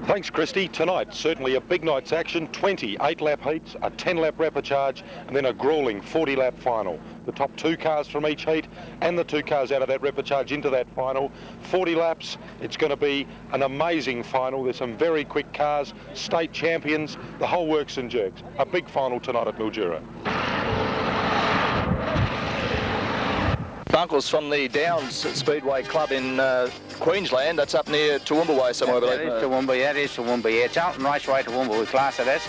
Thanks, Christy. Tonight, certainly a big night's action. 20 8-lap heats, a 10-lap repechage, and then a gruelling 40-lap final. The top 2 cars from each heat and the 2 cars out of that repechage into that final. 40 laps. It's going to be an amazing final. There's some very quick cars, state champions, the whole works and jerks. A big final tonight at Mildura. Uncle's from the Downs Speedway Club in Queensland. That's up near Toowoomba way somewhere, I believe. That is Toowoomba, yeah, it is Toowoomba, yeah. Charlton Raceway Toowoomba, we class it as.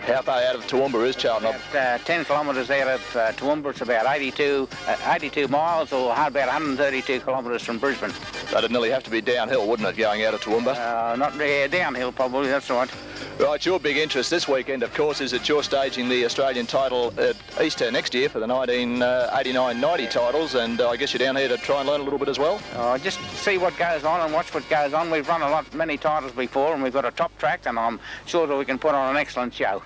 How far out of Toowoomba is Charlton? 10 kilometres out of Toowoomba. It's about 82 miles, or about 132 kilometres from Brisbane. That'd nearly have to be downhill, wouldn't it, going out of Toowoomba? Not downhill, probably, that's right. Right, your big interest this weekend, of course, is that you're staging the Australian title at Easter next year for the 1989-90 titles, and I guess you're down here to try and learn a little bit as well? Just see what goes on and watch what goes on. We've run many titles before, and we've got a top track, and I'm sure that we can put on an excellent show.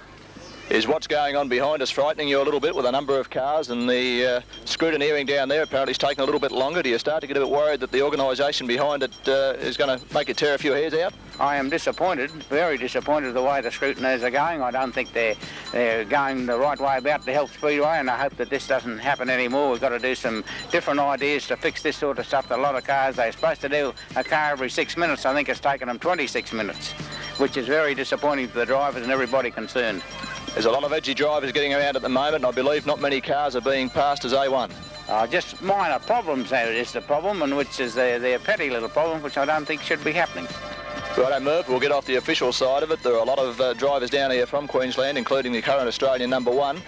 Is what's going on behind us frightening you a little bit with a number of cars, and the scrutineering down there apparently is taking a little bit longer? Do you start to get a bit worried that the organisation behind it is going to make it tear a few hairs out? I am disappointed, very disappointed the way the scrutineers are going. I don't think they're going the right way about the Health Speedway, and I hope that this doesn't happen anymore. We've got to do some different ideas to fix this sort of stuff. A lot of cars, they're supposed to do a car every 6 minutes. I think it's taken them 26 minutes, which is very disappointing for the drivers and everybody concerned. There's a lot of edgy drivers getting around at the moment, and I believe not many cars are being passed as A1. Just minor problems is the problem, and which is their petty little problem, which I don't think should be happening. Righto, Merv, we'll get off the official side of it. There are a lot of drivers down here from Queensland, including the current Australian #1.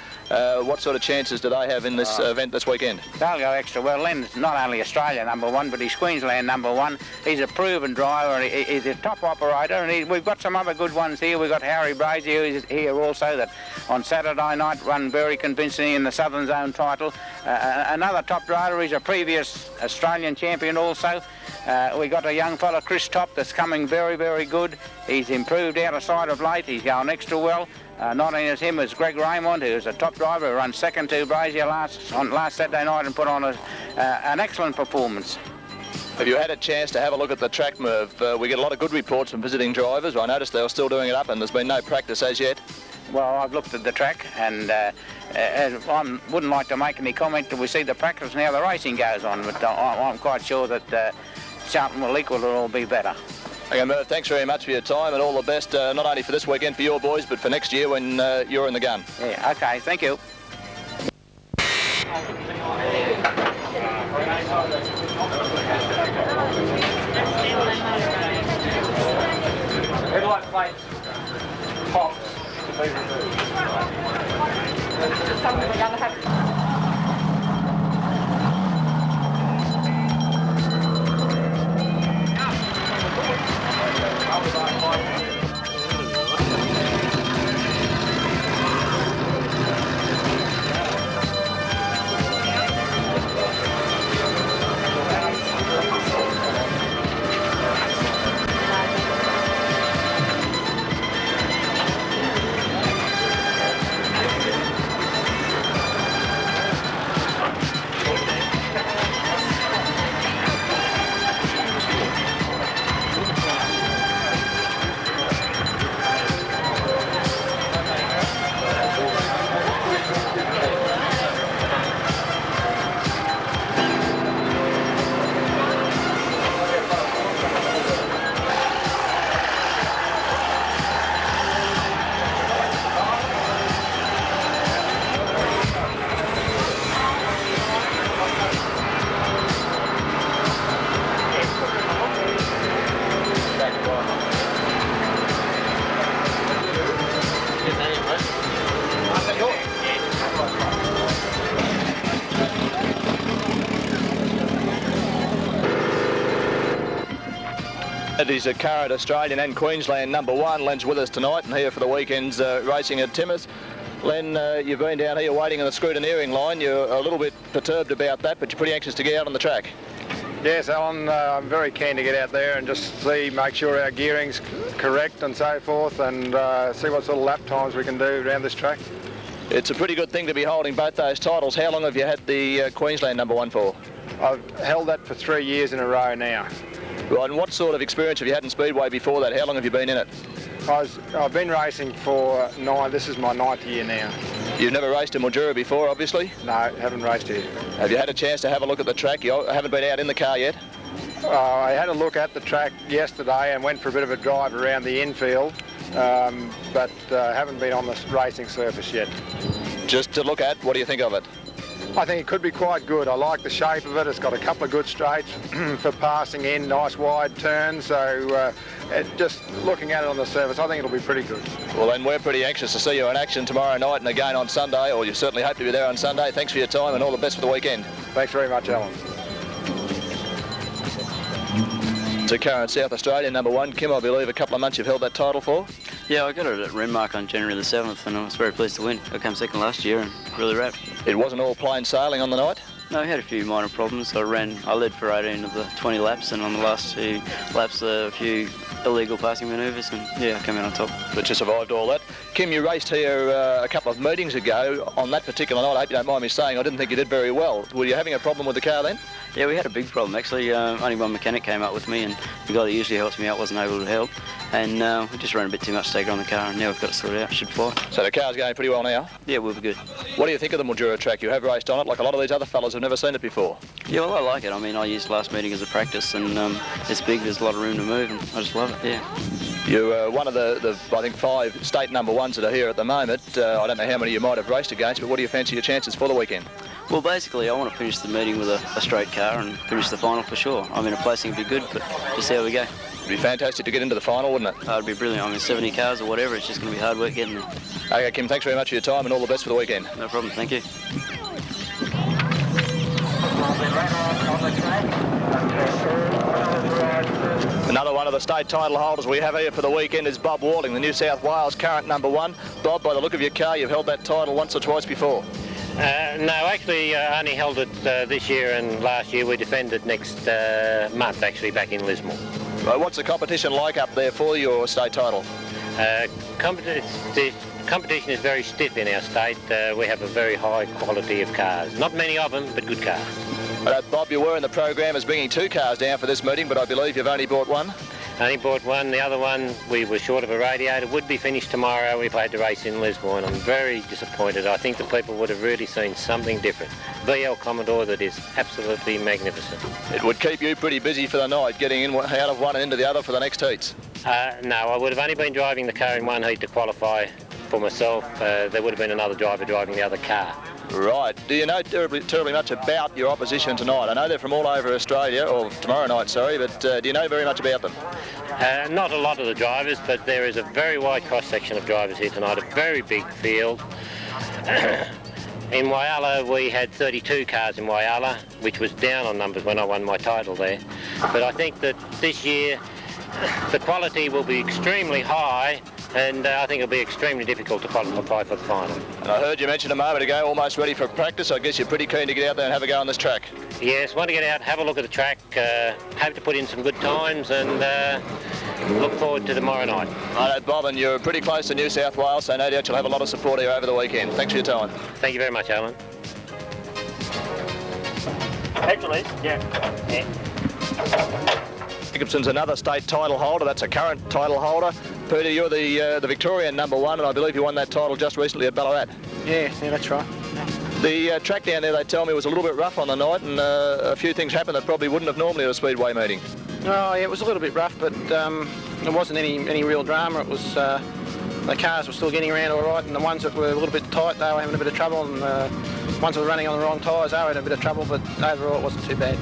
What sort of chances do they have in this event this weekend? They'll go extra well. Len's not only Australian #1, but he's Queensland #1. He's a proven driver, and he's a top operator, and we've got some other good ones here. We've got Harry Brazier, who's here also, that on Saturday night run very convincingly in the Southern Zone title. Another top driver, he's a previous Australian champion also. We got a young fella, Chris Top, that's coming very, very good. He's improved out of sight of late. He's going extra well. Not only as him as Greg Raymond, who's a top driver, who ran second to Brazier last Saturday night and put on an excellent performance. Have you had a chance to have a look at the track, Merv? We get a lot of good reports from visiting drivers. I noticed they were still doing it up, and there's been no practice as yet. Well, I've looked at the track, and I wouldn't like to make any comment till we see the practice and how the racing goes on, but I'm quite sure that Charlton will equal it or be better. Okay, Merv, thanks very much for your time, and all the best, not only for this weekend for your boys, but for next year when you're in the gun. Yeah, okay, thank you. Headlight plates, pops, to be removed. Something we're going to have. He's a current Australian and Queensland #1. Len's with us tonight and here for the weekend's racing at Timmers. Len, you've been down here waiting on the scrutineering line. You're a little bit perturbed about that, but you're pretty anxious to get out on the track. Yes, Alan, I'm very keen to get out there and just make sure our gearing's correct and so forth, and see what sort of lap times we can do around this track. It's a pretty good thing to be holding both those titles. How long have you had the Queensland #1 for? I've held that for 3 years in a row now. Right, and what sort of experience have you had in Speedway before that? How long have you been in it? I've been racing for this is my 9th year now. You've never raced in Mildura before, obviously? No, haven't raced here. Have you had a chance to have a look at the track? You haven't been out in the car yet? I had a look at the track yesterday and went for a bit of a drive around the infield, but haven't been on the racing surface yet. Just to look at, what do you think of it? I think it could be quite good. I like the shape of it. It's got a couple of good straights for passing in, nice wide turns. So just looking at it on the surface, I think it'll be pretty good. Well, then we're pretty anxious to see you in action tomorrow night and again on Sunday, or you certainly hope to be there on Sunday. Thanks for your time and all the best for the weekend. Thanks very much, Alan. To current South Australian #1, Kim, I believe a couple of months you've held that title for? Yeah, I got it at Renmark on January the 7th and I was very pleased to win. I came second last year and really wrapped. It wasn't all plain sailing on the night? No, I had a few minor problems. I led for 18 of the 20 laps, and on the last 2 laps a few illegal passing manoeuvres, and yeah, I came out on top. But you survived all that. Kim, you raced here a couple of meetings ago. On that particular night, I hope you don't mind me saying, I didn't think you did very well. Were you having a problem with the car then? Yeah, we had a big problem actually. Only one mechanic came up with me, and the guy that usually helps me out wasn't able to help. And we just ran a bit too much stagger on the car, and now we've got it sorted out. It should fly. So the car's going pretty well now? Yeah, we'll be good. What do you think of the Mildura track? You have raced on it like a lot of these other fellas have never seen it before. Yeah, well, I like it. I mean, I used last meeting as a practice, and it's big. There's a lot of room to move, and I just love it. Yeah. You're one of the I think 5 state #1s that are here at the moment. I don't know how many you might have raced against, but what do you fancy your chances for the weekend? Well, basically, I want to finish the meeting with a straight car and finish the final for sure. I mean, a placing would be good, but just see how we go. It'd be fantastic to get into the final, wouldn't it? It'd be brilliant. I mean, 70 cars or whatever, it's just going to be hard work getting there. Okay, Kim, thanks very much for your time and all the best for the weekend. No problem, thank you. Another one of the state title holders we have here for the weekend is Bob Walling, the New South Wales current #1. Bob, by the look of your car, you've held that title once or twice before. No, actually only held it this year, and last year we defended next month actually back in Lismore. What's the competition like up there for your state title? The competition is very stiff in our state. We have a very high quality of cars. Not many of them, but good cars. Bob, you were in the program as bringing 2 cars down for this meeting, but I believe you've only bought one? Only bought one. The other one, we were short of a radiator. Would be finished tomorrow. We played the race in Lismore, and I'm very disappointed. I think the people would have really seen something different. VL Commodore that is absolutely magnificent. It would keep you pretty busy for the night, getting in out of one and into the other for the next heats. No, I would have only been driving the car in one heat to qualify for myself. There would have been another driver driving the other car. Right. Do you know terribly much about your opposition tonight? I know they're from all over Australia, or tomorrow night, sorry, but do you know very much about them? Not a lot of the drivers, but there is a very wide cross-section of drivers here tonight, a very big field. In Whyalla, we had 32 cars in Whyalla, which was down on numbers when I won my title there. But I think that this year the quality will be extremely high, and I think it'll be extremely difficult to qualify for the final. And I heard you mention a moment ago, almost ready for practice. I guess you're pretty keen to get out there and have a go on this track. Yes, want to get out, have a look at the track, hope to put in some good times, and look forward to tomorrow night. Righto, Bob, and you're pretty close to New South Wales, so no doubt you'll have a lot of support here over the weekend. Thanks for your time. Thank you very much, Alan. Actually, yeah. Jacobson's another state title holder. That's a current title holder. Peter, you're the Victorian #1, and I believe you won that title just recently at Ballarat. Yeah, that's right. The track down there, they tell me, was a little bit rough on the night, and a few things happened that probably wouldn't have normally at a Speedway meeting. Oh, yeah, it was a little bit rough, but there wasn't any real drama. It was the cars were still getting around all right, and the ones that were a little bit tight, they were having a bit of trouble, and the ones that were running on the wrong tyres, they were having a bit of trouble, but overall it wasn't too bad.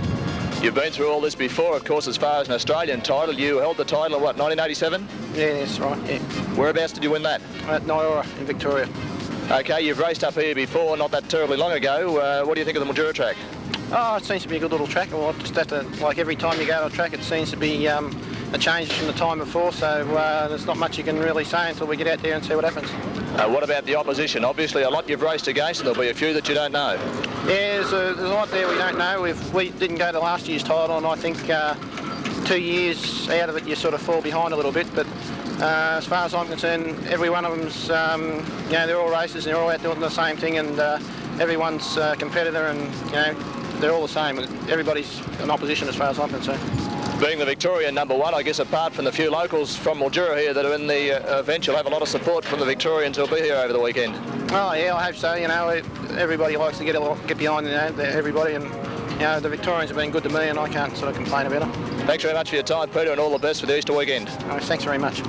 You've been through all this before, of course, as far as an Australian title. You held the title in, what, 1987? Yeah, that's right, yeah. Whereabouts did you win that? At Mildura in Victoria. Okay, you've raced up here before, not that terribly long ago. What do you think of the Mildura track? Oh, it seems to be a good little track. Well, just have to, like every time you go to a track, it seems to be a change from the time before, so there's not much you can really say until we get out there and see what happens. What about the opposition? Obviously, a lot you've raced against, and there'll be a few that you don't know. Yeah, there's a lot there we don't know. We didn't go to last year's title, and I think 2 years out of it, you sort of fall behind a little bit, but as far as I'm concerned, every one of them's, you know, they're all racers, and they're all out doing the same thing, and everyone's a competitor, and, you know, they're all the same. Everybody's an opposition as far as I'm concerned. Being the Victorian number one, I guess apart from the few locals from Mildura here that are in the event, you'll have a lot of support from the Victorians who'll be here over the weekend. Oh yeah, I hope so. You know, everybody likes to get behind, you know, everybody, and you know, the Victorians have been good to me, and I can't sort of complain about it. Thanks very much for your time, Peter, and all the best for the Easter weekend. Oh, thanks very much.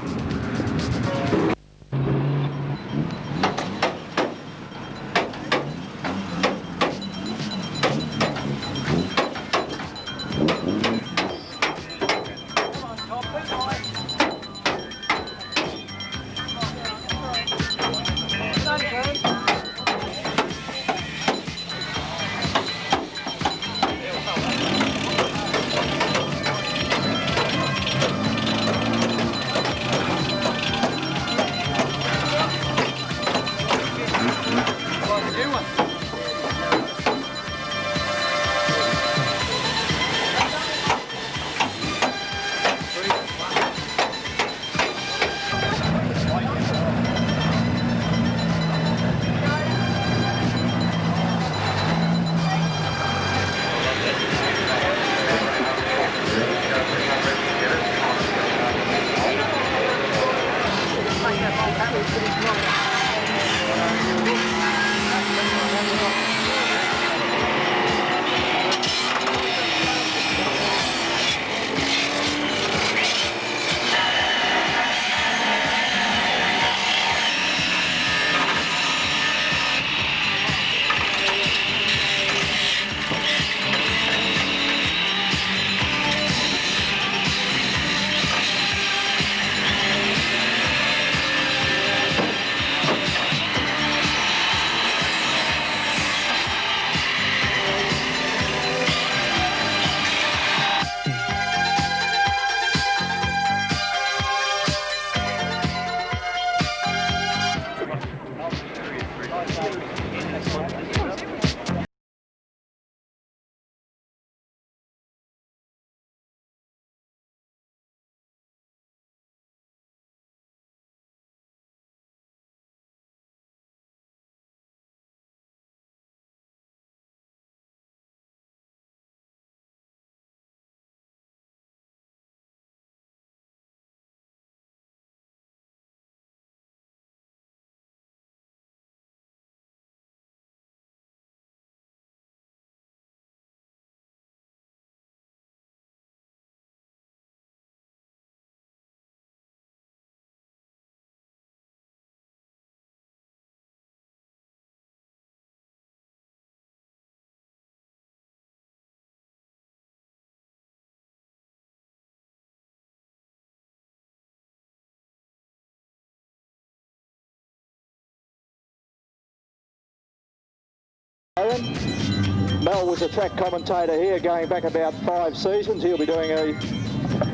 Mel was a track commentator here going back about 5 seasons. He'll be doing a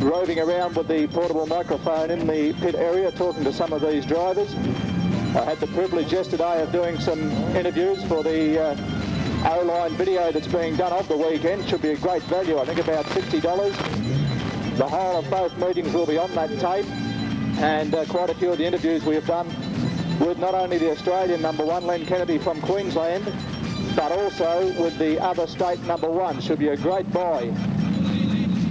roving around with the portable microphone in the pit area talking to some of these drivers. I had the privilege yesterday of doing some interviews for the O-line video that's being done of the weekend. Should be a great value, I think about $60. The whole of both meetings will be on that tape, and quite a few of the interviews we have done with not only the Australian number one, Len Kennedy from Queensland, but also with the other state number one. Should be a great buy.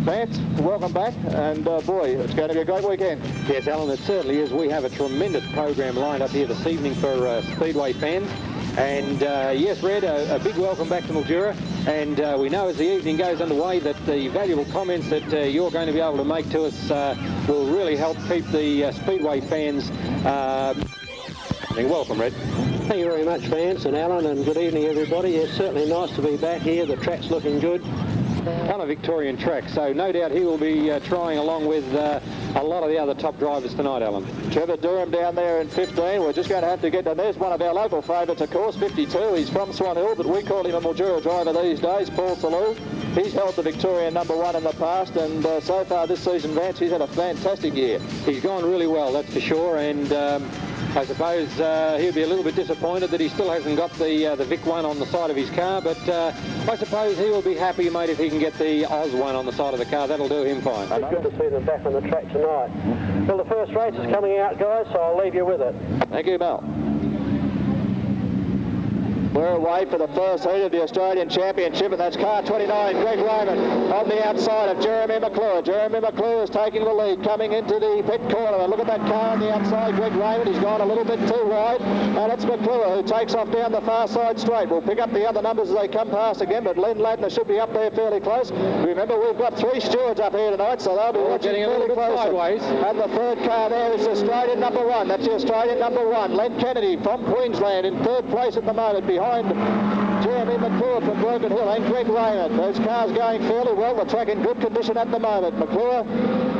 Vance, welcome back, and boy, it's going to be a great weekend. Yes, Alan, it certainly is. We have a tremendous program lined up here this evening for Speedway fans. And yes, Red, a big welcome back to Mildura. And we know as the evening goes underway that the valuable comments that you're going to be able to make to us will really help keep the Speedway fans. Welcome, Red. Thank you very much, Vance and Alan, and good evening, everybody. It's certainly nice to be back here. The track's looking good. On a Victorian track, so no doubt he will be trying along with a lot of the other top drivers tonight, Alan. Trevor Durham down there in 15. We're just going to have to get down. There's one of our local favourites, of course, 52. He's from Swan Hill, but we call him a Mildura driver these days, Paul Salou. He's held the Victorian number one in the past, and so far this season, Vance, he's had a fantastic year. He's gone really well, that's for sure, and I suppose he'll be a little bit disappointed that he still hasn't got the Vic one on the side of his car, but I suppose he will be happy, mate, if he can get the Oz one on the side of the car. That'll do him fine. It's good to see them back on the track tonight. Well, the first race is coming out, guys, so I'll leave you with it. Thank you, Mel. We're away for the first heat of the Australian Championship, and that's car 29, Greg Raymond, on the outside of Jeremy McClure. Jeremy McClure is taking the lead, coming into the pit corner. And look at that car on the outside, Greg Raymond. He's gone a little bit too wide, and it's McClure who takes off down the far side straight. We'll pick up the other numbers as they come past again, but Len Ladner should be up there fairly close. Remember, we've got 3 stewards up here tonight, so they'll be watching fairly close. Sideways. And the third car there is Australian number 1. That's the Australian number 1, Len Kennedy from Queensland, in 3rd place at the moment behind Jeremy McClure from Broken Hill and Greg Raymond. Those cars going fairly well. The track in good condition at the moment. McClure,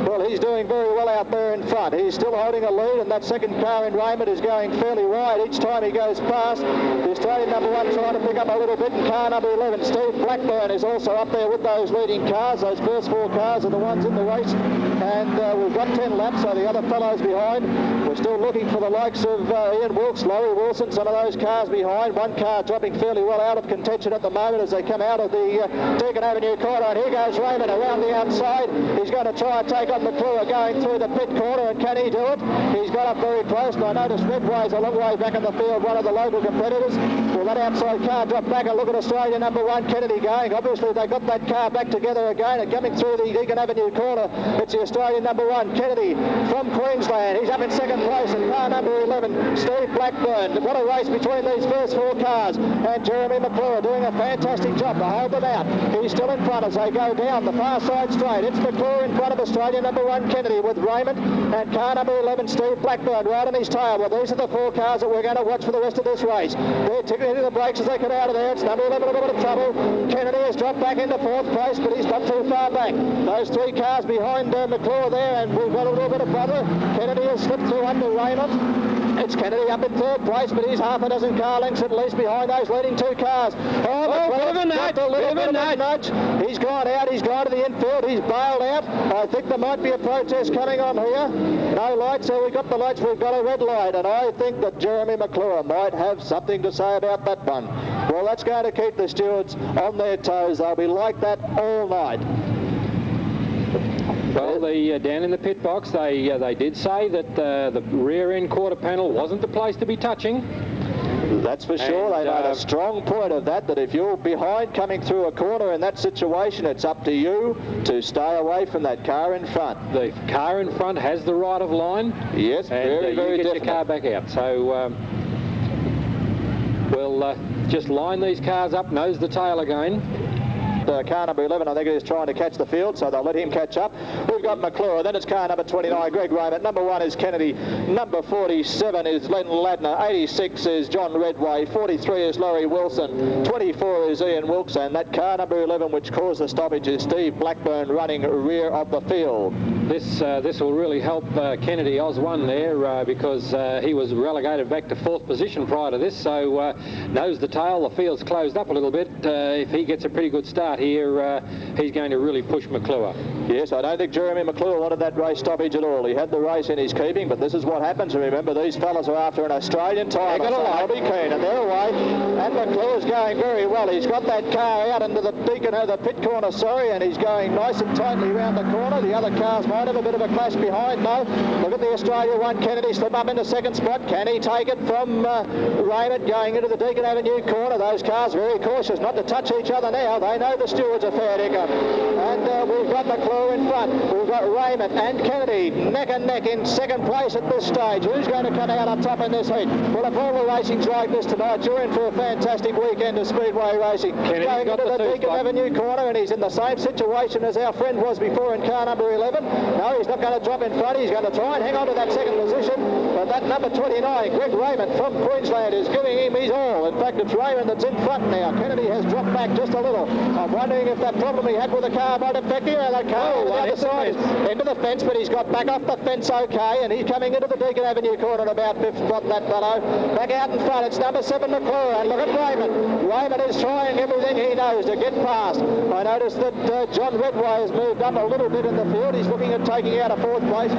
well, he's doing very well out there in front. He's still holding a lead, and that second car in Raymond is going fairly wide each time he goes past. The Australian number 1 trying to pick up a little bit, and car number 11, Steve Blackburn, is also up there with those leading cars. Those first 4 cars are the ones in the race, and we've got 10 laps, so the other fellows behind. We're still looking for the likes of Ian Wilkes, Laurie Wilson, some of those cars behind. One car dropping fairly well out of contention at the moment as they come out of the Deakin Avenue corner. And here goes Raymond around the outside. He's going to try and take on McClure going through the pit corner, and can he do it? He's got up very close, and I noticed Redway's a long way back in the field, one of the local competitors. Well, that outside car dropped back, and look at Australia number 1, Kennedy going. Obviously, they got that car back together again, and coming through the Deakin Avenue corner, it's the Australian number 1, Kennedy from Queensland. He's up in 2nd place, and car number 11, Steve Blackburn. What a race between these first 4 cars, and Jeremy McClure doing a fantastic job to hold them out. He's still in front as they go down the far side straight. It's McClure in front of Australian number 1, Kennedy, with Raymond, and car number 11, Steve Blackburn, right on his tail. Well, these are the 4 cars that we're going to watch for the rest of this race. They're ticking into the brakes as they come out of there. It's number 11 a little bit of trouble. Kennedy has dropped back into 4th place, but he's not too far back. Those 3 cars behind McClure there, and we've got a little bit of bother. Kennedy has slipped through under Raymond. It's Kennedy up in 3rd place, but he's half a dozen car lengths at least behind those leading 2 cars. Bit of a nudge. He's gone out, he's gone to the infield, he's bailed out. I think there might be a protest coming on here. No lights, so we've got the lights, we've got a red light, and I think that Jeremy McClure might have something to say about that one. Well, that's going to keep the stewards on their toes. They'll be like that all night. Well, down in the pit box, they did say that the rear end quarter panel wasn't the place to be touching. That's for sure. They made a strong point of that if you're behind coming through a corner in that situation, it's up to you to stay away from that car in front. The car in front has the right of line. Yes, very, very you get definite. your car back out. So we'll just line these cars up, nose the tail again. Car number 11, I think, is trying to catch the field, so they'll let him catch up. We've got McClure, then it's car number 29, Greg Raymond. Number 1 is Kennedy. Number 47 is Len Ladner. 86 is John Redway. 43 is Laurie Wilson. 24 is Ian Wilkes, and that car number 11, which caused the stoppage, is Steve Blackburn running rear of the field. This will really help Kennedy Oz 1 there because he was relegated back to 4th position prior to this, so nose the tail, the field's closed up a little bit. If he gets a pretty good start here, he's going to really push McClure. Yes, I don't think Jeremy McClure wanted that race stoppage at all. He had the race in his keeping, but this is what happens. Remember, these fellas are after an Australian title, so they'll be keen, and they're away. And McClure's going very well. He's got that car out into the pit corner, and he's going nice and tightly around the corner. The other cars might have a bit of a clash behind. No, look at the Australia 1, Kennedy slip up into 2nd spot. Can he take it from Raymond going into the Deakin Avenue corner? Those cars very cautious not to touch each other now. They know the stewards are fair dinkum. And we've got McClure in front. We've got Raymond and Kennedy neck and neck in 2nd place at this stage. Who's going to come out on top in this heat? Well, if all the racing's like this tonight, you're in for a fantastic weekend of speedway racing. Kennedy's going into the Deakin Avenue corner, and he's in the same situation as our friend was before in car number 11. No, he's not going to drop in front. He's going to try and hang on to that 2nd position. But that number 29, Greg Raymond from Queensland, is giving him his all. In fact, it's Raymond that's in front now. Kennedy has dropped back just a little. I'm wondering if that problem he had with the car might affect him. That car on the other side into the fence, but he's got back off the fence okay, and he's coming into the Deakin Avenue corner at about 5th spot, that fellow. Back out in front, it's number 7, McClure, and look at Raymond. Raymond is trying everything he knows to get past. I noticed that John Redway has moved up a little bit in the field. He's looking at taking out a 4th place.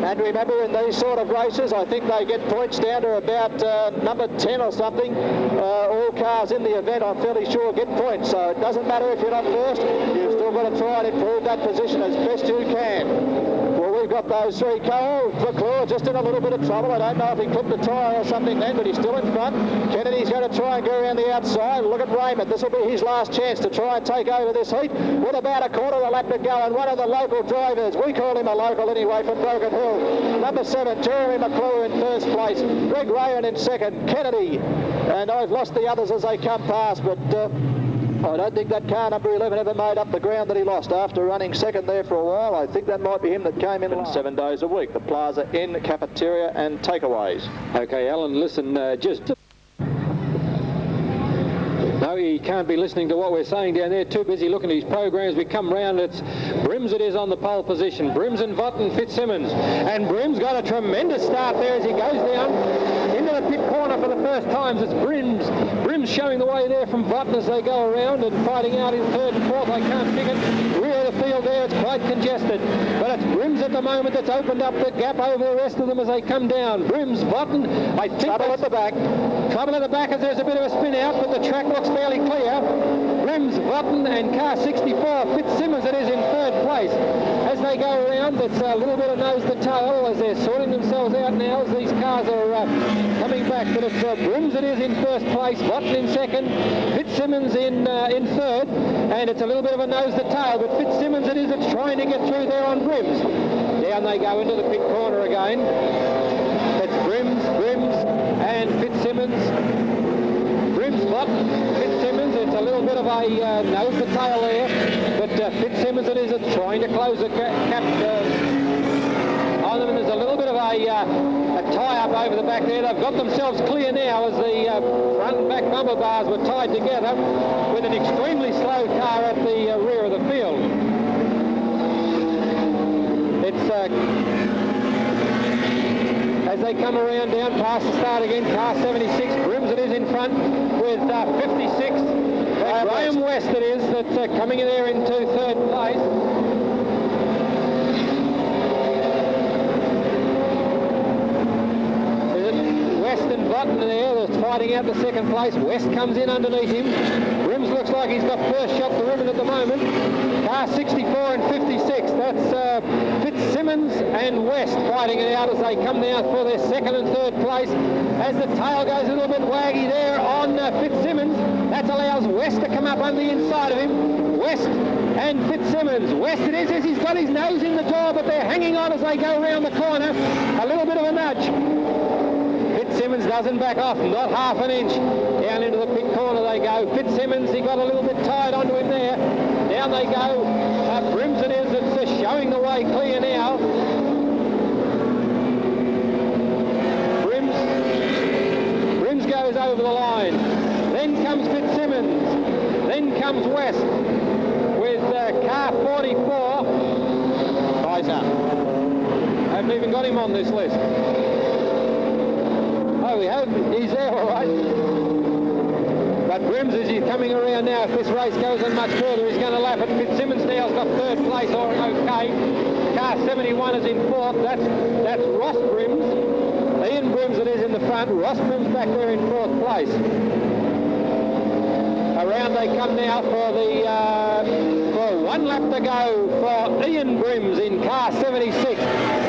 And remember, in these sort of races, I think they get points down to about number 10 or something. All cars in the event, I'm fairly sure, get points. So it doesn't matter if you're not first. You've still got to try and improve that position as best you can. Well, we've got those three. McClure just in a little bit of trouble. I don't know if he clipped a tyre or something then, but he's still in front. Kennedy's going to try and go around the outside. Look at Raymond. This will be his last chance to try and take over this heat with about a quarter of a lap to go. And one of the local drivers, we call him a local anyway, from Broken Hill, number 7, Jeremy McClure in first place. Greg Rayan in second. Kennedy. And I've lost the others as they come past, but I don't think that car number 11 ever made up the ground that he lost after running second there for a while. I think that might be him that came in last. 7 days a week. The Plaza Inn, cafeteria and takeaways. Okay, Alan, listen, No, he can't be listening to what we're saying down there. Too busy looking at his programs. We come round, it's Brims it is on the pole position. Brims and Vaught and Fitzsimmons. And Brims got a tremendous start there as he goes down into the pit corner for the first time. It's Brims. Brims showing the way there from Vaught as they go around and fighting out in third and fourth. I can't pick it. Rear of the field there, it's quite congested. But it's Brims at the moment that's opened up the gap over the rest of them as they come down. Brims, Vaught, I think trouble at the back. Trouble at the back as there's a bit of a spin out, but the track looks fairly clear. Brims, Vaught and car 64, Fitzsimmons it is in third place. As they go around, it's a little bit of nose to tail as they're sorting themselves out now as these cars are coming back. But it's Brims it is in first place, Vaught in second, Fitzsimmons in third, and it's a little bit of a nose to tail, but Fitzsimmons it is that's trying to get through there on Brims. Down they go into the pit corner again. It's Brims, and Fitzsimmons. Brims, Vaught, Fitzsimmons, it's a little bit of a nose to tail there, but Fitzsimmons it is that's trying to close the gap on them, and there's a little bit of a tie-up over the back there. They've got themselves clear now as the front and back bumper bars were tied together with an extremely slow car at the rear of the field. It's as they come around down past the start again, car 76, Brims it is in front with 56. Graham West it is that's coming in there into third place. West and Vaught there that's fighting out the second place. West comes in underneath him. Brims looks like he's got first shot the ribbon at the moment. Car 64 and 56. That's Fitzsimmons and West fighting it out as they come down for their second and third place. As the tail goes a little bit waggy there on Fitzsimmons, that allows West to come up on the inside of him. West and Fitzsimmons. West it is as he's got his nose in the door, but they're hanging on as they go around the corner. A little bit of a nudge. Fitzsimmons doesn't back off, not half an inch. Down into the pit corner they go. Fitzsimmons, he got a little bit tied onto him there. Down they go. Brims it is that's showing the way clear now. Brims goes over the line. Then comes Fitzsimmons. Then comes West with car 44. Kaiser. Haven't even got him on this list. Oh, we have. He's there, all right. But Brims, as he's coming around now, if this race goes on much further, he's going to lap it. Fitzsimmons now's got third place, all okay. Car 71 is in fourth. That's Ross Brims. Ian Brims it is in the front. Ross Brims back there in fourth place. Around they come now for for 1 lap to go for Ian Brims in car 76.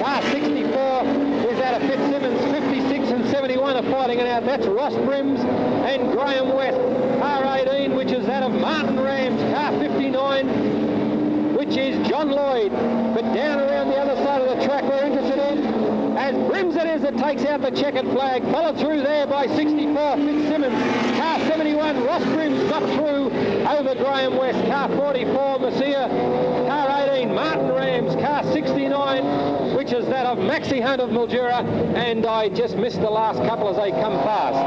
Car 64 is out of Fitzsimmons. 56 and 71 are fighting it out. That's Ross Brims and Graham West. Car 18, which is that of Martin Rams. Car 59, which is John Lloyd. But down around the other side of the track we're interested in, as Brims it is that takes out the checkered flag. Followed through there by 64, Fitzsimmons. Car 71, Ross Brims got through over Graham West. Car 44, Messiah. Car 18, Martin Rams. Car 69, which is that of Maxi Hunt of Mildura. And I just missed the last couple as they come past.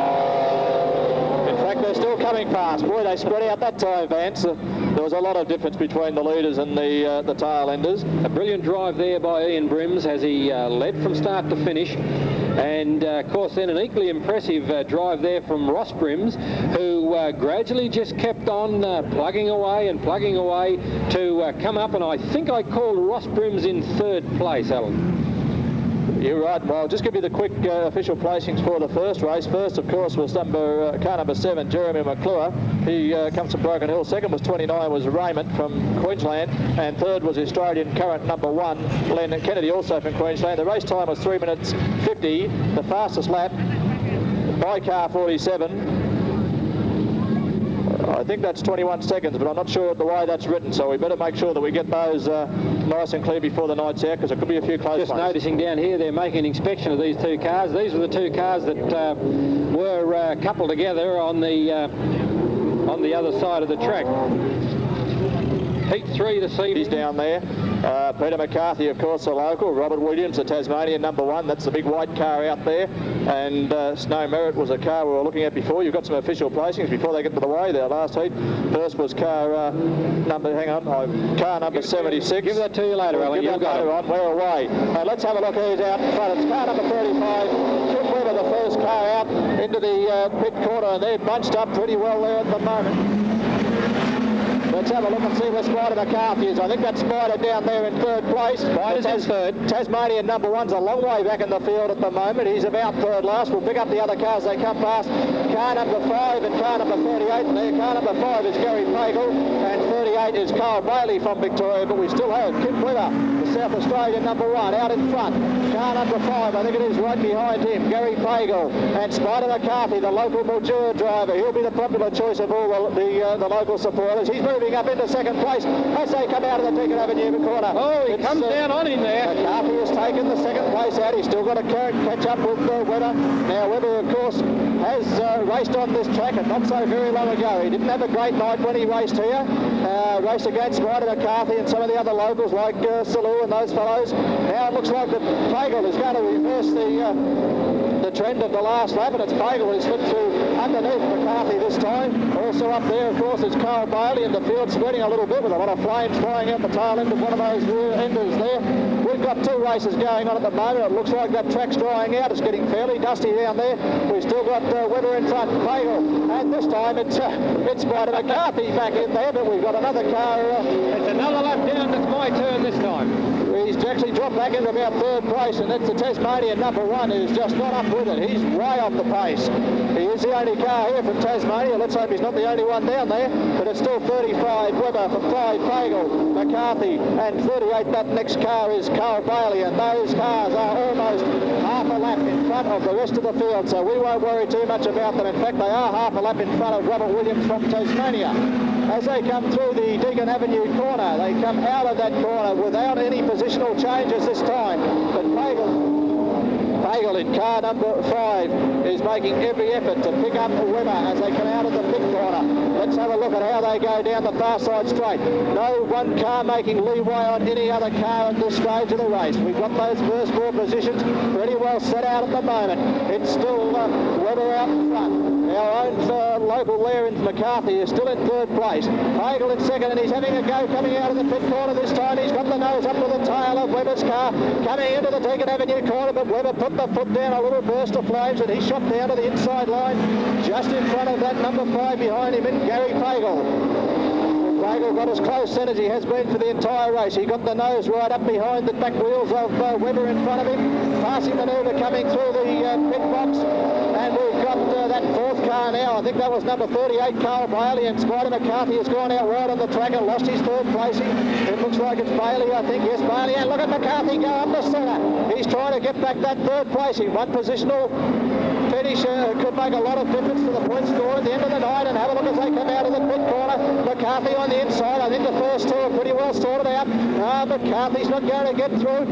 In fact, they're still coming past. Boy, they spread out that time, Vance. There was a lot of difference between the leaders and the tail enders. A brilliant drive there by Ian Brims as he led from start to finish. And, of course, then an equally impressive drive there from Ross Brims, who gradually just kept on plugging away to come up. And I think I called Ross Brims in third place, Alan. You're right. Well, I'll just give you the quick official placings for the first race. First, of course, was car number 7, Jeremy McClure. He comes from Broken Hill. Second was 29, was Raymond from Queensland. And third was Australian current number 1, Glenn Kennedy, also from Queensland. The race time was 3 minutes 50. The fastest lap by car 47. I think that's 21 seconds, but I'm not sure the way that's written, so we better make sure that we get those nice and clear before the night's out, because there could be a few close ones. Just noticing down here, they're making an inspection of these 2 cars. These are the 2 cars that were coupled together on the other side of the track. Heat 3 this evening. He's down there. Peter McCarthy, of course, a local. Robert Williams, the Tasmanian number 1. That's the big white car out there. And Snow Merritt was a car we were looking at before. You've got some official placings before they get to the way there last heat. First was car number 76. Give that to you later, Alan. Give that later on. We're away. Let's have a look who's out in front. It's car number 35. Kim Webber, the first car out into the pit corner, and they're bunched up pretty well there at the moment. Let's have a look and see where Spider McCarthy is. I think that Spider down there in third place. Spider's in third. Tasmanian number 1's a long way back in the field at the moment. He's about third last. We'll pick up the other cars as they come past. Car number 5 and car number 38. And there, car number 5 is Gary Pagel, and 38 is Carl Bailey from Victoria. But we still have Kim Weber, the South Australian number 1, out in front. Car number 5, I think it is right behind him, Gary Pagel, and Spider McCarthy, the local Mildura driver. He'll be the popular choice of all the local supporters. He's moving up into second place as they come out of the Deacon Avenue corner. Oh, he comes down on him there. McCarthy has taken the second place out. He's still got to catch up with Webber. Now, Webber, of course, has raced on this track, and not so very long ago. He didn't have a great night when he raced here. Raced against Spider McCarthy and some of the other locals like Salou and those fellows. Now it looks like that Pagel is going to reverse the trend of the last lap, and it's Pagel who's slipped through underneath McCarthy this time. Also up there, of course, is Carl Bailey, and the field spreading a little bit with a lot of flames flying out the tail end of one of those rear enders there. We've got 2 races going on at the moment. It looks like that track's drying out. It's getting fairly dusty down there. We've still got Webber in front, Pagel, and this time it's Spider McCarthy back in there, but we've got another car. It's another lap down. It's my turn this time. He's actually dropped back into about third place, and that's the Tasmanian number 1 who's just not up with it. He's way off the pace. He is the only car here from Tasmania. Let's hope he's not the only one down there, but it's still 35 Webber from 5 Pagel, McCarthy, and 38. That next car is Carl Bailey, and those cars are almost half a lap in front of the rest of the field, so we won't worry too much about them. In fact, they are half a lap in front of Robert Williams from Tasmania. As they come through the Deacon Avenue corner, they come out of that corner without any positional changes this time. But Pagel in car number 5 is making every effort to pick up Webber as they come out of the pit corner. Let's have a look at how they go down the far side straight. No one car making leeway on any other car at this stage of the race. We've got those first 4 positions pretty well set out at the moment. It's still Webber out in front. Our own local Larens McCarthy is still in third place. Pagel in second, and he's having a go coming out of the pit corner this time. He's got the nose up to the tail of Webber's car coming into the Deacon Avenue corner, but Webber put the foot down, a little burst of flames, and he shot down to the inside line just in front of that number 5 behind him in Gary Pagel. Pagel got as close then as he has been for the entire race. He got the nose right up behind the back wheels of Webber in front of him, passing manoeuvre coming through the pit box, and we've got that 4th car now. I think that was number 38, Carl Bailey, and Spider McCarthy has gone out wide on the track and lost his 3rd placing. It looks like it's Bailey, I think. Yes, Bailey, and look at McCarthy go up the centre. He's trying to get back that 3rd placing. One positional finish could make a lot of difference to the point score at the end of the night. And have a look as they come out of the pit corner. McCarthy on the inside. I think the first 2 are pretty well sorted out. McCarthy's not going to get through.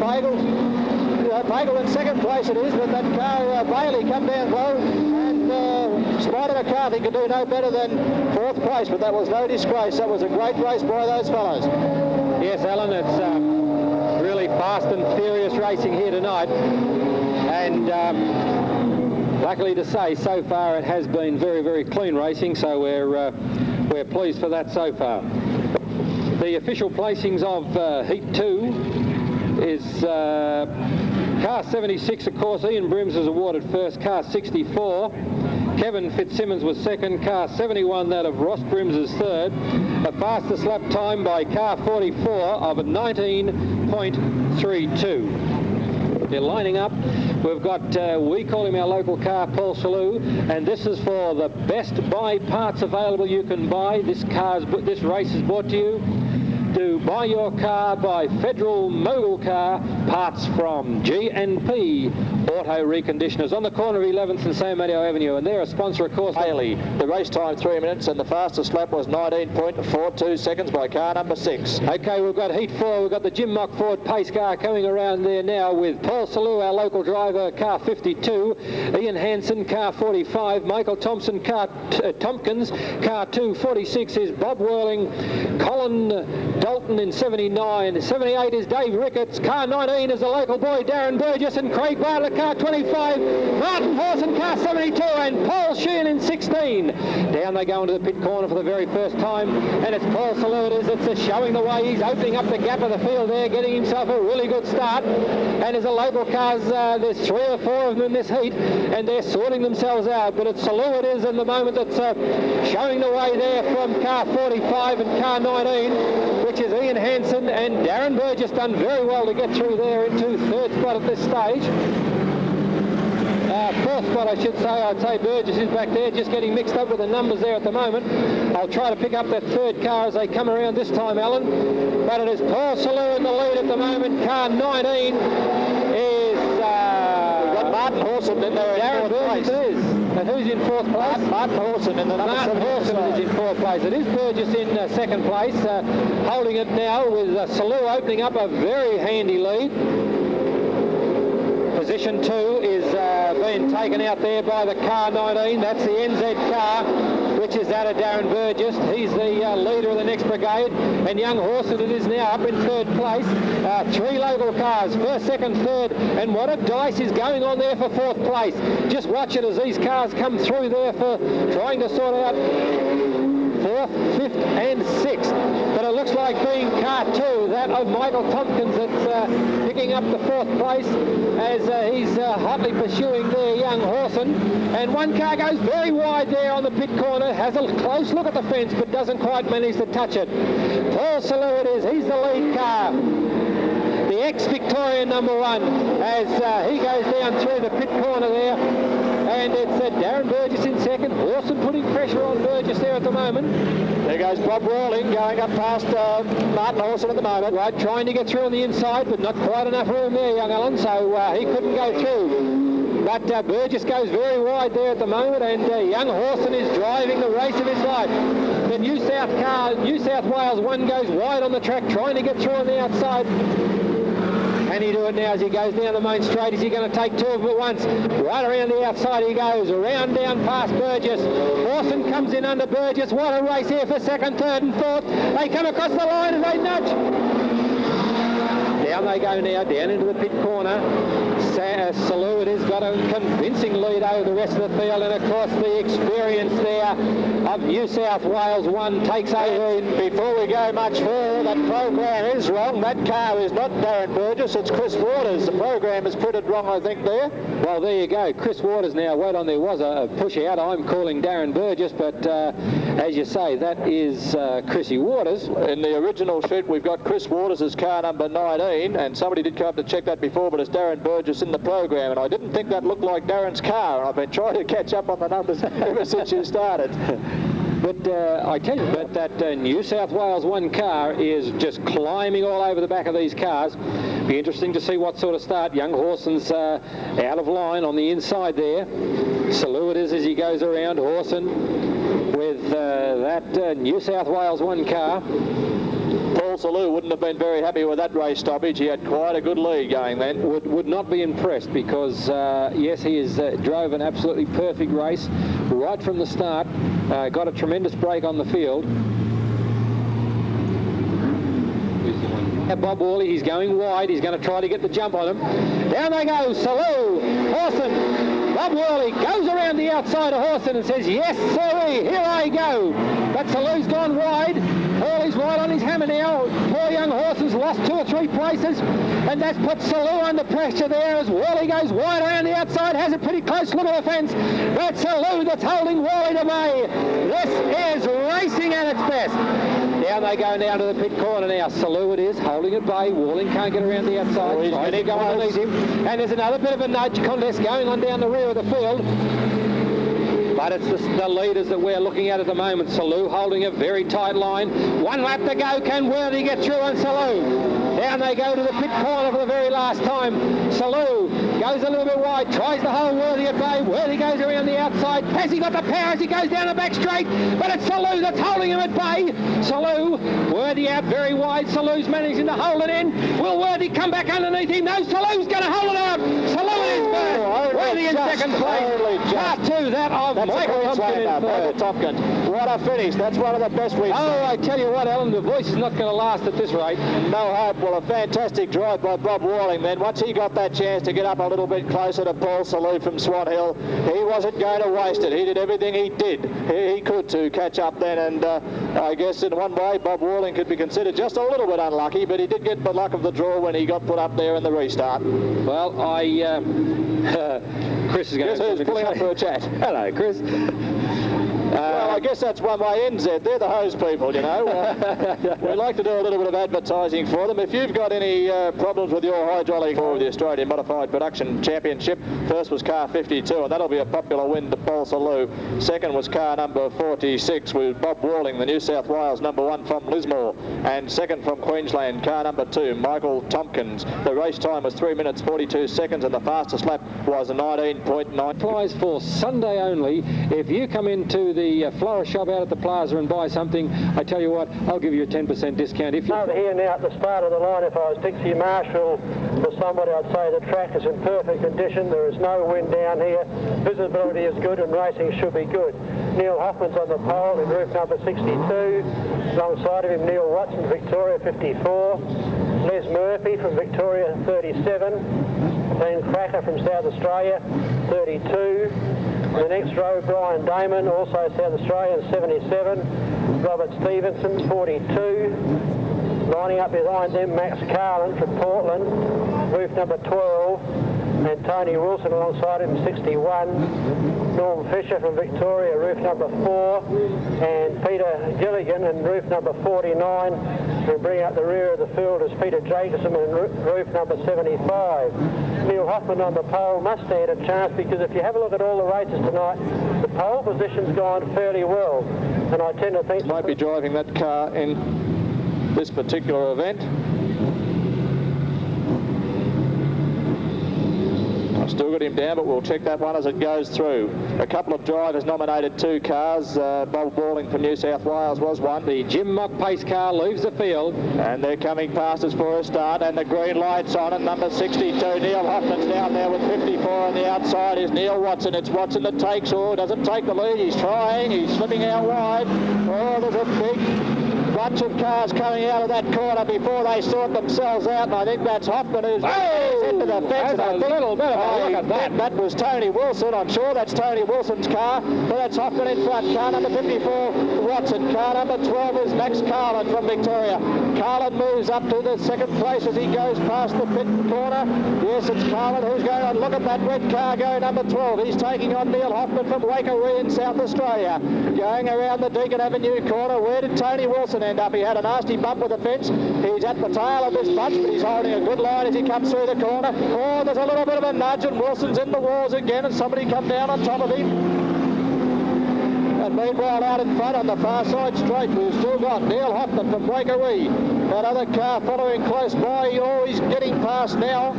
Pagel in 2nd place it is, but that car Bailey come down low, and Spider McCarthy could do no better than 4th place, but that was no disgrace. That was a great race by those fellows. Yes, Alan, it's really fast and furious racing here tonight, and luckily to say, so far it has been very, very clean racing, so we're pleased for that so far. The official placings of Heat 2 is car 76, of course. Ian Brims is awarded first. Car 64, Kevin Fitzsimmons was second. Car 71, that of Ross Brims, is third. The fastest lap time by car 44 of 19.32. but they're lining up. We've got, we call him our local car, Paul Salou, and this is for the best buy parts available you can buy. This race is brought to you to buy your car by Federal Mogul Car, parts from G&P Auto Reconditioners on the corner of 11th and San Mateo Avenue, and they're a sponsor, of course. Haley, the race time 3 minutes, and the fastest lap was 19.42 seconds by car number 6. Okay, we've got heat 4. We've got the Jim Mock Ford pace car coming around there now with Paul Salou, our local driver, car 52, Ian Hansen, car 45, Michael Thompson, car Tompkins, car 246 is Bob Whirling, Colin Dalton in 79, 78 is Dave Ricketts, car 19 is the local boy Darren Burgess, and Craig Bartlett, car 25, Martin Horson, car 72, and Paul Sheehan in 16. Down they go into the pit corner for the very first time, and it's Paul Salou it's showing the way. He's opening up the gap of the field there, getting himself a really good start. And as the local cars, there's 3 or 4 of them in this heat, and they're sorting themselves out. But it's Salou it is in the moment that's showing the way there from car 45 and car 19, which is Ian Hansen, and Darren Burgess done very well to get through there into 3rd spot at this stage. 4th spot, I should say. I'd say Burgess is back there, just getting mixed up with the numbers there at the moment. I'll try to pick up that 3rd car as they come around this time, Alan. But it is Paul Salou in the lead at the moment. Car 19 is... we've got Martin Horson in there. Darren Burgess is. And who's in 4th place? Martin Horson in the number 7. Martin Horson is in 4th place. It is Burgess in 2nd place, holding it now with Salou opening up a very handy lead. Position 2 is being taken out there by the car 19. That's the NZ car, which is that of Darren Burgess. He's the leader of the next brigade. And young Horson it is now up in 3rd place. 3 local cars, 1st, 2nd, 3rd. And what a dice is going on there for 4th place. Just watch it as these cars come through there for trying to sort out 4th, 5th and 6th. But it looks like being car 2, that of Michael Tompkins, that's picking up the 4th place as he's hotly pursuing there young Horson. And one car goes very wide there on the pit corner, has a close look at the fence but doesn't quite manage to touch it. Paul Salou it is, he's the lead car. The ex-Victorian number 1 as he goes down through the pit corner there. And it's Darren Burgess in 2nd. Horson putting pressure on Burgess there at the moment. There goes Bob Whirling going up past Martin Horson at the moment. Right, trying to get through on the inside, but not quite enough room there, young Alan, so he couldn't go through. But Burgess goes very wide there at the moment, and young Horson is driving the race of his life. The New South Wales 1 goes wide on the track, trying to get through on the outside. Can he do it now as he goes down the main straight? Is he going to take 2 of them at once? Right around the outside he goes, around down past Burgess. Horson comes in under Burgess. What a race here for 2nd, 3rd and 4th. They come across the line and they nudge. Down they go now, down into the pit corner. Salou it has got a convincing lead over the rest of the field, and of course the experience there of New South Wales 1 takes over. Before we go much further, that program is wrong. That car is not Darren Burgess, it's Chris Waters. The program is printed wrong, I think, there. Well, there you go. Chris Waters now. Wait on, there was a push out. I'm calling Darren Burgess, but as you say, that is Chrissy Waters. In the original sheet, we've got Chris Waters as car number 19, and somebody did come up to check that before, but it's Darren Burgess in the program, and I didn't think that looked like Darren's car. I've been trying to catch up on the numbers ever since you started. But I tell you, but that New South Wales 1 car is just climbing all over the back of these cars. Be interesting to see what sort of start. Young Horson's out of line on the inside there. Salou it is as he goes around. Horson with that New South Wales 1 car. Paul Salou wouldn't have been very happy with that race stoppage. He had quite a good lead going then. Would not be impressed because, yes, he drove an absolutely perfect race right from the start. Got a tremendous break on the field. Bob Worley, he's going wide. He's going to try to get the jump on him. Down they go. Salou, Horson. Bob Worley goes around the outside of Horson and says, yes, sirree, here I go. But Salou's gone wide. Hurley's right on his hammer now. Poor young Horson's lost 2 or 3 places, and that's put Salou under pressure there as Worley goes wide around the outside, has a pretty close look at the fence. That's Salou that's holding Worley to bay. This is racing at its best. Down they go now to the pit corner now. Salou it is, holding at bay. Walling can't get around the outside. He's going to go underneath him. And there's another bit of a nudge contest going on down the rear of the field. But it's the leaders that we're looking at the moment. Salou holding a very tight line. 1 lap to go. Can Worthy get through on Salou? Down they go to the pit corner for the very last time. Salou goes a little bit wide, tries to hold Worthy at bay. Worthy goes around the outside. Has he got the power as he goes down the back straight? But it's Salou that's holding him at bay. Salou, Worthy out very wide. Salou's managing to hold it in. Will Worthy come back underneath him? No, Salou's going to hold it out. Salou is back. Worthy in second place. Part 2, that of Michael Tompkins in third. Tompkins. What a finish. That's one of the best we've seen. I tell you what, Alan, the voice is not going to last at this rate. No hope. Well, a fantastic drive by Bob Walling then. Once he got that chance to get up a little bit closer to Paul Salou from Swan Hill, he wasn't going to waste it. He did everything he could to catch up then, and I guess in one way Bob Walling could be considered just a little bit unlucky, but he did get the luck of the draw when he got put up there in the restart. Well, Chris is going to pulling up for a chat. Hello, Chris. Well, I guess that's one way in, Zed. They're the hose people, you know. We like to do a little bit of advertising for them. If you've got any problems with your hydraulic or the Australian Modified Production Championship, first was car 52, and that'll be a popular win to Paul Salou. Second was car number 46 with Bob Walling, the New South Wales #1 from Lismore. And second from Queensland, car number 2, Michael Tompkins. The race time was 3 minutes 42 seconds, and the fastest lap was 19.9. Applies for Sunday only. If you come into the florist shop out at the plaza and buy something, I tell you what, I'll give you a 10% discount. If you over here now at the start of the line, if I was Dixie Marshall or somebody, I'd say the track is in perfect condition. There is no wind down here. Visibility is good and racing should be good. Neil Hoffman's on the pole in roof number 62. Alongside of him, Neil Watson, Victoria 54. Les Murphy from Victoria 37. Dean Cracker from South Australia 32. In the next row, Brian Damon, also South Australian, 77. Robert Stevenson, 42. Lining up behind them, Max Carlin from Portland, roof number 12. And Tony Wilson alongside him, 61. Norm Fisher from Victoria, roof number 4. And Peter Gilligan in roof number 49. And bringing up the rear of the field is Peter Jacobson in roof number 75. Neil Hoffman on the pole must stand a chance, because if you have a look at all the races tonight, the pole position's gone fairly well. And I tend to think... Might be driving that car in this particular event. I've still got him down, but we'll check that one as it goes through. A couple of drivers nominated 2 cars. Bob Walling from New South Wales was one. The Jim Mock pace car leaves the field. And they're coming past us for a start, and the green light's on at number 62. Neil Hoffman's down there with 54 on the outside. Is Neil Watson. It's Watson that takes, doesn't take the lead. He's trying. He's slipping out wide. Oh, there's a big bunch of cars coming out of that corner before they sort themselves out, and I think that's Hoffman who's into the fence. That's a little bit of a look at that. That was Tony Wilson. I'm sure that's Tony Wilson's car, but that's Hoffman in front. Car number 54, Watson. Car number 12 is Max Carlin from Victoria. Carlin moves up to the second place as he goes past the pit corner. Yes, it's Carlin who's going on. Look at that red car go, number 12. He's taking on Neil Hoffman from Waikerie in South Australia. Going around the Deakin Avenue corner. Where did Tony Wilson end up? He had a nasty bump with the fence. He's at the tail of this bunch, but he's holding a good line as he comes through the corner. Oh, there's a little bit of a nudge, and Wilson's in the walls again, and somebody come down on top of him. And meanwhile, out in front on the far side straight, we've still got Neil Hoffman from Waikerie. That other car following close by. Oh, he's getting past now.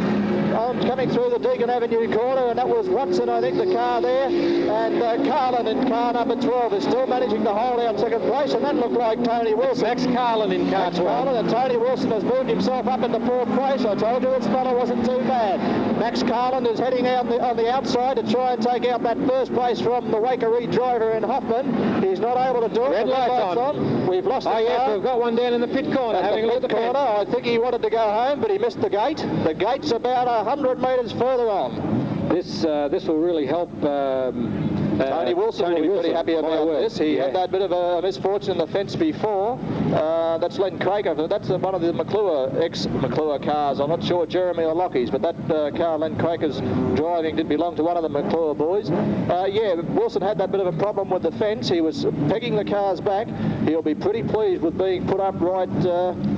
Coming through the Deakin Avenue corner, and that was Watson, I think, the car there. And Carlin in car number 12 is still managing to hold out second place, and that looked like Tony Wilson. Max Carlin in car 12. Carlin, and Tony Wilson has moved himself up into 4th place. I told you this fella wasn't too bad. Max Carlin is heading out on the outside to try and take out that first place from the Waikerie driver in Hoffman. He's not able to do it. Red light's on. We've lost the car. Yes, we've got one down in the pit corner. Having a look at the corner. I think he wanted to go home, but he missed the gate. The gate's about 100 metres further on. This will really help Tony Wilson will be pretty happy about this. He had that bit of a misfortune in the fence before. That's Len Craker. That's one of the ex-McClure cars. I'm not sure Jeremy or Lockie's, but that car Len Craker's driving did belong to one of the McClure boys. Yeah, Wilson had that bit of a problem with the fence. He was pegging the cars back. He'll be pretty pleased with being put up right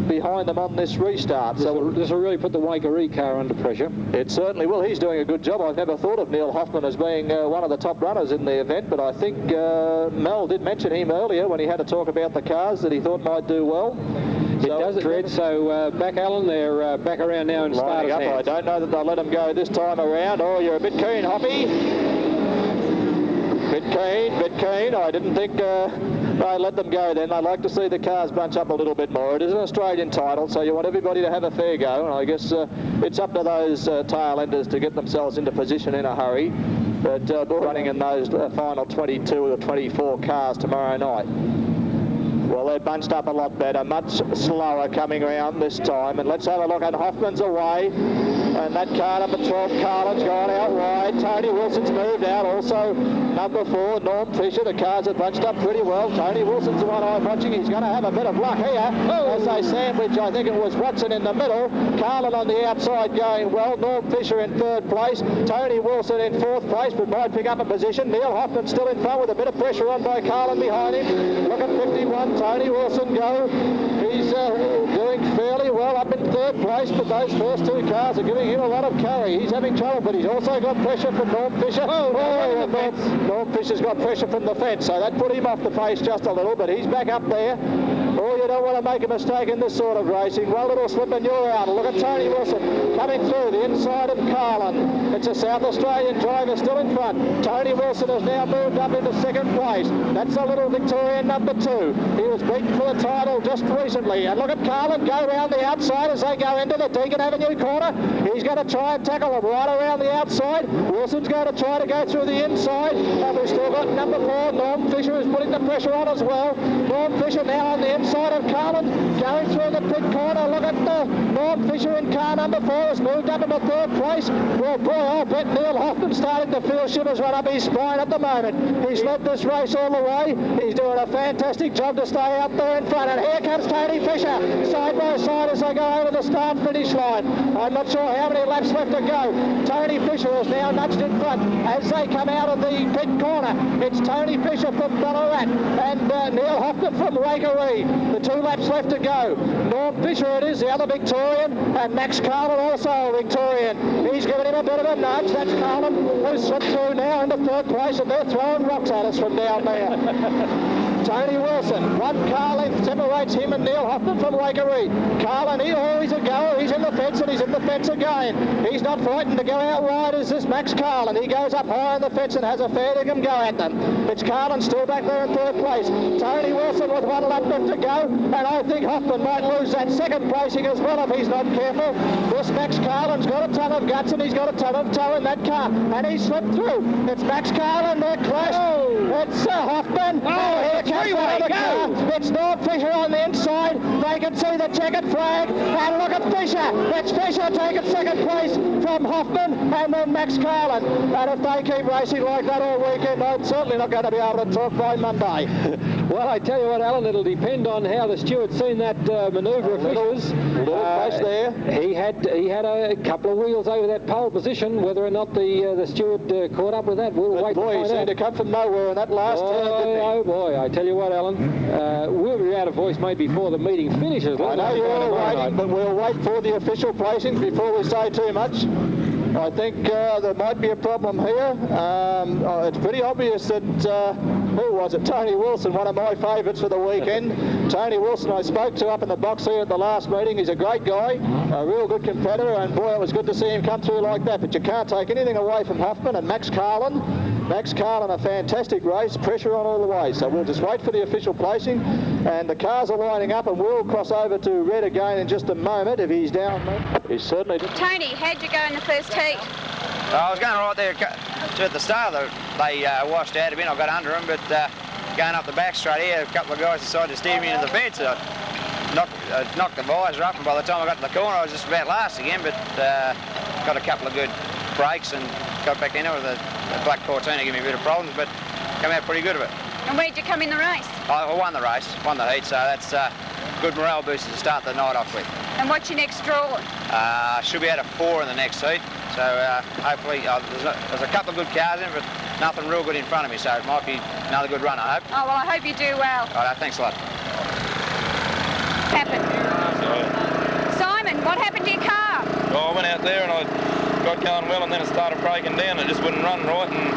behind them on this restart. So this will really put the Waikerie car under pressure. It certainly will. He's doing a good job. I've never thought of Neil Hoffman as being one of the top runners in the event, but I think Mel did mention him earlier when he had to talk about the cars that he thought might do well. It does, Fred. So back, Alan, they're back around now in starter's hands. I don't know that they'll let him go this time around. Oh, you're a bit keen, Hoppy. Bit keen. I didn't think they'd let them go then. I'd like to see the cars bunch up a little bit more. It is an Australian title, so you want everybody to have a fair go, and I guess it's up to those tail enders to get themselves into position in a hurry. But running in those final 22 or 24 cars tomorrow night. Well, they're bunched up a lot better, much slower coming around this time. And let's have a look at Hoffman's away. And that car number 12, Carlin's gone out wide. Tony Wilson's moved out. Also, number 4, Norm Fisher. The cars are bunched up pretty well. Tony Wilson's the one I'm watching. He's going to have a bit of luck here. As they sandwich, I think it was Watson in the middle. Carlin on the outside going well. Norm Fisher in 3rd place. Tony Wilson in 4th place, but might pick up a position. Neil Hoffman still in front with a bit of pressure on by Carlin behind him. Look at 51. Tony Wilson go. He's doing fairly well up in 3rd place, but those first 2 cars are giving him a lot of carry. He's having trouble, but he's also got pressure from Norm Fisher. Norm Fisher's got pressure from the fence, so that put him off the pace just a little, but he's back up there. Oh, you don't want to make a mistake in this sort of racing. One little slip and you're out. Look at Tony Wilson coming through the inside of Carlin. It's a South Australian driver still in front. Tony Wilson has now moved up into 2nd place. That's a little Victorian number 2. He was beaten for the title just recently. And look at Carlin go around the outside as they go into the Deakin Avenue corner. He's going to try and tackle them right around the outside. Wilson's going to try to go through the inside. And we've still got number 4, Norm Fisher, who's putting the pressure on as well. Norm Fisher now on the inside of Carlin, going through the pit corner. Look at Norm Fisher in car number 4 has moved up into 3rd place. Well, boy, I'll bet Neil Hoffman starting to feel shivers right up his spine at the moment. He's led this race all the way. He's doing a fantastic job to stay up there in front. And here comes Tony Fisher, side by side as they go over the start-finish line. I'm not sure how many laps left to go. Tony Fisher is now nudged in front as they come out of the pit corner. It's Tony Fisher from Ballarat and Neil Hoffman from Waikerie. The 2 laps left to go. Norm Fisher it is, the other Victorian, and Max Carlin also a Victorian. He's given him a bit of a nudge. That's Carlin who's slipped through now into 3rd place, and they're throwing rocks at us from down there. Tony Wilson, 1 car length separates him and Neil Hoffman from Waikerie. Carlin, he's a goer. He's in the fence, and he's in the fence again. He's not frightened to go out wide as this Max Carlin. He goes up high in the fence and has a fair dinkum go at them. It's Carlin still back there in 3rd place. Tony Wilson with 1 lap left to go, and I think Hoffman might lose that 2nd placing as well if he's not careful. This Max Carlin's got a ton of guts, and he's got a ton of toe in that car, and he's slipped through. It's Max Carlin there crashed. It's Hoffman. Here comes another car. It's Norm Fisher on the inside. They can see the checkered flag, and look at Fisher. It's Fisher taking 2nd place from Hoffman, and then Max Carlin. And if they keep racing like that all weekend, I'm certainly not going to be able to talk by Monday. Well, I tell you what, Alan, it'll depend on how the steward's seen that manoeuvre of Fisher's. There. He had a couple of wheels over that pole position. Whether or not the steward caught up with that, we'll wait to find out. He seemed to come from nowhere in that last turn, didn't he? Oh boy, I tell you what, Alan, we'll be out of voice mate before the meeting finishes. I know you're all waiting, but we'll wait for the official placings before we say too much. I think there might be a problem here. It's pretty obvious that, who was it? Tony Wilson, one of my favourites for the weekend. Tony Wilson I spoke to up in the box here at the last meeting. He's a great guy, a real good competitor, and boy, it was good to see him come through like that. But you can't take anything away from Hoffman and Max Carlin. Max Carlin, a fantastic race, pressure on all the way. So we'll just wait for the official placing, and the cars are lining up, and we'll cross over to Red again in just a moment if he's down. He's certainly... Tony, how'd you go in the first heat? I was going right there at the start. They washed out a bit. I got under them, but going up the back straight here, a couple of guys decided to steer me into the fence. I knocked the visor up, and by the time I got to the corner, I was just about last again, but got a couple of good breaks and got back into it. The black Cortina gave me a bit of problems, but come out pretty good of it. And where'd you come in the race? I won the race, won the heat, so that's good morale booster to start the night off with. And what's your next draw? Should be out of 4 in the next heat, so hopefully there's a couple of good cars in, but nothing real good in front of me, so it might be another good run, I hope. Oh, well, I hope you do well. All right, thanks a lot. Happened. Simon, what happened to your car? Well, I went out there and I got going well, and then it started breaking down and it just wouldn't run right, and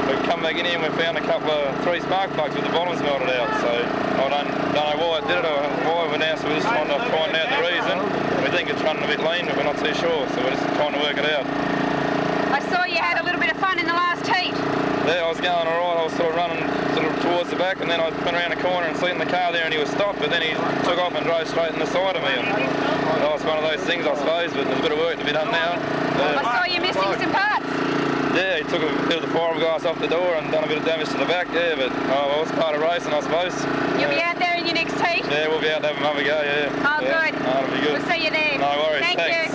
we come back in here and we found a couple of 3 spark plugs with the bottoms melted out, so I don't know why it did it or why we're now, so we're just trying to find out the reason. We think it's running a bit lean, but we're not too sure, so we're just trying to work it out. I saw you had a little bit of fun in the last heat. Yeah, I was going all right. I was sort of running towards the back, and then I went around the corner and seen the car there and he was stopped, but then he took off and drove straight in the side of me. And it's one of those things, I suppose, but there's a bit of work to be done now. I saw you missing some parts. Yeah, he took a bit of the fiberglass off the door and done a bit of damage to the back, yeah, but well, it's part of racing, I suppose. You'll be out there in your next heat? Yeah, we'll be out there having another go, yeah. Oh, yeah. good. That'll be good. We'll see you there. No worries, thanks.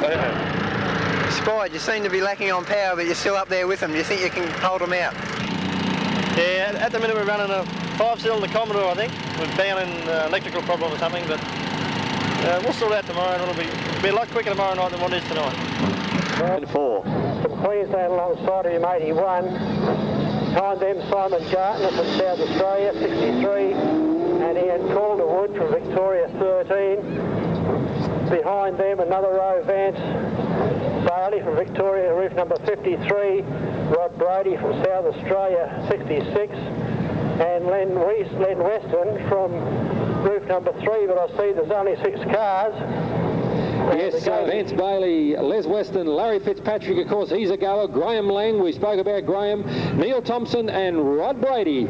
Spied, you seem to be lacking on power, but you're still up there with them. Do you think you can hold them out? Yeah, at the minute we're running a 5-cylinder Commodore, I think. We're down in an electrical problem or something, but we'll sort it out tomorrow, and it'll be a lot quicker tomorrow night than what it is tonight. 4. From Queensland alongside of him, 81. Behind them, Simon Gartner from South Australia, 63. And Ian Calderwood from Victoria, 13. Behind them, another row, Vance Bailey from Victoria, roof number 53. Rod Brady from South Australia, 66. And Len Weston from roof number 3, but I see there's only 6 cars. Yes, Vance Bailey, Les Weston, Larry Fitzpatrick, of course, he's a goer. Graham Lang, we spoke about Graham, Neil Thompson and Rod Brady.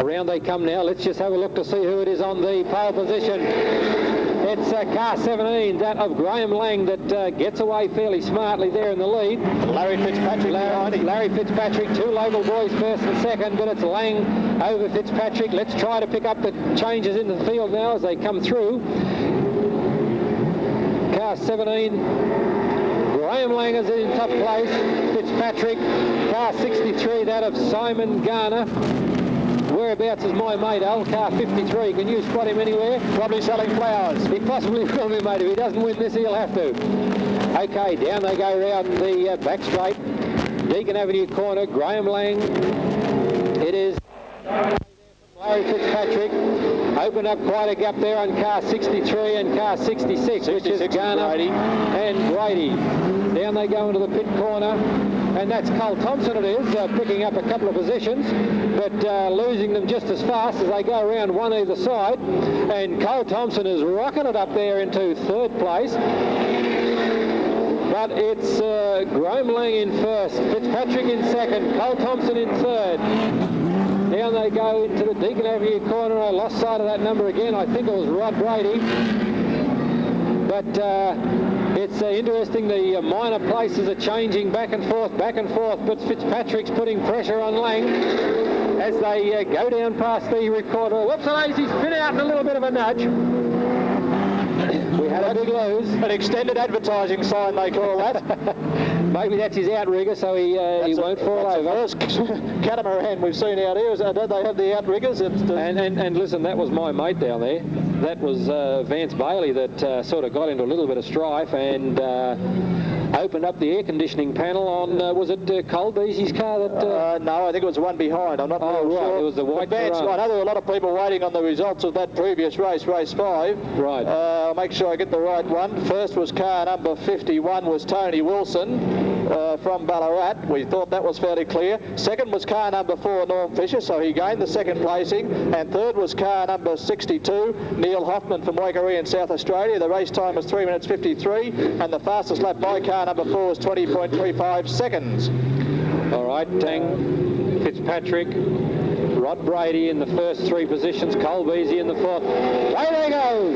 Around they come now. Let's just have a look to see who it is on the pole position. It's car 17, that of Graham Lang, that gets away fairly smartly there in the lead. Larry Fitzpatrick. Larry Fitzpatrick, 2 local boys first and second, but it's Lang over Fitzpatrick. Let's try to pick up the changes in the field now as they come through. Car 17, Graham Lang is in top place. Fitzpatrick, car 63, that of Simon Garner. Whereabouts is my mate, Al? Car 53. Can you spot him anywhere? Probably selling flowers. He possibly will be, mate. If he doesn't win this, he'll have to. Okay, down they go round the back straight. Deacon Avenue corner, Graham Lang. It is Larry Fitzpatrick. Open up quite a gap there on car 63 and car 66, which is Garner and Brady. Down they go into the pit corner, and that's Cole Thompson it is, picking up a couple of positions, but losing them just as fast as they go around one either side. And Cole Thompson is rocking it up there into 3rd place. But it's Graham Lang in 1st, Fitzpatrick in 2nd, Cole Thompson in 3rd. Down they go into the Deacon Avenue corner. I lost sight of that number again. I think it was Rod Brady. But it's interesting. The minor places are changing back and forth. But Fitzpatrick's putting pressure on Lang as they go down past the recorder. Whoops, he's spin out in a little bit of a nudge. We had a big lose. An extended advertising sign, they call that. Maybe that's his outrigger, so he won't fall over. That's the first catamaran we've seen out here. Don't they have the outriggers? And listen, that was my mate down there. That was Vance Bailey that sort of got into a little bit of strife and opened up the air conditioning panel on, was it Cole Beasley's car? That? No, I think it was the one behind. I'm not really right. sure. It was the white Vance, I know there were a lot of people waiting on the results of that previous race, race 5. Right. I'll make sure I get the right one. First was car number 51 was Tony Wilson from Ballarat. We thought that was fairly clear. Second was car number 4, Norm Fisher, so he gained the 2nd placing. And third was car number 62, Neil Hoffman from Waikerie in South Australia. The race time was 3 minutes 53, and the fastest lap by car number 4 was 20.35 seconds. All right, Tang, Fitzpatrick, Rod Brady in the first 3 positions, Cole Beasley in the 4th. Away they go!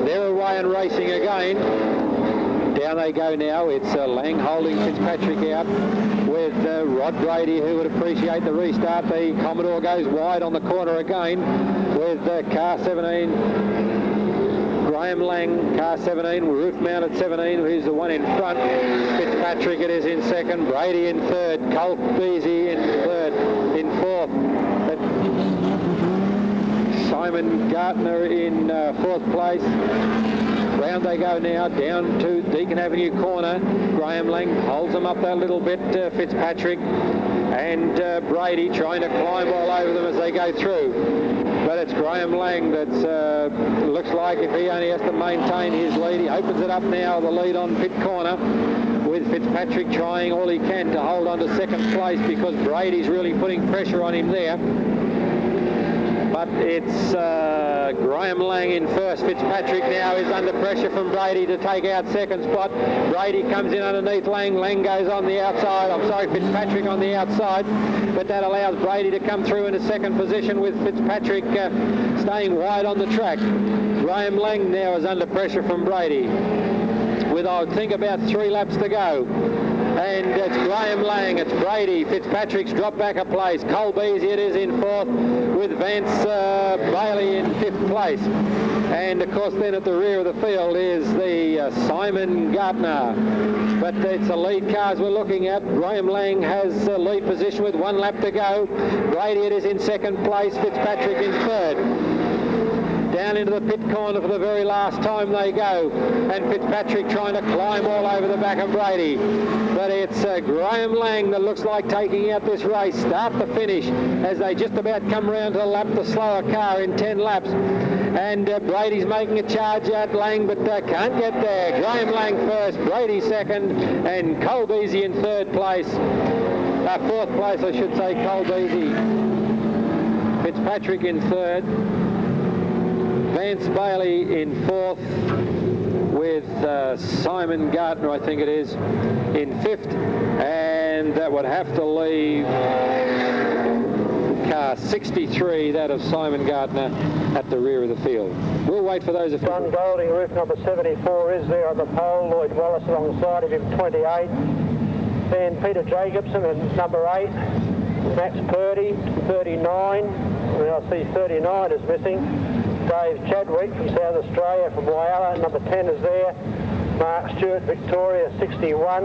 They're away and racing again. Down they go now. It's Lang holding Fitzpatrick out with Rod Brady, who would appreciate the restart. The Commodore goes wide on the corner again with car 17. Graham Lang, car 17, roof mounted 17, who's the one in front. Fitzpatrick it is in 2nd, Brady in 3rd, Cole Beasley in 3rd. In Simon Gardner in fourth place. Round they go now, down to Deacon Avenue corner. Graham Lang holds them up that little bit, Fitzpatrick and Brady trying to climb all over them as they go through. But it's Graham Lang that looks like if he only has to maintain his lead, he opens it up now, the lead on pit corner, with Fitzpatrick trying all he can to hold on to second place because Brady's really putting pressure on him there. But it's Graham Lang in first. Fitzpatrick now is under pressure from Brady to take out second spot. Brady comes in underneath Lang. Lang goes on the outside. Fitzpatrick on the outside. But that allows Brady to come through into second position with Fitzpatrick staying wide on the track. Graham Lang now is under pressure from Brady with, I would think, about 3 laps to go. And it's Graham Lang, it's Brady. Fitzpatrick's dropped back a place. Cole Beasy it is in fourth with Vance Bailey in fifth place. And of course then at the rear of the field is the Simon Gardner. But it's the lead cars we're looking at. Graham Lang has lead position with 1 lap to go. Brady it is in second place. Fitzpatrick in third. Down into the pit corner for the very last time they go, and Fitzpatrick trying to climb all over the back of Brady. But it's Graham Lang that looks like taking out this race, start to finish, as they just about come round to the lap, the slower car in 10 laps. And Brady's making a charge at Lang, but can't get there. Graham Lang first, Brady second, and Cole Beasy in third place. Fourth place, I should say, Cole Beasy. Fitzpatrick in third. Vance Bailey in fourth with Simon Gardner, I think it is, in fifth. And that would have to leave car 63, that of Simon Gardner, at the rear of the field. We'll wait for those. John Golding, roof number 74, is there on the pole. Lloyd Wallace alongside of him, 28. Then Peter Jacobson at number 8. Max Purdy, 39. I see 39 is missing. Dave Chadwick from South Australia, from Whyalla, number 10 is there. Mark Stewart, Victoria, 61.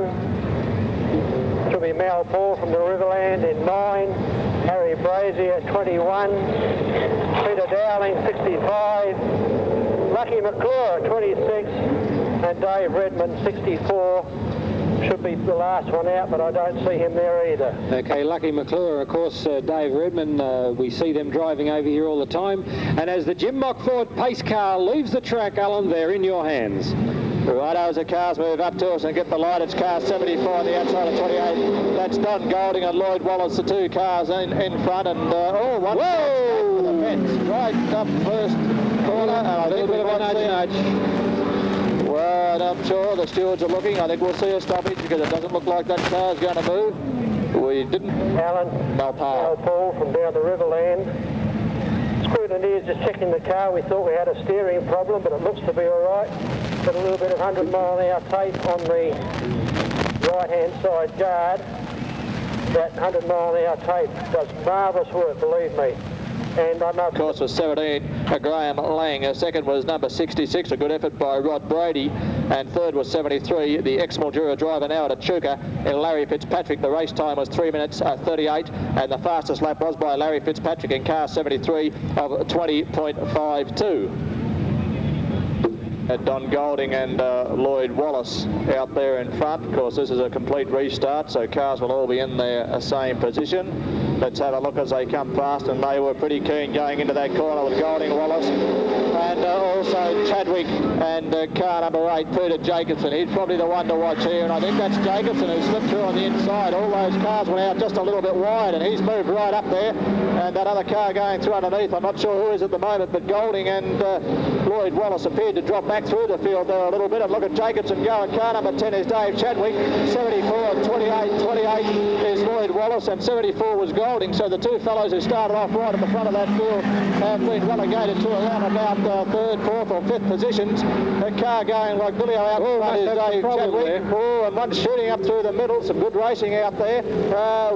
Should be Mal Paul from the Riverland in 9. Harry Brazier, 21. Peter Dowling, 65. Lucky McClure, 26. And Dave Redmond, 64. Should be the last one out, but I don't see him there either. Okay, Lucky McClure, of course, Dave Redmond, we see them driving over here all the time. And as the Jim Mock Ford pace car leaves the track, Alan, they're in your hands. Righto, as the cars move up to us and get the light, it's car 74 on the outside of 28. That's Don Golding and Lloyd Wallace, the 2 cars in front. And, one whoa! For the fence, right up first corner. And I think we've got nudge. Well, I'm sure the stewards are looking. I think we'll see a stoppage because it doesn't look like that car's going to move. We didn't. Alan. Mal Paul from down the Riverland. Scrutineers just checking the car. We thought we had a steering problem, but it looks to be all right. Got a little bit of 100-mile-an-hour tape on the right-hand side guard. That 100-mile-an-hour tape does marvellous work, believe me. And I know, of course, was 17, Graham Lang. Second was number 66, a good effort by Rod Brady. And third was 73, the ex-Mildura driver now at Echuca, and Larry Fitzpatrick. The race time was 3 minutes 38, and the fastest lap was by Larry Fitzpatrick in car 73 of 20.52. Don Golding and Lloyd Wallace out there in front. Of course, this is a complete restart, so cars will all be in their same position. Let's have a look as they come past, and they were pretty keen going into that corner with Golding, Wallace, and also Chadwick and car number 8, Peter Jacobson. He's probably the one to watch here, and I think that's Jacobson who slipped through on the inside. All those cars went out just a little bit wide, and he's moved right up there. And that other car going through underneath, I'm not sure who is at the moment, but Golding and Lloyd Wallace appeared to drop back through the field there a little bit. And look at Jacobson go, and car number 10 is Dave Chadwick. 74, 28 is Lloyd Wallace, and 74 was Golding. So the 2 fellows who started off right at the front of that field have been relegated to around about 3rd, 4th or 5th positions. A car going like Billy out front is Dave Chadwick. Oh, and one shooting up through the middle. Some good racing out there.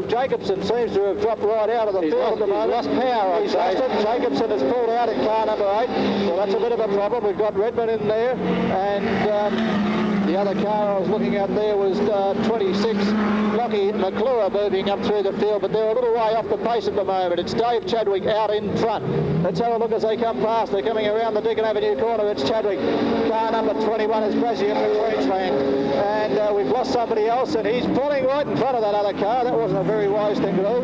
Jacobson seems to have dropped right out of the field at the moment. Lost power, He's lost it. Jacobson has pulled out in car number 8. Well, that's a bit of a problem. We've got Redmond in there, and The other car I was looking at there was 26, Lockie Mildura, moving up through the field, but they're a little way off the pace at the moment. It's Dave Chadwick out in front. Let's have a look as they come past. They're coming around the Deacon Avenue corner. It's Chadwick. Car number 21 is Brazier from Queensland. And we've lost somebody else, and he's pulling right in front of that other car. That wasn't a very wise thing to do.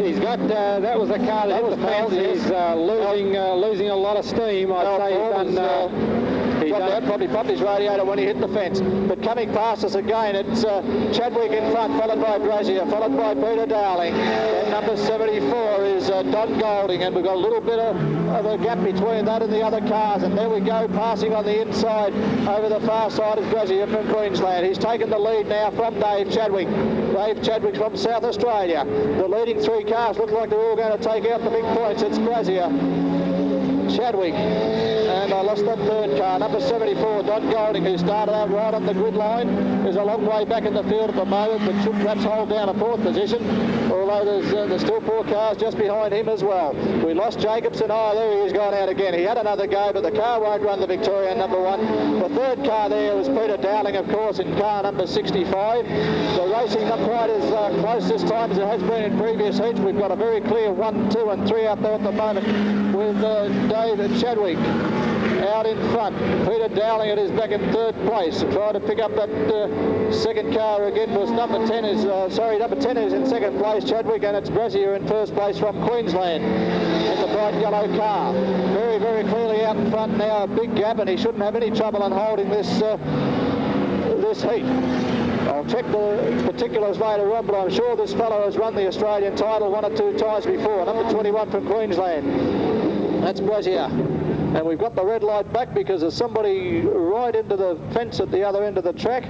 He's got, that was the car that hit the fence. He's losing a lot of steam. I'd say he's done probably popped his radiator when he hit the fence. But coming past us again, it's Chadwick in front, followed by Brazier, followed by Peter Dowling. And number 74 is Don Golding, and we've got a little bit of a gap between that and the other cars. And there we go, passing on the inside over the far side is Brazier from Queensland. He's taken the lead now from Dave Chadwick. Dave Chadwick from South Australia. The leading three cars look like they're all going to take out the big points. It's Brazier, Chadwick, and I lost that third car, number 74, Don Golding, who started out right on the grid line, is a long way back in the field at the moment, but should perhaps hold down a fourth position, although there's still four cars just behind him as well. We lost Jacobson. Oh, there he is, gone out again. He had another go, but the car won't run the Victoria number 1. The third car there was Peter Dowling, of course, in car number 65. The racing not quite as close this time as it has been in previous heats. We've got a very clear 1, 2 and 3 out there at the moment with David Chadwick out in front. Peter Dowling is back in third place. Trying to pick up that second car again was number 10 is in second place, Chadwick, and it's Brazier in first place from Queensland in the bright yellow car. Very, very clearly out in front now, a big gap, and he shouldn't have any trouble in holding this heat. I'll check the particulars later on, but I'm sure this fellow has run the Australian title 1 or 2 times before. Number 21 from Queensland. That's Brazier. And we've got the red light back because there's somebody right into the fence at the other end of the track.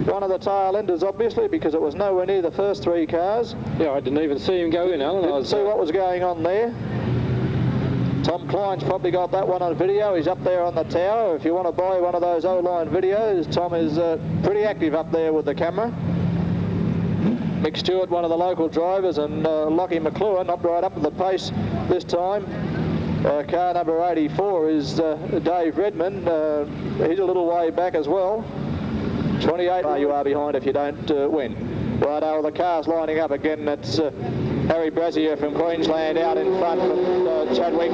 One of the tail enders, obviously, because it was nowhere near the first 3 cars. Yeah, I didn't even see him go in, Alan. Didn't see what was going on there. Tom Klein's probably got that one on video. He's up there on the tower. If you want to buy one of those O-line videos, Tom is pretty active up there with the camera. Mick Stewart, one of the local drivers, and Lockie McClure, not right up at the pace this time. Car number 84 is Dave Redmond. He's a little way back as well. 28 you are behind if you don't win. Right, the car's lining up again. That's Harry Brazier from Queensland out in front from Chadwick.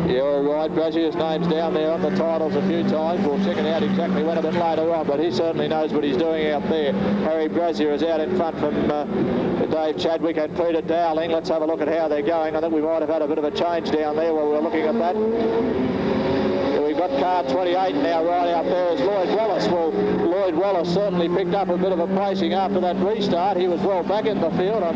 You're right, Brazier's name's down there on the titles a few times. We'll check it out exactly when a bit later on, but he certainly knows what he's doing out there. Harry Brazier is out in front from Dave Chadwick and Peter Dowling. Let's have a look at how they're going. I think we might have had a bit of a change down there while we were looking at that. We've got car 28 now right out there is Lloyd Wallace. Well, Lloyd Wallace certainly picked up a bit of a placing after that restart. He was well back in the field. I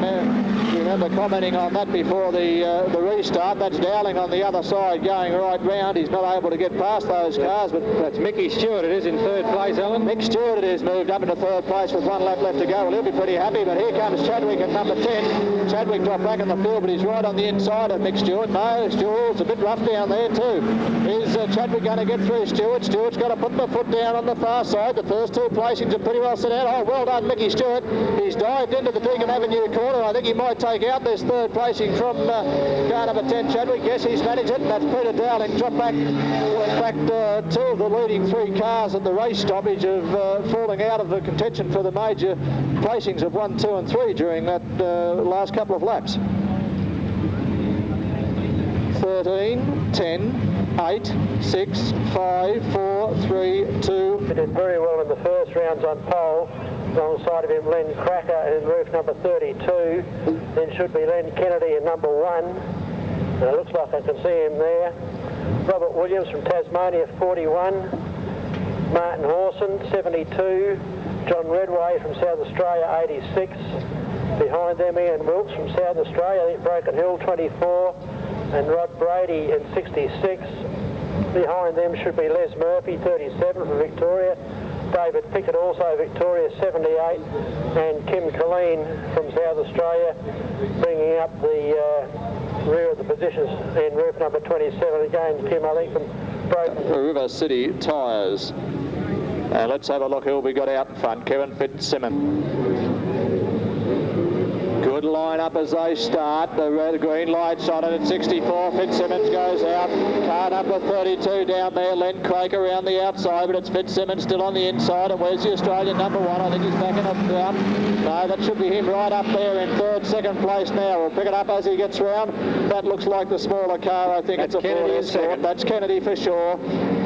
remember commenting on that before the restart. That's Dowling on the other side going right round. He's not able to get past those cars, but that's Mickey Stewart. It is in third place, Alan. Mick Stewart it is moved up into third place with 1 lap left to go. Well, he'll be pretty happy, but here comes Chadwick at number 10. Chadwick dropped back in the field, but he's right on the inside of Mick Stewart. No, Stewart's a bit rough down there too. Is Chadwick going to get through Stewart? Stewart's got to put the foot down on the far side. The first 2 placings are pretty well set out. Oh, well done, Mickey Stewart. He's dived into the Deacon Avenue corner. I think he might take out this third placing from car number 10, Chadwick. Yes, he's managed it, and that's Peter Dowling. Dropped back. In fact, 2 of the leading 3 cars at the race stoppage of falling out of the contention for the major placings of 1, 2 and 3 during that last couple of laps. 13, 10, 8, 6, 5, 4, 3, 2. He did very well in the first rounds on pole. Alongside of him, Len Cracker in roof number 32. Then should be Len Kennedy in number 1. And it looks like I can see him there. Robert Williams from Tasmania, 41. Martin Hawson, 72. John Redway from South Australia, 86. Behind them, Ian Wilkes from South Australia, Broken Hill, 24. And Rod Brady in 66. Behind them should be Les Murphy, 37 from Victoria. David Pickett, also Victoria, 78. And Kim Colleen from South Australia, bringing up the rear of the positions in roof number 27. Again, Kim, I think, from Broken River City Tyres. And let's have a look who we got out in front. Kevin Fitzsimmon. Good line up as they start. The red green light's on it at 64. Fitzsimmons goes out. Car number 32 down there. Len Craig around the outside, but it's Fitzsimmon still on the inside. And where's the Australian number 1? I think he's backing up down. No, that should be him right up there in third, second place now. We'll pick it up as he gets round. That looks like the smaller car. I think it's a Kennedy in second. That's Kennedy for sure.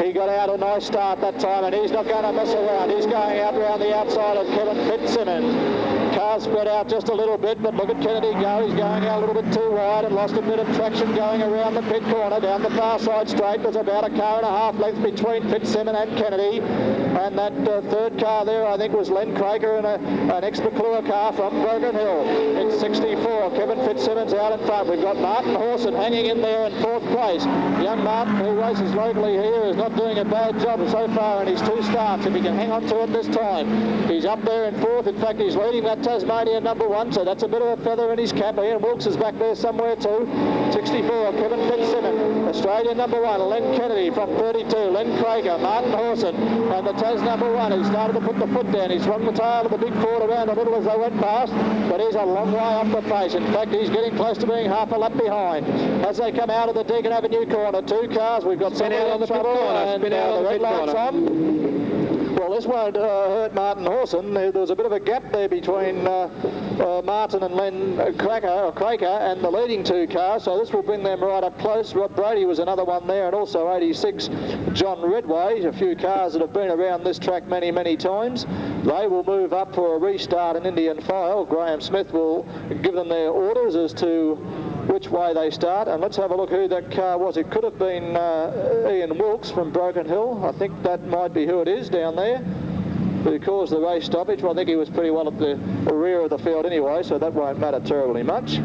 He got out a nice start that time, and he's not going to mess around. He's going out round the outside of Kevin Fitzsimmon. Car spread out just a little bit, but look at Kennedy go. He's going out a little bit too wide and lost a bit of traction going around the pit corner. Down the far side straight, there's about a car and a half length between Fitzsimmon and Kennedy. And that third car there, I think, was Len Crager and an extra McClure car from Broken Hill. It's 64. Kevin Fitzsimmons out in front. We've got Martin Horson hanging in there in fourth place. Young Martin, who races locally here, is not doing a bad job so far in his 2 starts. If he can hang on to it this time, he's up there in fourth. In fact, he's leading that Tasmanian number 1, so that's a bit of a feather in his cap. Ian Wilkes is back there somewhere too. 64, Kevin Fitzsimmon. Australian number 1, Len Kennedy from 32. Len Crager, Martin Horson, and the Tas number 1, who started to put the foot down. He's swung the tail of the big Ford around a little as they went past, but he's a long way off the pace. In fact, he's getting close to being half a lap behind. As they come out of the Deacon Avenue corner, 2 cars. We've got somebody on the trouble, and the red light's on. Well, this won't hurt Martin Horson. There was a bit of a gap there between Martin and Len Craker and the leading 2 cars, so this will bring them right up close. Rod Brady was another one there, and also 86 John Redway, a few cars that have been around this track many, many times. They will move up for a restart in Indian File. Graham Smith will give them their orders as to which way they start, and let's have a look who that car was. It could have been Ian Wilkes from Broken Hill. I think that might be who it is down there, who caused the race stoppage. Well, I think he was pretty well at the rear of the field anyway, so that won't matter terribly much.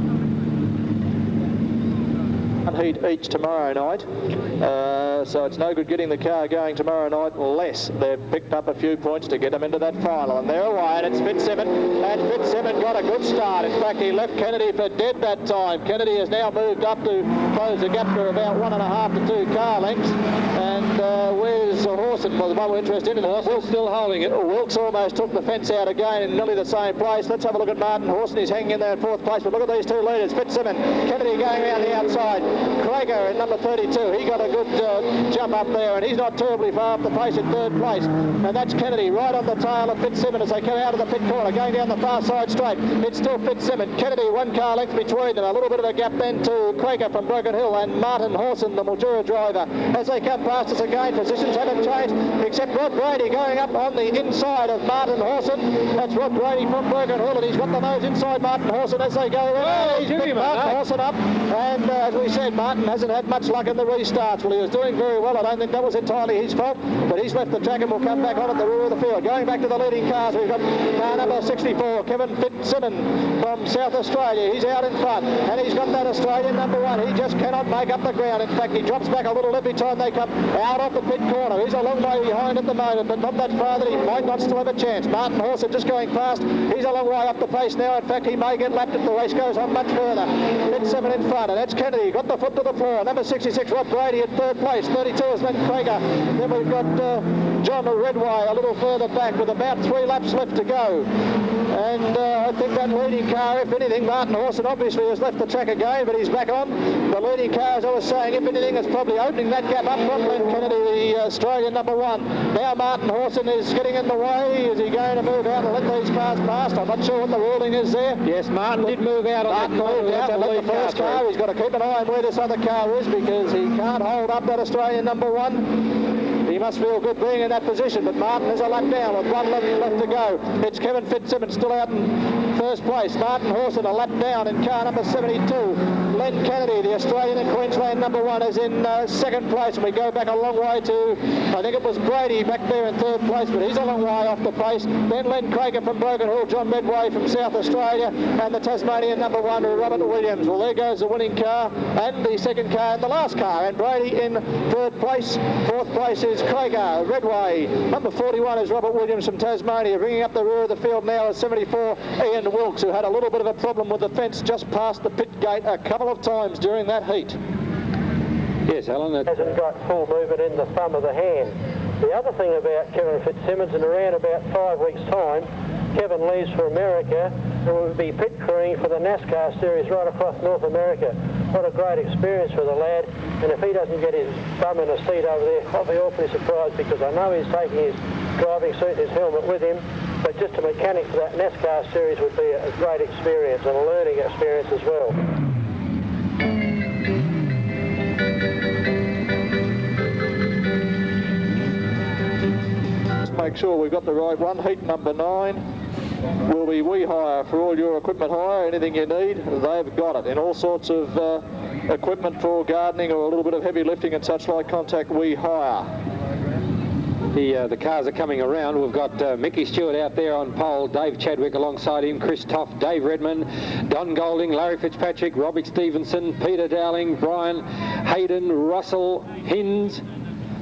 One heat each tomorrow night, so it's no good getting the car going tomorrow night unless they've picked up a few points to get them into that final. And they're away, and it's Fitzsimmon, and Fitzsimmon got a good start. In fact, he left Kennedy for dead that time. Kennedy has now moved up to close the gap to about 1.5 to 2 car lengths. And where's Horson? Was the one we're interested in. Wilkes still holding it. Wilkes almost took the fence out again in nearly the same place. Let's have a look at Martin Horson. He's hanging in there in fourth place, but look at these 2 leaders. Fitzsimmon, Kennedy going around the outside. Crager in number 32, he got a good jump up there, and he's not terribly far off the pace in third place. And that's Kennedy right on the tail of Fitzsimmon as they come out of the pit corner, going down the far side straight. It's still Fitzsimmon. Kennedy 1 car length between them. A little bit of a gap then to Crager from Broken Hill, and Martin Horson, the Mildura driver. As they come past us again, positions haven't changed, except Rod Brady going up on the inside of Martin Horson. That's Rod Brady from Broken Hill, and he's got the nose inside Martin Horson as they go around. He's picked Martin Horson up, and as we said, Martin hasn't had much luck in the restarts. Well, he was doing very well. I don't think that was entirely his fault, but he's left the track and will come back on at the rear of the field. Going back to the leading cars, we've got car number 64, Kevin Fitzsimmon from South Australia. He's out in front, and he's got that Australian number 1. He just cannot make up the ground. In fact, he drops back a little every time they come out off the pit corner. He's a long way behind at the moment, but not that far that he might not still have a chance. Martin Horson just going past. He's a long way up the pace now. In fact, he may get lapped if the race goes on much further. Fitzsimmon in front, and that's Kennedy. Got the foot to the floor. Number 66, Rod Brady in third place. 32 is Len Crager. Then we've got John Redway a little further back with about 3 laps left to go. And I think that leading car, if anything, Martin Horson obviously has left the track again, but he's back on. The leading car, as I was saying, if anything, is probably opening that gap up from Len Kennedy, the Australian number 1. Now Martin Horson is getting in the way. Is he going to move out and let these cars past? I'm not sure what the ruling is there. Yes, Martin did move out on that corner. Moved out and let the first car. He's got to keep an eye on where this other car is, because he can't hold up that Australian number 1. He must feel good being in that position, but Martin is a lap down with 1 lap left to go. It's Kevin Fitzsimmon still out in first place. Martin Horson a lap down in car number 72. Len Kennedy, the Australian in Queensland number 1, is in second place, and we go back a long way to, I think it was Brady back there in third place, but he's a long way off the pace. Then Len Crager from Broken Hill, John Medway from South Australia, and the Tasmanian number 1, Robert Williams. Well, there goes the winning car, and the second car, and the last car, and Brady in third place. Fourth place is Crager, Redway. Number 41 is Robert Williams from Tasmania. Bringing up the rear of the field now is 74, Ian Wilkes, who had a little bit of a problem with the fence just past the pit gate a couple of times during that heat. Yes, Alan. Hasn't got full movement in the thumb of the hand. The other thing about Kevin Fitzsimmons, in around about 5 weeks' time, Kevin leaves for America and will be pit crewing for the NASCAR series right across North America. What a great experience for the lad, and if he doesn't get his bum in a seat over there, I'll be awfully surprised, because I know he's taking his driving suit and his helmet with him, but just a mechanic for that NASCAR series would be a great experience and a learning experience as well. Make sure we've got the right one. Heat number 9 will be We Hire for all your equipment hire. Anything you need, they've got it. In all sorts of equipment for gardening or a little bit of heavy lifting and such like, contact We Hire. The cars are coming around. We've got Mickey Stewart out there on pole, Dave Chadwick alongside him, Chris Toft, Dave Redmond, Don Golding, Larry Fitzpatrick, Robbie Stevenson, Peter Dowling, Brian Hayden, Russell Hinds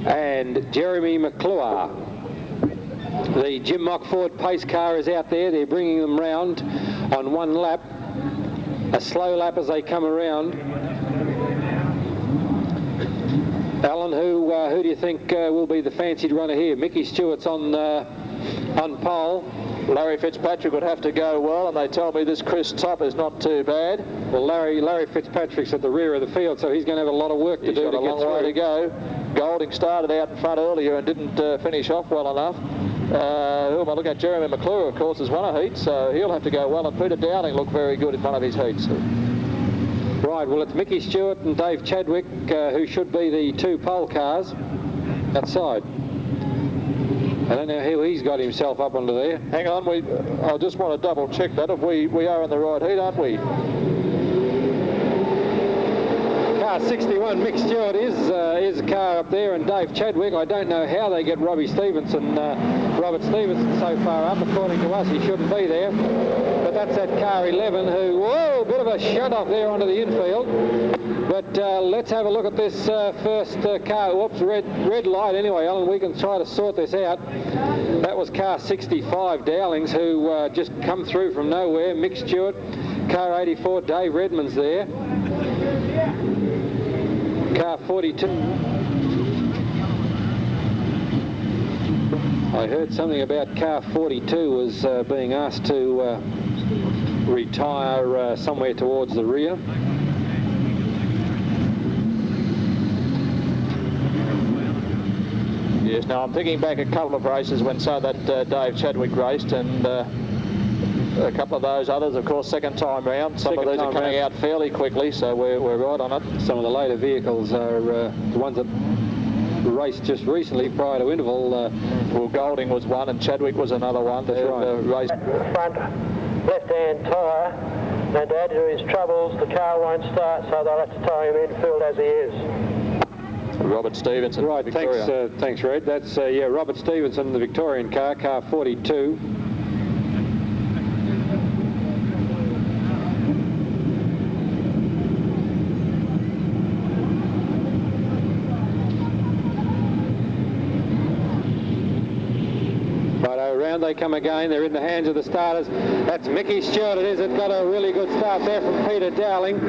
and Jeremy McClure. The Jim Mockford pace car is out there. They're bringing them round on one lap, a slow lap as they come around. Alan, who do you think will be the fancied runner here? Mickey Stewart's on pole. Larry Fitzpatrick would have to go well, and they told me this Chris Top is not too bad. Well, Larry Fitzpatrick's at the rear of the field, so he's going to have a lot of work to do to get through. He's got a long way to go. Golding started out in front earlier and didn't finish off well enough. Who am I looking at? Jeremy McClure, of course, has won a heat, so he'll have to go well. And Peter Dowling looked very good in one of his heats. Right, well, it's Mickey Stewart and Dave Chadwick, who should be the two pole cars outside. I don't know how he's got himself up onto there. Hang on, I just want to double check that. If we are in the right heat, aren't we? Car 61, Mick Stewart is a car up there, and Dave Chadwick. I don't know how they get Robert Stevenson so far up. According to us, he shouldn't be there. But that's that car 11 who, whoa, bit of a shut off there onto the infield. But let's have a look at this first car. Whoops, red light. Anyway, Alan, we can try to sort this out. That was car 65, Dowlings, who just come through from nowhere. Mick Stewart, car 84, Dave Redmond's there. Car 42. I heard something about car 42 was being asked to retire somewhere towards the rear. Yes, now I'm thinking back a couple of races when that Dave Chadwick raced, and a couple of those others, of course, second time round. Some of these are coming out fairly quickly, so we're right on it. Some of the later vehicles are the ones that raced just recently prior to interval. Well, Golding was one and Chadwick was another one. That's right. Raced. Front left-hand tyre, and to add to his troubles, the car won't start, so they'll have to tow him infield as he is. Robert Stevenson, right, Victoria. Thanks, Red. That's Robert Stevenson, the Victorian car, car 42. Round they come again. They're in the hands of the starters. That's Mickey Stewart. It is. It got a really good start there from Peter Dowling.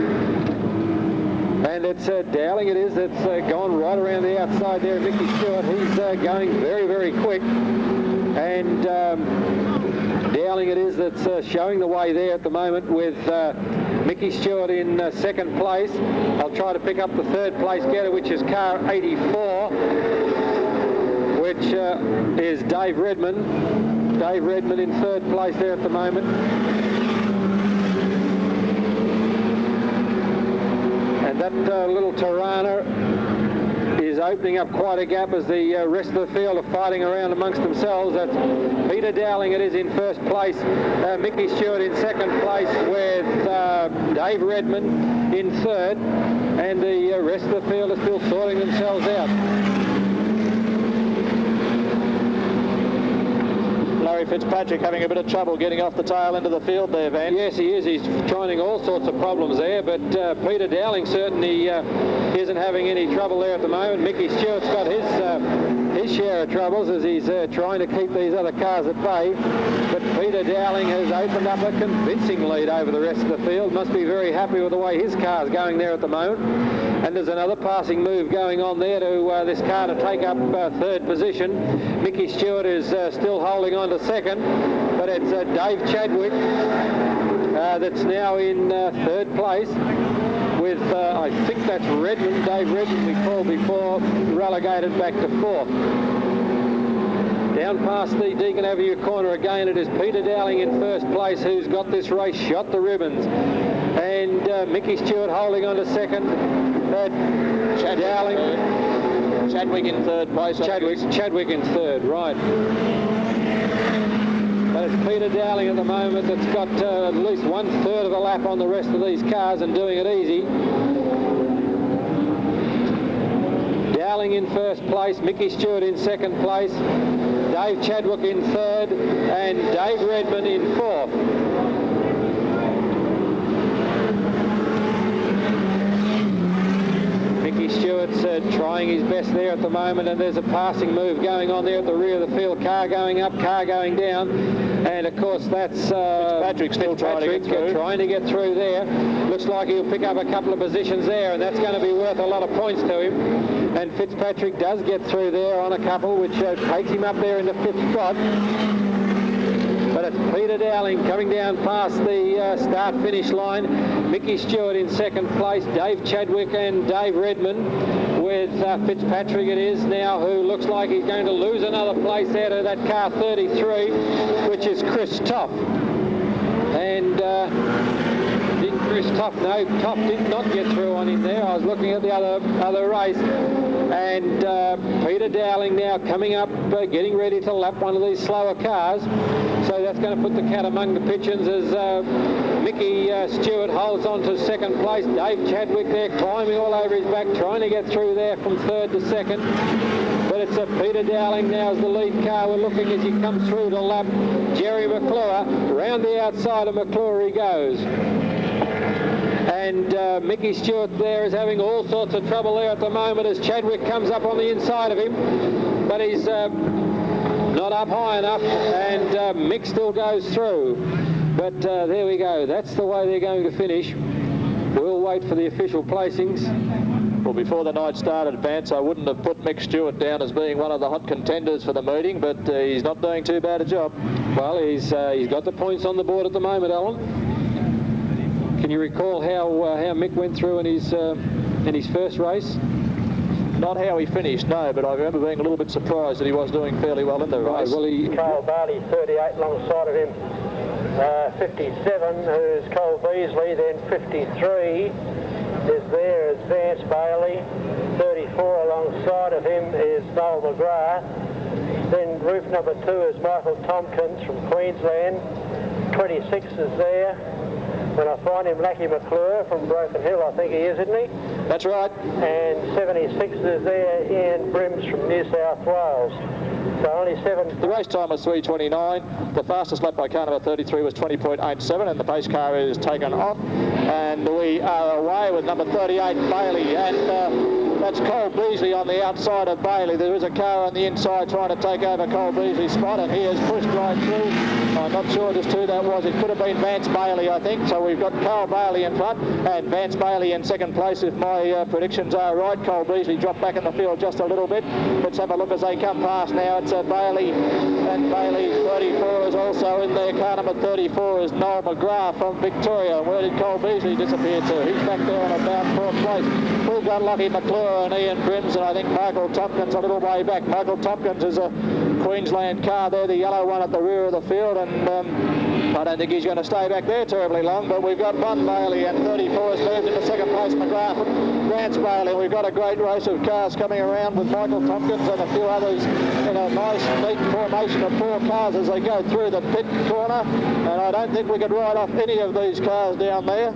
And it's Dowling. It is. It's gone right around the outside there. Mickey Stewart. He's going very, very quick. And Dowling it is that's showing the way there at the moment with Mickey Stewart in second place. I'll try to pick up the third place getter, which is car 84. Which is Dave Redmond. Dave Redmond in third place there at the moment. And that little Tirana is opening up quite a gap as the rest of the field are fighting around amongst themselves. That's Peter Dowling, it is in first place. Mickey Stewart in second place with Dave Redmond in third. And the rest of the field are still sorting themselves out. Larry Fitzpatrick having a bit of trouble getting off the tail end of the field there, Van. Yes, he is. He's finding all sorts of problems there, but Peter Dowling certainly isn't having any trouble there at the moment. Mickey Stewart's got his share of troubles as he's trying to keep these other cars at bay. But Peter Dowling has opened up a convincing lead over the rest of the field. Must be very happy with the way his car's going there at the moment. And there's another passing move going on there to this car to take up third position. Mickey Stewart is still holding on to second, but it's Dave Chadwick that's now in third place with, I think that's Redmond. Dave Redmond, we called before, relegated back to fourth. Down past the Deacon Avenue corner again, it is Peter Dowling in first place, who's got this race shot the ribbons. And Mickey Stewart holding on to second. Chadwick in third place. Chadwick in third, right. But it's Peter Dowling at the moment that's got at least 1/3 of the lap on the rest of these cars and doing it easy. Dowling in first place, Mickey Stewart in second place, Dave Chadwick in third, and Dave Redmond in fourth. Mickey Stewart's trying his best there at the moment, and there's a passing move going on there at the rear of the field. Car going up, car going down, and of course that's Fitzpatrick still trying to get through there. Looks like he'll pick up a couple of positions there, and that's going to be worth a lot of points to him. And Fitzpatrick does get through there on a couple, which takes him up there in the fifth spot. But it's Peter Dowling coming down past the start-finish line. Mickey Stewart in second place, Dave Chadwick and Dave Redmond, with Fitzpatrick it is now, who looks like he's going to lose another place out of that car 33, which is Chris Toff. And did Chris Toff? No, Toff did not get through on him there. I was looking at the other race. And Peter Dowling now coming up, getting ready to lap one of these slower cars. So that's going to put the cat among the pigeons as Mickey Stewart holds on to second place. Dave Chadwick there climbing all over his back, trying to get through there from third to second. But it's Peter Dowling now as the lead car. We're looking as he comes through to lap Jerry McClure. Round the outside of McClure he goes. And Mickey Stewart there is having all sorts of trouble there at the moment as Chadwick comes up on the inside of him. But he's not up high enough, and Mick still goes through. But there we go. That's the way they're going to finish. We'll wait for the official placings. Well, before the night started, Vance, I wouldn't have put Mick Stewart down as being one of the hot contenders for the meeting, but he's not doing too bad a job. Well, he's got the points on the board at the moment, Alan. Can you recall how Mick went through in his first race? Not how he finished, no, but I remember being a little bit surprised that he was doing fairly well in the race. Well, Carl Barley, 38 alongside of him. 57, who's Cole Beasley, then 53 is there is Vance Bailey. 34 alongside of him is Noel McGrath. Then roof number 2 is Michael Tompkins from Queensland. 26 is there. When I find him, Lackey McClure from Broken Hill, I think he is, isn't he? That's right. And 76 is there, Ian Brims from New South Wales. So only 7. The race time was 3:29. The fastest lap by car number 33 was 20.87, and the pace car is taken off. And we are away with number 38, Bailey. And that's Cole Beasley on the outside of Bailey. There is a car on the inside trying to take over Cole Beasley's spot, and he has pushed right through. I'm not sure just who that was. It could have been Vance Bailey, I think. So we've got Carl Bailey in front and Vance Bailey in second place, if my predictions are right. Cole Beasley dropped back in the field just a little bit. Let's have a look as they come past now. It's Bailey, and Bailey 34 is also in there. Car number 34 is Noel McGrath from Victoria. And where did Cole Beasley disappear to? He's back there on about fourth place. We've got Lockie McClure and Ian Brims, and I think Michael Tompkins a little way back. Michael Tompkins is a Queensland car there, the yellow one at the rear of the field, and I don't think he's going to stay back there terribly long, but we've got Von Bailey, and 34 has moved into second place, McGrath and Vance Bailey. We've got a great race of cars coming around with Michael Tompkins and a few others in a nice neat formation of 4 cars as they go through the pit corner, and I don't think we could ride off any of these cars down there.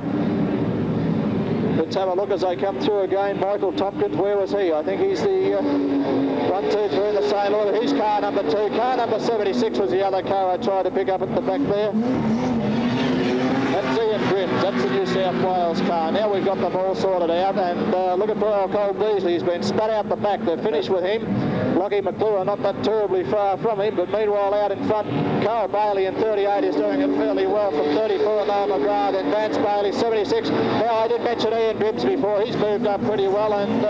Let's have a look as they come through again. Michael Tompkins, where was he? I think he's the 1, 2, 3 in the same order. He's car number 2. Car number 76 was the other car I tried to pick up at the back there. That's Ian Brims. That's the New South Wales car. Now we've got them all sorted out, and look at poor old Cole Beasley. He's been spat out the back. They're finished with him. Lockie McClure not that terribly far from him, but meanwhile out in front, Carl Bailey in 38 is doing it fairly well from 34, Noel McGrath, and Vance Bailey 76. Now I did mention Ian Brims before. He's moved up pretty well, and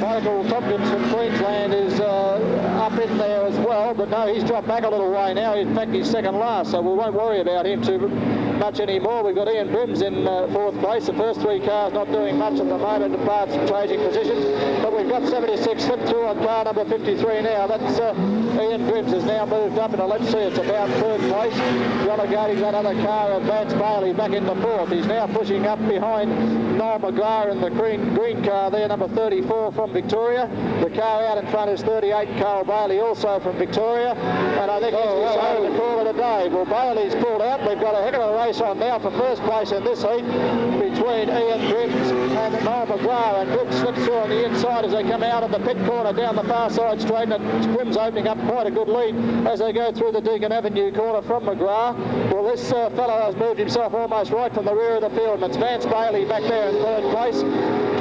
Michael Tompkins from Queensland is up in there as well, but no, he's dropped back a little way now. In fact, he's second last, so we won't worry about him too much anymore. We've got Ian Brims in fourth place. The first three cars not doing much at the moment, apart from changing positions, but we've got 76 slipped through on car number 53 now. That's Ian Brims has now moved up, and let's see, it's about third place, relegating that other car of Vance Bailey back into fourth. He's now pushing up behind Noel McGrath in the green car there, number 34 from Victoria. The car out in front is 38, Carl Bailey, also from Victoria, and I think he's decided to call it a day. Well, Bailey's pulled out. We've got a heck of a race on now for first place in this heat between Ian Brims and Noel McGrath, and Brims slips through on the inside as they come out of the pit corner down the far side straight, and Brims opening up quite a good lead as they go through the Deacon Avenue corner from McGrath. Well, this fellow has moved himself almost right from the rear of the field, and it's Vance Bailey back there in third place.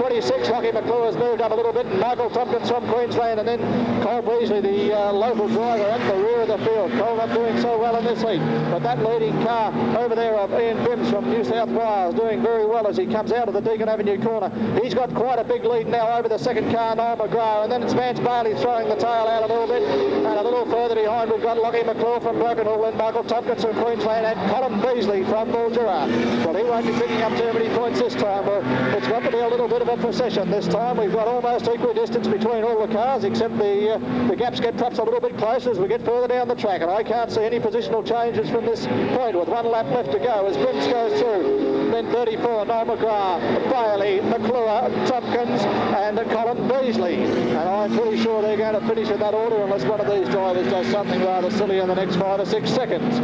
26, Lockie McClure has moved up a little bit, and Michael Tompkins from Queensland, and then Cole Beasley, the local driver, at the rear of the field. Cole not doing so well in this heat, but that leading car over there of Ian Brims from New South Wales doing very well as he comes out of the Deacon Avenue corner. He's got quite a big lead now over the second car, Noel McGrath, and then it's Vance Bailey throwing the tail out a little bit, and a little further behind we've got Lockie McClure from Broken Hill, and Michael Tompkins from Queensland, and Colin Beasley from Mildura. Well, he won't be picking up too many points this time. Well, it's got to be a little bit of a procession this time. We've got almost equal distance between all the cars, except the gaps get perhaps a little bit closer as we get further down the track, and I can't see any positional changes from this point with one lap left to go as Brims goes through. Then 34, Noel McGrath, Bailey, McClure, Tompkins, and Colin Beasley. And I'm pretty sure they're going to finish in that order unless one of these drivers does something rather silly in the next 5 or 6 seconds.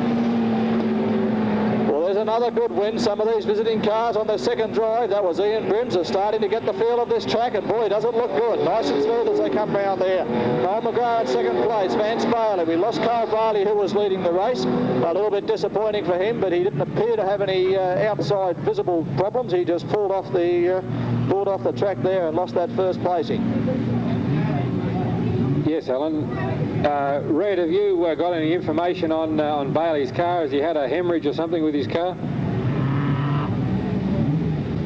Well, there's another good win. Some of these visiting cars on their second drive. That was Ian Brims, are starting to get the feel of this track, and boy, does it look good. Nice and smooth as they come round there. Noel McGrath in second place. Vance Bailey. We lost Carl Bailey, who was leading the race. A little bit disappointing for him, but he didn't appear to have any outside visible problems. He just pulled off the track there and lost that first placing. Yes, Alan. Red, have you got any information on Bailey's car? Has he had a hemorrhage or something with his car?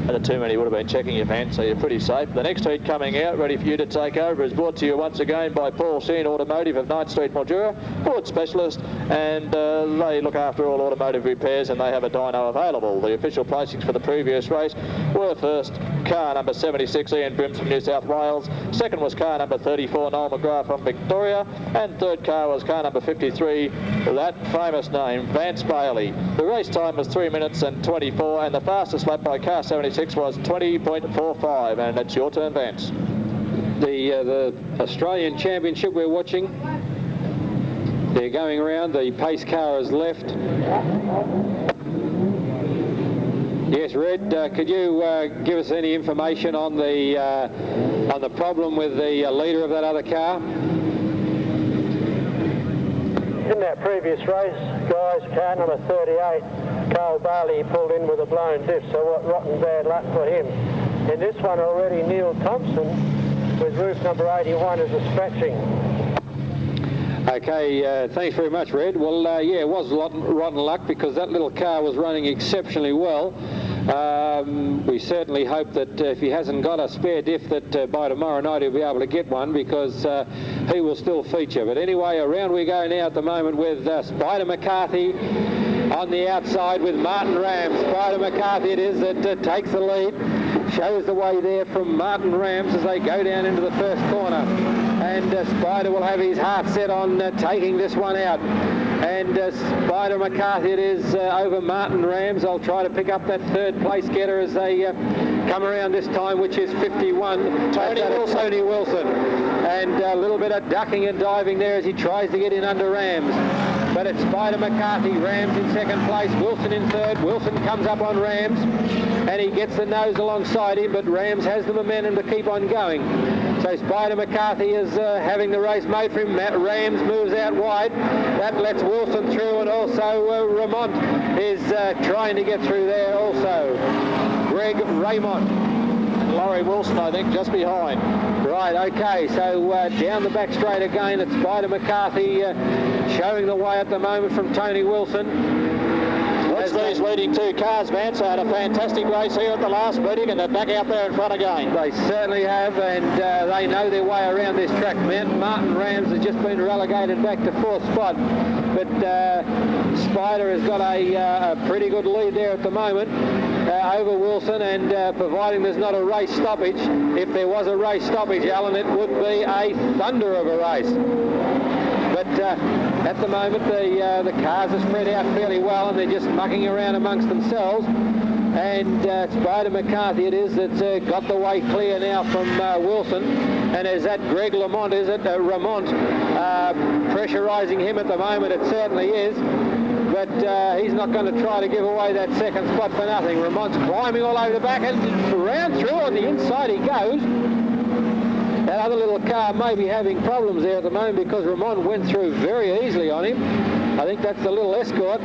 At 2 minutes, you would have been checking your vent, so you're pretty safe. The next heat coming out, ready for you to take over, is brought to you once again by Paul Sheehan Automotive of 9th Street, Mildura, Ford specialist, and they look after all automotive repairs, and they have a dyno available. The official placings for the previous race were first car number 76, Ian Brims from New South Wales. Second was car number 34, Noel McGrath from Victoria, and third car was car number 53, that famous name, Vance Bailey. The race time was 3 minutes and 24, and the fastest lap by car 76 was 20.45, and it's your turn, Vance. The Australian Championship we're watching, they're going around. The pace car has left. Yes, Red, could you give us any information on the problem with the leader of that other car? In that previous race, guys, car number 38, Carl Bailey, pulled in with a blown diff, so what rotten bad luck for him. In this one already, Neil Thompson with roof number 81 is a scratching. Okay, thanks very much, Red. Well, yeah, it was rotten luck because that little car was running exceptionally well. We certainly hope that if he hasn't got a spare diff that by tomorrow night he'll be able to get one, because he will still feature. But anyway, around we go now at the moment with Spider McCarthy on the outside with Martin Rams. Spider McCarthy it is that takes the lead, shows the way there from Martin Rams as they go down into the first corner. And Spider will have his heart set on taking this one out. And Spider McCarthy it is over Martin Rams. I'll try to pick up that third place getter as they come around this time, which is 51. Tony Wilson. And a little bit of ducking and diving there as he tries to get in under Rams. But it's Spider McCarthy, Rams in second place, Wilson in third. Wilson comes up on Rams and he gets the nose alongside him, but Rams has the momentum to keep on going. So Spider McCarthy is having the race made for him. Rams moves out wide. That lets Wilson through, and also Ramont is trying to get through there also. Greg Raymond. Laurie Wilson, I think, just behind. Right, okay, so down the back straight again, it's Spider McCarthy showing the way at the moment from Tony Wilson. as these leading two cars, Vance, had a fantastic race here at the last meeting, and they're back out there in front again. They certainly have, and they know their way around this track. Martin Rams has just been relegated back to 4th spot, but Spider has got a pretty good lead there at the moment over Wilson, and providing there's not a race stoppage. If there was a race stoppage, Alan, it would be a thunder of a race. But at the moment, the cars are spread out fairly well, and they're just mucking around amongst themselves. And Spider McCarthy it is that's got the way clear now from Wilson. And is that Greg Lamont, is it? Ramont pressurising him at the moment, it certainly is. But he's not going to try to give away that second spot for nothing. Ramont's climbing all over the back, and round through on the inside he goes. That other little car may be having problems there at the moment because Ramont went through very easily on him. I think that's the little escort.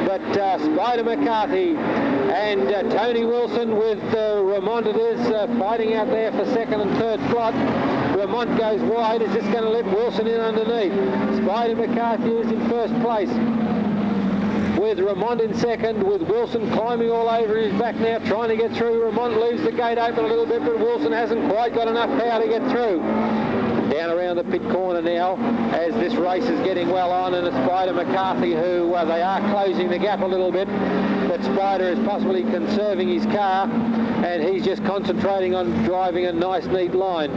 But Spider McCarthy and Tony Wilson with Ramont it is fighting out there for second and third slot. Ramont goes wide, is just going to let Wilson in underneath. Spider McCarthy is in first place, with Ramont in second, with Wilson climbing all over his back now, trying to get through. Ramont leaves the gate open a little bit, but Wilson hasn't quite got enough power to get through. Down around the pit corner now, as this race is getting well on, and it's Spider McCarthy who they are closing the gap a little bit, but Spider is possibly conserving his car, and he's just concentrating on driving a nice neat line.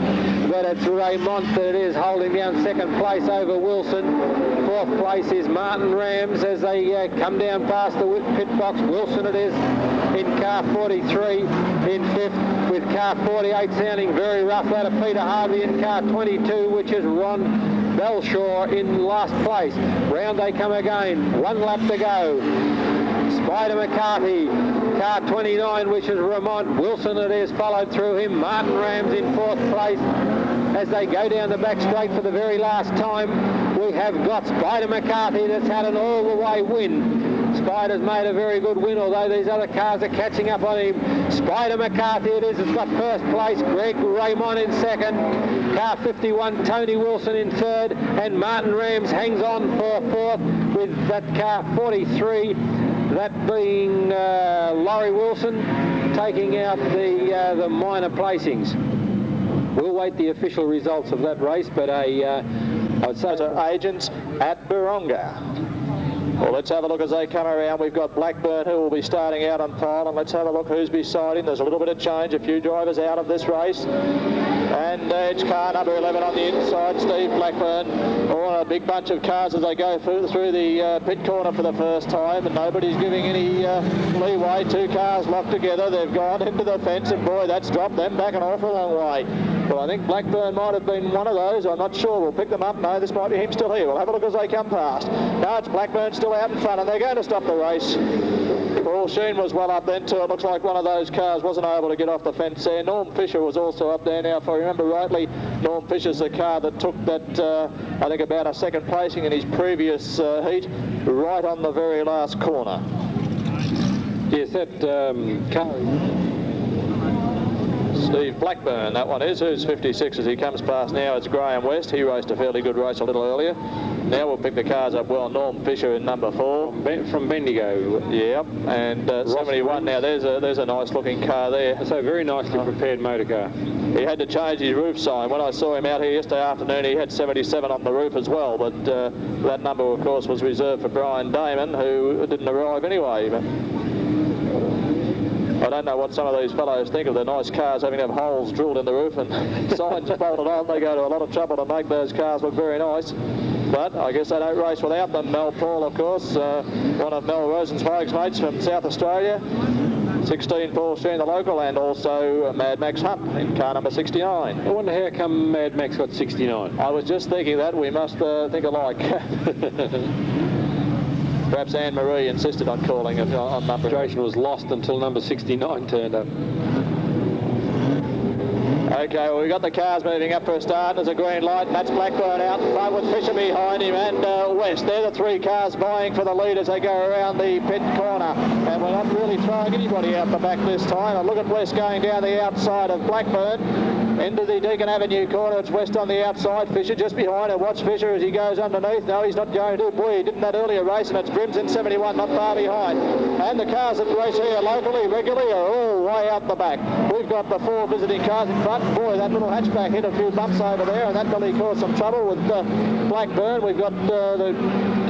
But it's Raymond that it is holding down second place over Wilson. Fourth place is Martin Rams as they come down past the pit box. Wilson it is in car 43 in fifth, with car 48 sounding very rough. That of Peter Harvey in car 22, which is Ron Belshaw in last place. Round they come again, 1 lap to go. Spider McCarthy, car 29, which is Ramont. Wilson it is, followed through him. Martin Rams in fourth place. As they go down the back straight for the very last time, we have got Spider McCarthy that's had an all-the-way win. Spider's made a very good win, although these other cars are catching up on him. Spider McCarthy it is, it's got first place. Greg Raymond in second. Car 51, Tony Wilson in third. And Martin Rams hangs on for fourth, with that car 43, that being Laurie Wilson, taking out the minor placings. We'll wait the official results of that race, but I'd say to agents at Buronga. Well, let's have a look as they come around. We've got Blackburn who will be starting out on pole, and let's have a look who's beside him. There's a little bit of change, a few drivers out of this race. And it's car number 11 on the inside, Steve Blackburn. Oh, a big bunch of cars as they go through the pit corner for the first time, and nobody's giving any leeway. Two cars locked together. They've gone into the fence, and boy, that's dropped them back an awful long way. Well, I think Blackburn might have been one of those. I'm not sure. We'll pick them up. No, this might be him still here. We'll have a look as they come past. No, it's Blackburn still out in front, and they're going to stop the race. Paul Sheen was well up then too. It looks like one of those cars wasn't able to get off the fence there. Norm Fisher was also up there. Now, if I remember rightly, Norm Fisher's the car that took that, I think, about a second placing in his previous heat, right on the very last corner. Yes, that car... Steve Blackburn, that one is, who's 56 as he comes past now. It's Graham West. He raced a fairly good race a little earlier. Now we'll pick the cars up well. Norm Fisher in number 4. From Bendigo. Yep, and 71 now. There's a nice looking car there. That's a very nicely prepared motor car. He had to change his roof sign. When I saw him out here yesterday afternoon, he had 77 on the roof as well, but that number, of course, was reserved for Brian Damon, who didn't arrive anyway. But I don't know what some of these fellows think of the nice cars having to have holes drilled in the roof and signs bolted on. They go to a lot of trouble to make those cars look very nice. But I guess they don't race without them. Mel Paul, of course, one of Mel Rosensweig's mates from South Australia. 16 Paul Sheen, the local, and also Mad Max Hunt in car number 69. I wonder how come Mad Max got 69? I was just thinking that. We must think alike. Perhaps Anne-Marie insisted on calling it on number. The registration was lost until number 69 turned up. Okay, well, we've got the cars moving up for a start. There's a green light, and that's Blackburn out in front with Fisher behind him, and West. They're the three cars vying for the lead as they go around the pit corner. And we're not really throwing anybody out the back this time. And look at West going down the outside of Blackburn. into the Deacon Avenue corner. It's West on the outside. Fisher just behind it. Watch Fisher as he goes underneath. No, he's not going to. Boy, he did in that earlier race, and it's Brims in 71, not far behind. And the cars that race here locally, regularly, are all way out the back. We've got the 4 visiting cars in front. Boy, that little hatchback hit a few bumps over there, and that really caused some trouble with Blackburn. We've got the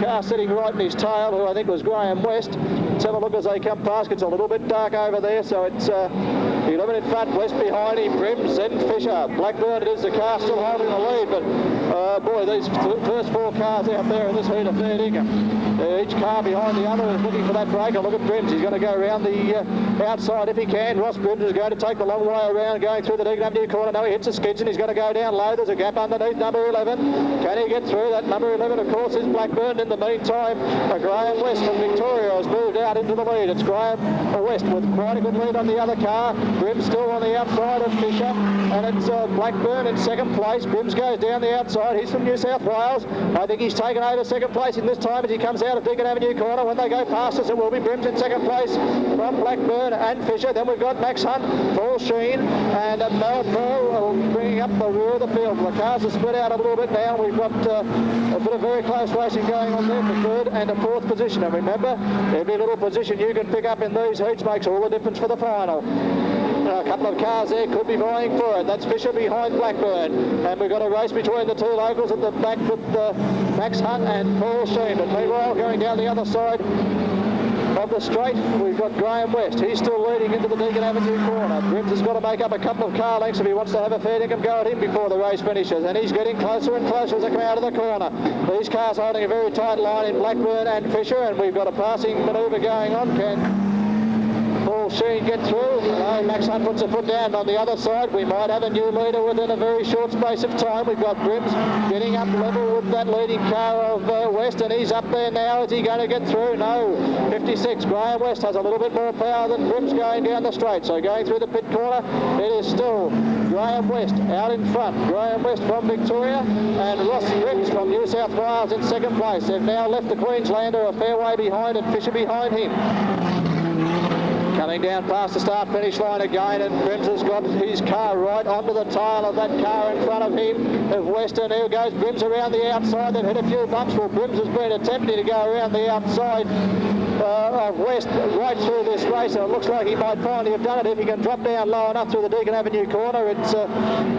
car sitting right in his tail, who I think was Graham West. Let's have a look as they come past. It's a little bit dark over there, so it's 11 in front, West behind him, Brims, then Fisher. Blackburn, it is the car still holding the lead, but boy, these first 4 cars out there in this heat are fair dinkum. Each car behind the other is looking for that breaker. Look at Brims. He's going to go around the outside if he can. Ross Brims is going to take the long way around, going through the Deacon Avenue corner. No, he hits the skids and he's going to go down low. There's a gap underneath number 11. Can he get through? That number 11, of course, is Blackburn. In the meantime, Graham West from Victoria has moved out into the lead. It's Graham West with quite a good lead on the other car. Brims still on the outside of Fisher, and it's Blackburn in second place. Brims goes down the outside. He's from New South Wales. I think he's taken over second place in this time as he comes out of Deacon Avenue corner. When they go past us, it will be Brims in second place from Blackburn and Fisher. Then we've got Max Hunt, Paul Sheen, and Mel Pearl bringing up the rear of the field. The cars are split out a little bit now. We've got a bit of very close racing going on there for third and a fourth position. And remember, every little position you can pick up in these heats makes all the difference for the final. A couple of cars there could be vying for it. That's Fisher behind Blackburn. And we've got a race between the 2 locals at the back with Max Hunt and Paul Sheen. But meanwhile, going down the other side of the straight, we've got Graham West. He's still leading into the Deacon Avenue corner. Brims has got to make up a couple of car lengths if he wants to have a fair dinkum go at him before the race finishes. And he's getting closer and closer as they come out of the corner. These cars holding a very tight line in Blackburn and Fisher, and we've got a passing manoeuvre going on. Can Paul Sheen get through? No, Max Hunt puts a foot down. On the other side, we might have a new leader within a very short space of time. We've got Brims getting up level with that leading car of West, and he's up there now. Is he going to get through? No. 56. Graham West has a little bit more power than Brims going down the straight. So going through the pit corner, it is still Graham West out in front. Graham West from Victoria and Ross Brims from New South Wales in second place. They've now left the Queenslander a fair way behind and Fisher behind him. Coming down past the start-finish line again, and Brims has got his car right onto the tail of that car in front of him, of Western. Here goes Brims around the outside. They've hit a few bumps. Well, Brims has been attempting to go around the outside of West right through this race, and it looks like he might finally have done it if he can drop down low enough through the Deacon Avenue corner. It's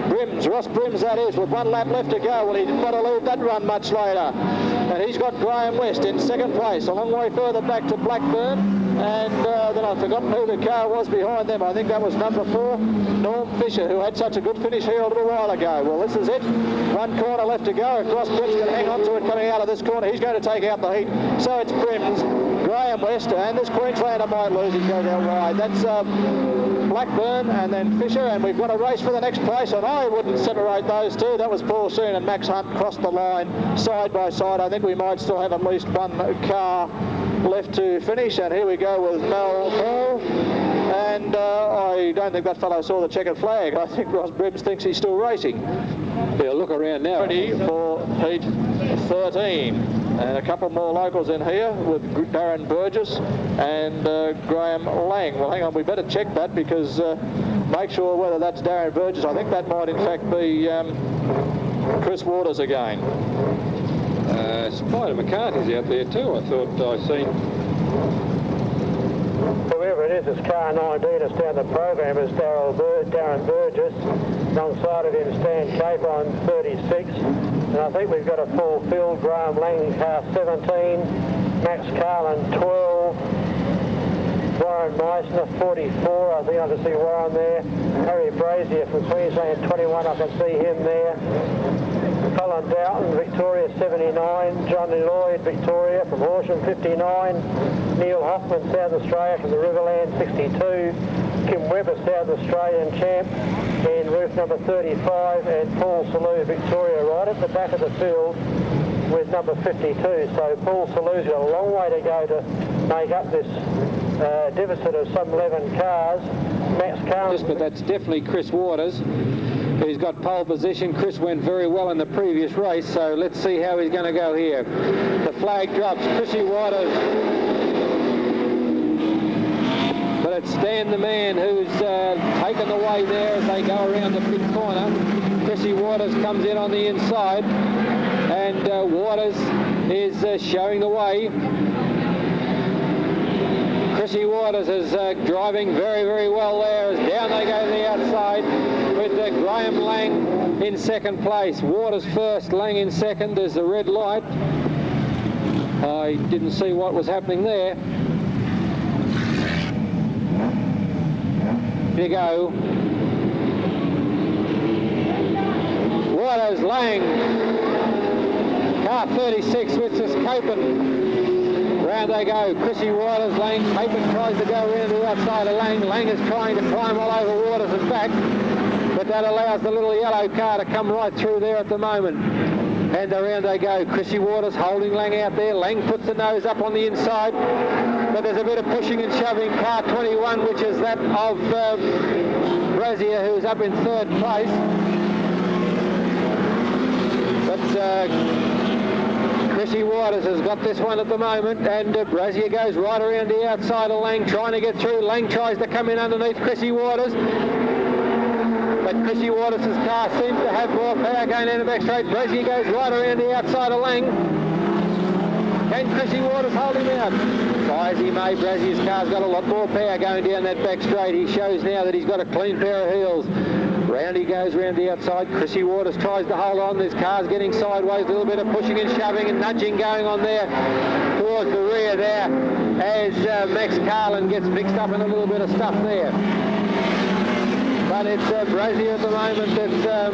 Brims, Ross Brims that is, with 1 lap left to go. Well, he didn't want to leave that run much later. And he's got Graham West in second place, a long way further back to Blackburn. And then I've forgotten who the car was behind them. I think that was number 4, Norm Fisher, who had such a good finish here a little while ago. Well, this is it. 1 corner left to go. If Ross Brims can hang on to it coming out of this corner, he's going to take out the heat. So it's Brims, Graham West, and this Queenslander might lose. He goes out wide. That's Blackburn and then Fisher, and we've got a race for the next place, and I wouldn't separate those two. That was Paul Sheen and Max Hunt crossed the line side by side. I think we might still have at least 1 car left to finish, and here we go with Mel Pearl, and I don't think that fellow saw the checkered flag. I think Ross Brims thinks he's still racing. He'll look around now. Ready for heat 13, and a couple more locals in here with Darren Burgess and Graham Lang. Well, hang on, we better check that, because make sure whether that's Darren Burgess. I think that might in fact be Chris Waters again. Spider McCarthy's out there too. I thought I seen. Whoever it is, it's car 19. It's down the program. It's Darren Burgess. Alongside of him, Stan Cape on 36. And I think we've got a full field. Graham Lang, car 17. Max Carlin, 12. Warren Meissner, 44. I think I can see Warren there. Harry Brazier from Queensland, 21. I can see him there. Colin Doughton, Victoria, 79. Johnny Lloyd, Victoria, from Horsham, 59. Neil Hoffman, South Australia, from the Riverland, 62. Kim Webber, South Australian champ, in roof number 35. And Paul Salou, Victoria, right at the back of the field with number 52. So Paul Salou's got a long way to go to make up this deficit of some 11 cars. Max Carlin. But that's definitely Chris Waters. He's got pole position. Chris went very well in the previous race, so let's see how he's going to go here. The flag drops. Chrissy Waters. But it's Stan the Man who's taken the way there as they go around the pit corner. Chrissy Waters comes in on the inside, and Waters is showing the way. Chrissy Waters is driving very, very well there as down they go to the outside with Graham Lang in second place. Waters first, Lang in second. There's the red light. I didn't see what was happening there. Here you go. Waters, Lang. Car 36, Witzes, Copen. Round they go. Chrissy Waters, Lang. Copen tries to go around the outside of Lang. Lang is trying to climb all over Waters and back, but that allows the little yellow car to come right through there at the moment. And around they go. Chrissy Waters holding Lang out there. Lang puts the nose up on the inside, but there's a bit of pushing and shoving. Car 21, which is that of Brazier, who's up in third place. But Chrissy Waters has got this one at the moment, and Brazier goes right around the outside of Lang, trying to get through. Lang tries to come in underneath Chrissy Waters, but Chrissy Waters' car seems to have more power going down the back straight. Brazier goes right around the outside of Lang. Can Chrissy Waters hold him out? Try as he may, Brazier's car's got a lot more power going down that back straight. He shows now that he's got a clean pair of heels. Round he goes round the outside. Chrissy Waters tries to hold on. This car's getting sideways. A little bit of pushing and shoving and nudging going on there towards the rear there as Max Carlin gets mixed up in a little bit of stuff there. But it's Brazier at the moment that's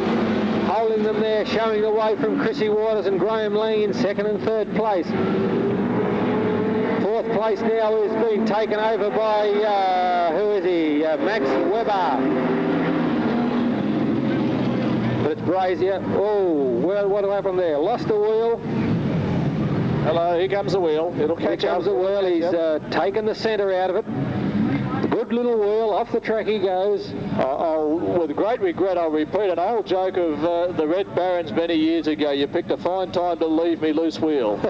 holding them there, showing the way from Chrissy Waters and Graham Lang in second and third place. Fourth place now is being taken over by, who is he? Max Webber. But it's Brazier. Oh, well, what happened there? Lost the wheel. Hello, here comes the wheel. It'll catch up. Here comes the wheel. He's taken the centre out of it. Good little wheel, off the track he goes. With great regret, I'll repeat an old joke of the Red Barons many years ago. You picked a fine time to leave me loose wheel.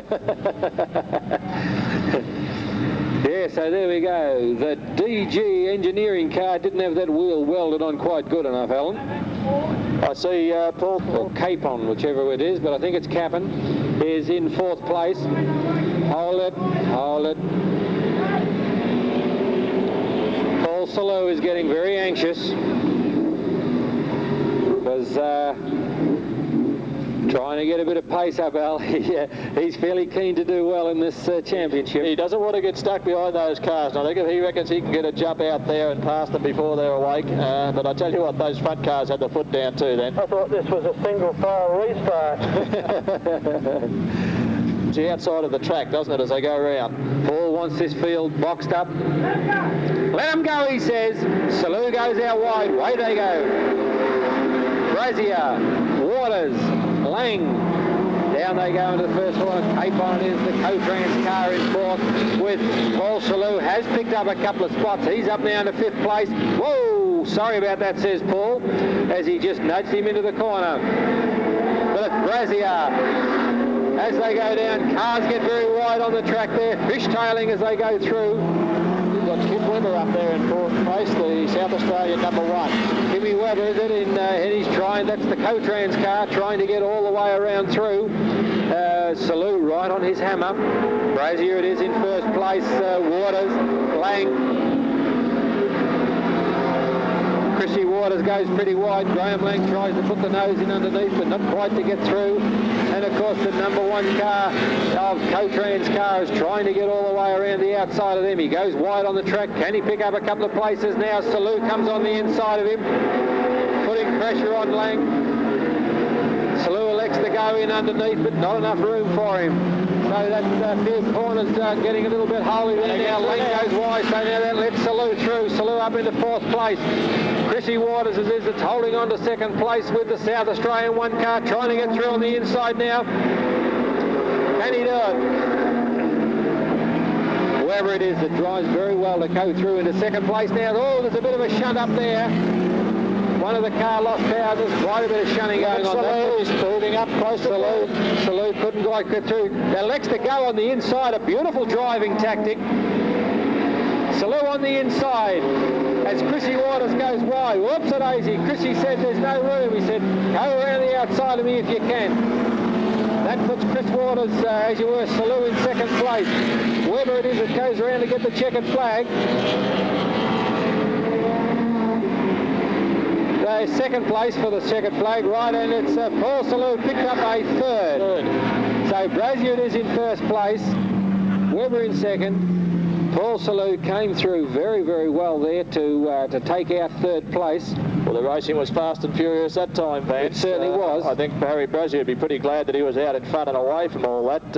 Yeah, so there we go. The DG engineering car didn't have that wheel welded on quite good enough, Alan. I see Paul, or Capon, whichever it is, but I think it's Capon, is in fourth place. Hold it, hold it. Paul Salou is getting very anxious because trying to get a bit of pace up, Al. He's fairly keen to do well in this championship. He doesn't want to get stuck behind those cars. I think if he reckons he can get a jump out there and pass them before they're awake. But I tell you what, those front cars had the foot down too then. I thought this was a single file restart. It's the outside of the track, doesn't it, as they go around? Paul wants this field boxed up. Let him go, he says. Salou goes out wide. Way they go. Brazier, Waters, Lang. Down they go into the first one. Capon is the Co-Trans car in fourth with Paul Salou. Has picked up a couple of spots. He's up now into fifth place. Whoa, sorry about that, says Paul, as he just nudged him into the corner. But it's Brazier. As they go down, cars get very wide on the track there, fishtailing as they go through. We've got Kim Webber up there in fourth place, the South Australian #1. Kimmy Webber is it, and he's trying, that's the Co-Trans car, trying to get all the way around through. Salou right on his hammer. Brazier it is in first place, Waters, Lang. Chrissy Waters goes pretty wide. Graham Lang tries to put the nose in underneath, but not quite to get through. And of course the #1 car of Co-Trans car is trying to get all the way around the outside of them. He goes wide on the track. Can he pick up a couple of places now? Salou comes on the inside of him, putting pressure on Lang. Salou elects to go in underneath, but not enough room for him. So that few corners getting a little bit holy there now. Lang goes wide, so now that lets Salou through. Salou up into fourth place. Chrissy Waters is it's holding on to second place with the South Australian 1 car, trying to get through on the inside now. Can he do it? Whoever it is that drives very well to go through into second place now. Oh, there's a bit of a shunt up there. One of the car lost power. There's quite a bit of shunting going on. Salou's moving up close to Salou couldn't quite get through. Elects to go on the inside. A beautiful driving tactic. Salou on the inside as Chrissy Waters goes wide. Whoops a daisy. Chrissy said there's no room. He said, go around the outside of me if you can. That puts Chris Waters, as you were, Salou in second place. Whoever it is that goes around to get the checkered flag. Second place for the checkered flag, right, and it's Paul Salou picked up a third. So Brazier is in first place, Webber in second. Paul Salou came through very, very well there to take out third place. Well, the racing was fast and furious that time, Vance. It certainly was. I think Harry Brazier would be pretty glad that he was out in front and away from all that.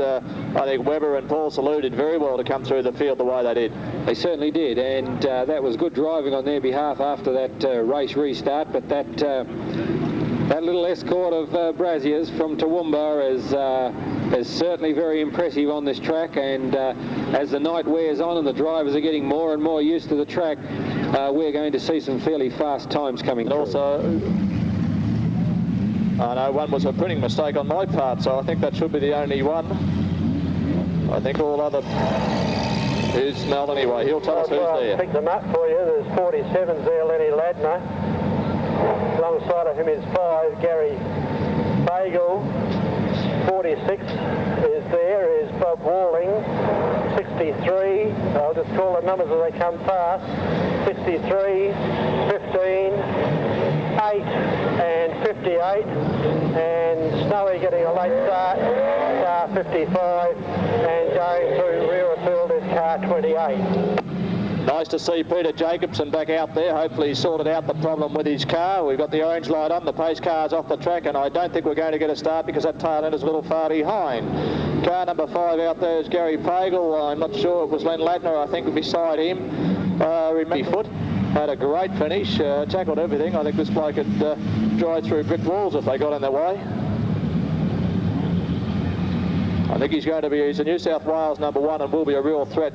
I think Webber and Paul Salou did very well to come through the field the way they did. They certainly did, and that was good driving on their behalf after that race restart. But that little escort of Brazier's from Toowoomba is certainly very impressive on this track, and as the night wears on and the drivers are getting more and more used to the track, we're going to see some fairly fast times coming through. Also, I know one was a printing mistake on my part, so I think that should be the only one. I think all other... Who's Mel anyway? He'll tell us who's there. Pick them up for you. There's 47's there, Lenny Ladner. Alongside of him is 5, Gary Bagel. 46 is there, is Bob Walling. 63, I'll just call the numbers as they come past. 63, 15, 8 and 58, and Snowy getting a late start, car 55, and going through rear field is car 28. Nice to see Peter Jacobson back out there. Hopefully he sorted out the problem with his car. We've got the orange light on, the pace car's off the track, and I don't think we're going to get a start because that tail end is a little far behind. Car number 5 out there is Gary Pagel. I'm not sure, it was Len Ladner, I think, beside him. Foot had a great finish, tackled everything. I think this bloke could drive through brick walls if they got in their way. I think he's a New South Wales number 1 and will be a real threat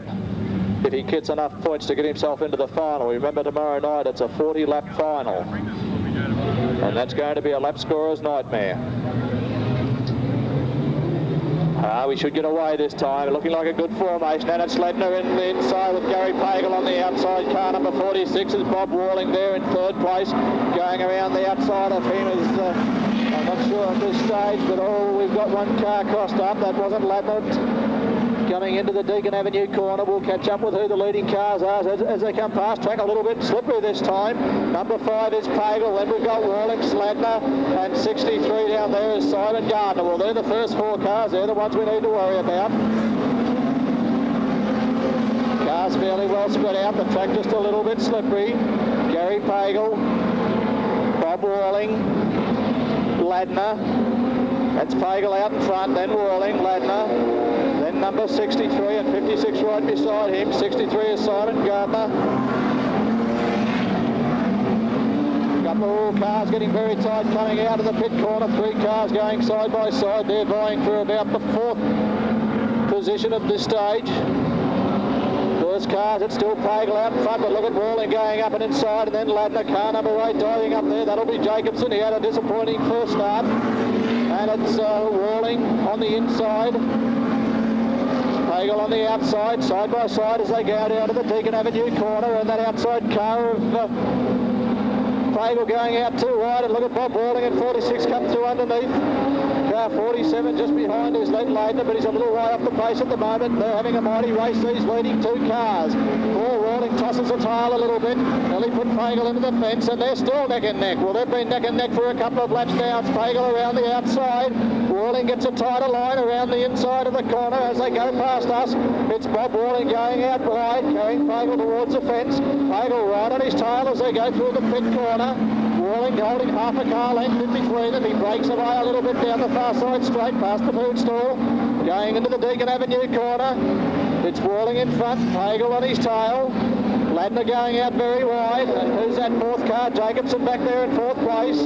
if he gets enough points to get himself into the final. Remember, tomorrow night it's a 40-lap final, and that's going to be a lap scorer's nightmare. We should get away this time. Looking like a good formation, and it's Ledner in the inside with Gary Pagel on the outside. Car number 46 is Bob Walling there in third place. Going around the outside of him is, I'm not sure at this stage, but we've got one car crossed up. That wasn't Ladner. Coming into the Deakin Avenue corner, we'll catch up with who the leading cars are as they come past. Track a little bit slippery this time. Number 5 is Pagel, then we've got Warlick, Sladner, and 63 down there is Simon Gardner. Well, they're the first 4 cars. They're the ones we need to worry about. Cars fairly well spread out. The track just a little bit slippery. Gary Pagel, Bob Warling, Ladner. That's Pagel out in front, then Warling, Ladner. Then number 63 and 56 right beside him. 63 is Simon Gardner. Couple of cars getting very tight coming out of the pit corner. 3 cars going side by side. They're vying for about the 4th position at this stage. First cars, it's still Pagel out in front, but look at Warling going up and inside, and then Ladner, car number 8 diving up there. That'll be Jacobson. He had a disappointing first start. And it's Warling on the inside. Pagel on the outside, side by side as they go down to the Deakin Avenue corner, and that outside car of Pagel going out too wide, and look at Bob Walling at 46 come through underneath. Car 47 just behind is Len Ladner, but he's a little way off the pace at the moment. They're having a mighty race, these leading 2 cars. Paul Walling tosses the tail a little bit. Nearly put Pagel into the fence, and they're still neck and neck. Well, they've been neck and neck for a couple of laps now. It's Pagel around the outside. Walling gets a tighter line around the inside of the corner as they go past us. It's Bob Walling going out wide, carrying Pagel towards the fence. Pagel right on his tail as they go through the pit corner. Walling holding half a car length in between them. He breaks away a little bit down the far side straight past the food stall. Going into the Deakin Avenue corner. It's Walling in front, Pagel on his tail. Ladner going out very wide. And who's that 4th car? Jacobson back there in 4th place.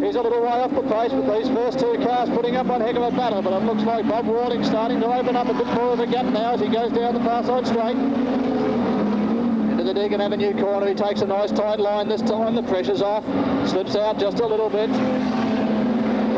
He's a little way off the pace, but these first 2 cars putting up one heck of a battle. But it looks like Bob Walling starting to open up a bit more of a gap now as he goes down the far side straight. Into the Deakin Avenue corner, he takes a nice tight line this time. The pressure's off, slips out just a little bit.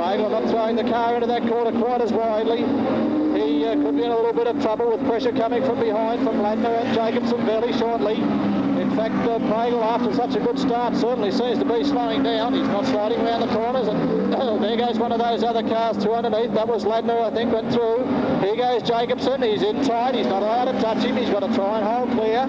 Pragle. I'm not throwing the car into that corner quite as widely. He could be in a little bit of trouble with pressure coming from behind from Ladner and Jacobson fairly shortly. In fact, Pragle, after such a good start, certainly seems to be slowing down. He's not sliding around the corners, and there goes one of those other cars through underneath. That was Ladner, I think, went through. Here goes Jacobson. He's in tight. He's not allowed to touch him. He's got to try and hold clear.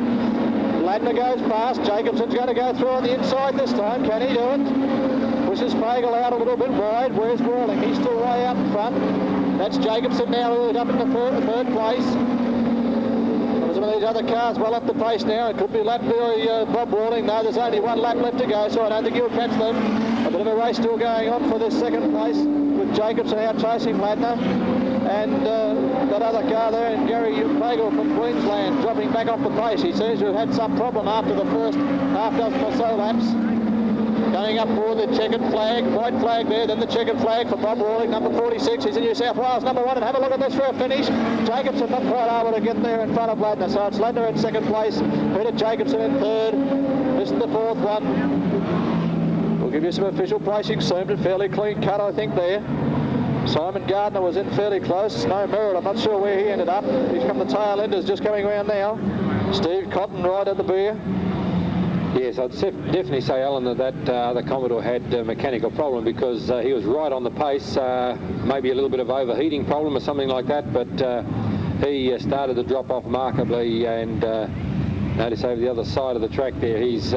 Ladner goes past. Jacobson's going to go through on the inside this time. Can he do it? Pushes Pragle out a little bit wide. Where's Rawling? He's still way out in front. That's Jacobson now, who's up in the third place. Some of these other cars well up the pace now. It could be Bob Rawling. No, there's only one lap left to go, so I don't think he'll catch them. A bit of a race still going on for this second place with Jacobson out chasing Ladner. And that other car there, and Gary Pragle from Queensland, dropping back off the pace. He seems to have had some problem after the first half dozen or so laps. Going up for the checkered flag, white flag there, then the checkered flag for Bob Rawling, number 46. He's in New South Wales, number 1, and have a look at this for a finish. Jacobson not quite able to get there in front of Ladner, so it's Ladner in second place, Peter Jacobson in third. This is the fourth one. We'll give you some official placing soon, but fairly clean cut, I think, there. Simon Gardner was in fairly close. Snow Merritt, I'm not sure where he ended up. He's come the tail enders just coming around now. Steve Cotton right at the beer. Yes, I'd definitely say, Alan, that the Commodore had a mechanical problem because he was right on the pace, maybe a little bit of overheating problem or something like that, but he started to drop off markedly, and notice over the other side of the track there, he's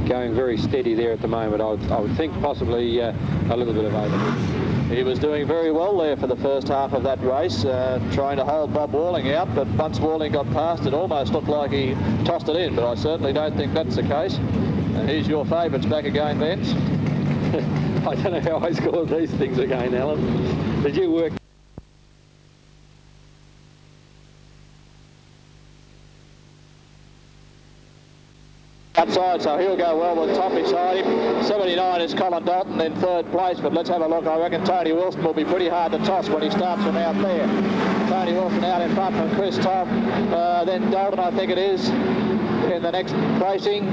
going very steady there at the moment. I would think possibly a little bit of overheating. He was doing very well there for the first half of that race, trying to hold Bob Rawling out, but once Rawling got past, it almost looked like he tossed it in, but I certainly don't think that's the case. And here's your favourites back again, Vince. I don't know how I scored these things again, Alan. Did you work? Outside, so he'll go well with Tom beside him. 79 is Colin Dalton in third place, but let's have a look. I reckon Tony Wilson will be pretty hard to toss when he starts from out there. Tony Wilson out in front from Chris Tom. Then Dalton, I think it is, in the next racing.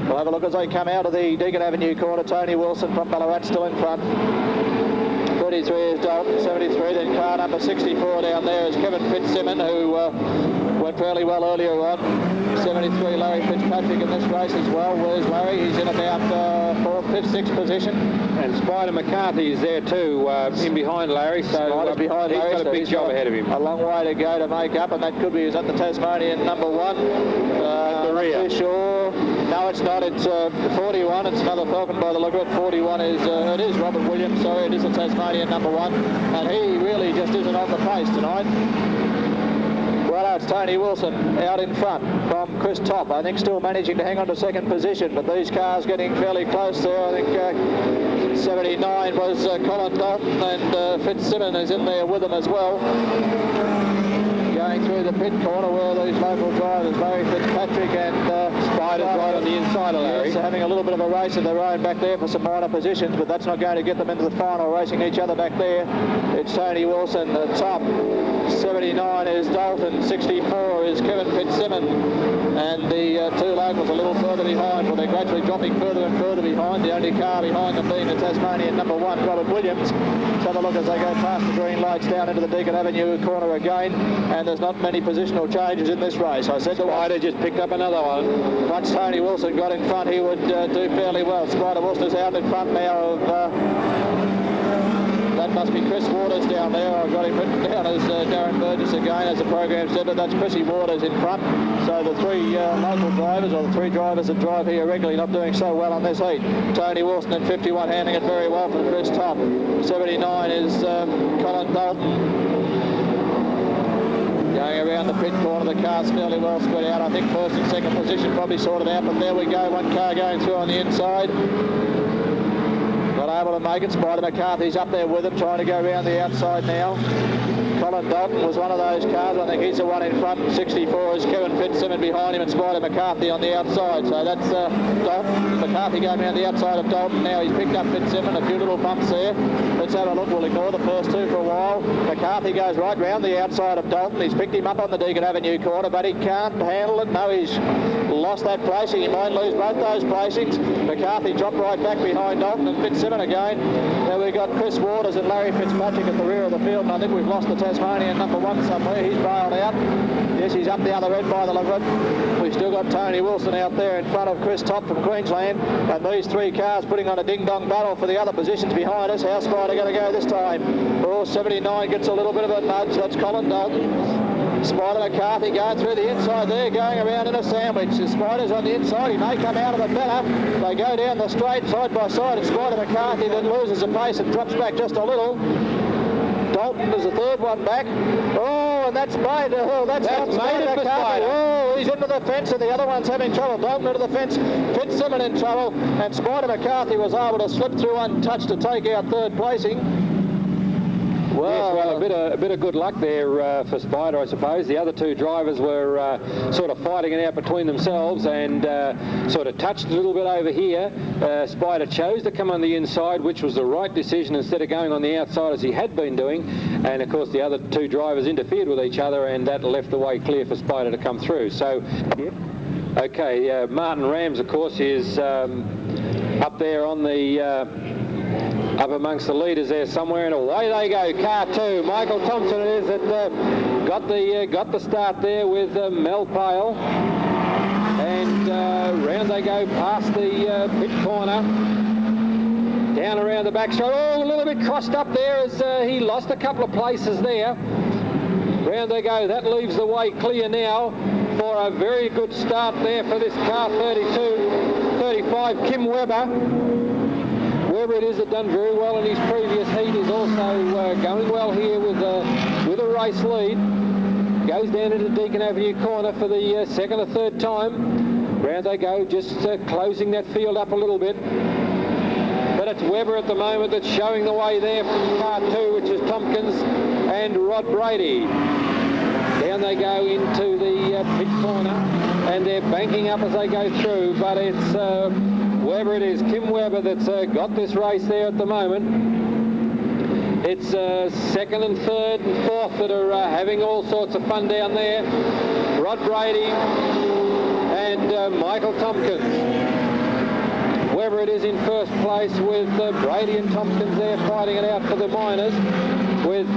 We'll have a look as they come out of the Deacon Avenue corner. Tony Wilson from Ballarat still in front. 33 is Dalton, 73, then car number 64 down there is Kevin Fitzsimmon, who went fairly well earlier on. 73, Larry Fitzpatrick in this race as well. Where's Larry? He's in about 4th, 5th, 6th position. And Spider McCarthy is there too, in behind Larry. So behind Larry, got a big job ahead of him. A long way to go to make up, and that could be, is that the Tasmanian number 1? The rear. Not too sure. No, it's not. It's 41. It's another Falcon by the look of it. 41 is, it is Robert Williams. Sorry, it is the Tasmanian number 1. And he really just isn't on the pace tonight. Well, it's Tony Wilson out in front from Chris Top. I think still managing to hang on to second position, but these cars getting fairly close there. I think 79 was Colin Dalton, and Fitzsimmon is in there with them as well. Going through the pit corner where these local drivers, Larry Fitzpatrick and Spider right on the inside of Larry. So having a little bit of a race of their own back there for some minor positions, but that's not going to get them into the final, racing each other back there. It's Tony Wilson, the top. 79 is Dalton, 64 is Kevin Fitzsimmon, and the two locals a little further behind. Well, they're gradually dropping further and further behind, the only car behind them being the Tasmanian number 1, Robert Williams. Let's have a look as they go past the green lights down into the Deacon Avenue corner again, and there's not many positional changes in this race. I said Spider just picked up another one. Once Tony Wilson got in front, he would do fairly well. Spider Wilson's out in front now of... that must be Chris Waters down there. I've got him written down as Darren Burgess again, as the program said, but that's Chrissy Waters in front. So the 3 local drivers, or the 3 drivers that drive here regularly, not doing so well on this heat. Tony Wilson in 51 handling it very well for Chris Top. 79 is Colin Dalton. Going around the pit corner, the car's fairly well spread out. I think first and second position probably sorted out, but there we go, one car going through on the inside. Not able to make it. Spider McCarthy's up there with him, trying to go around the outside now. Colin Dalton was one of those cars. I think he's the one in front. 64 is Kevin Fitzsimmon behind him, and Spider McCarthy on the outside. So that's Dalton. McCarthy going around the outside of Dalton now. He's picked up Fitzsimmon, a few little bumps there. Let's have a look. We'll ignore the first 2 for a while. McCarthy goes right round the outside of Dalton. He's picked him up on the Deacon Avenue corner, but he can't handle it. No, he's lost that placing. He might lose both those placings. McCarthy dropped right back behind Dalton, and Fitzsimmon again Now we've got Chris Waters and Larry Fitzpatrick at the rear of the field, and I think we've lost the Tasmanian number 1 somewhere. He's bailed out. Yes, he's up the other end by the look of it. We've still got Tony Wilson out there in front of Chris Todd from Queensland, and these 3 cars putting on a ding-dong battle for the other positions behind us. How's Spider going to go this time? Oh, 79 gets a little bit of a nudge. That's Colin Dalton. Spider McCarthy going through the inside there, going around in a sandwich. The Spider's on the inside. He may come out of it better. They go down the straight side by side. It's Spider McCarthy that loses the pace and drops back just a little. Dalton is the 3rd one back. Oh, and that's made it. Oh, that's made it for Spider. Oh, he's into the fence, and the other one's having trouble. Dalton into the fence. Fitzsimmon in trouble, and Spider McCarthy was able to slip through untouched to take out 3rd placing. Well, yes, well, a bit of good luck there for Spider, I suppose. The other 2 drivers were sort of fighting it out between themselves and sort of touched a little bit over here. Spider chose to come on the inside, which was the right decision, instead of going on the outside as he had been doing. And, of course, the other 2 drivers interfered with each other, and that left the way clear for Spider to come through. So, okay, Martin Rams, of course, is up there on the... up amongst the leaders there somewhere, and away they go. Car 2, Michael Thompson it is that got the start there with Mel Pale, and round they go past the pit corner, down around the back straight. Oh, a little bit crossed up there as he lost a couple of places there. Round they go. That leaves the way clear now for a very good start there for this car 35 Kim Webber. Webber it is that done very well in his previous heat, is also going well here with a race lead. Goes down into Deacon Avenue corner for the 2nd or 3rd time. Round they go, just closing that field up a little bit. But it's Webber at the moment that's showing the way there from car 2, which is Tompkins and Rod Brady. Down they go into the pit corner, and they're banking up as they go through, but it's Webber it is, Kim Webber, that's got this race there at the moment. It's 2nd and 3rd and 4th that are having all sorts of fun down there. Rod Brady and Michael Tompkins. Webber it is in 1st place with Brady and Tompkins there fighting it out for the minors, with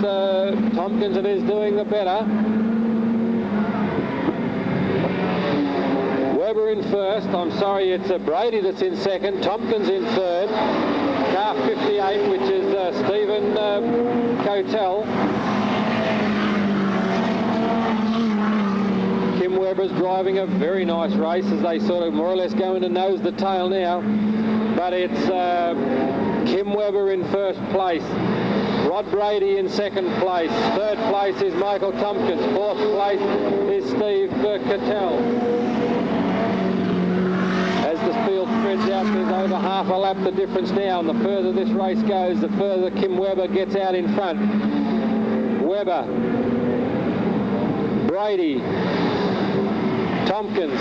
Tompkins it is doing the better. Webber in 1st. I'm sorry, it's Brady that's in 2nd. Tompkins in 3rd. Car 58, which is Stephen Cotel. Kim Webber's driving a very nice race as they sort of more or less go into nose the tail now. But it's Kim Webber in 1st place. Rod Brady in 2nd place. 3rd place is Michael Tompkins. 4th place is Steve Cotel. The field spreads out, there's over half a lap the difference now, and the further this race goes, the further Kim Webber gets out in front. Webber, Brady, Tompkins.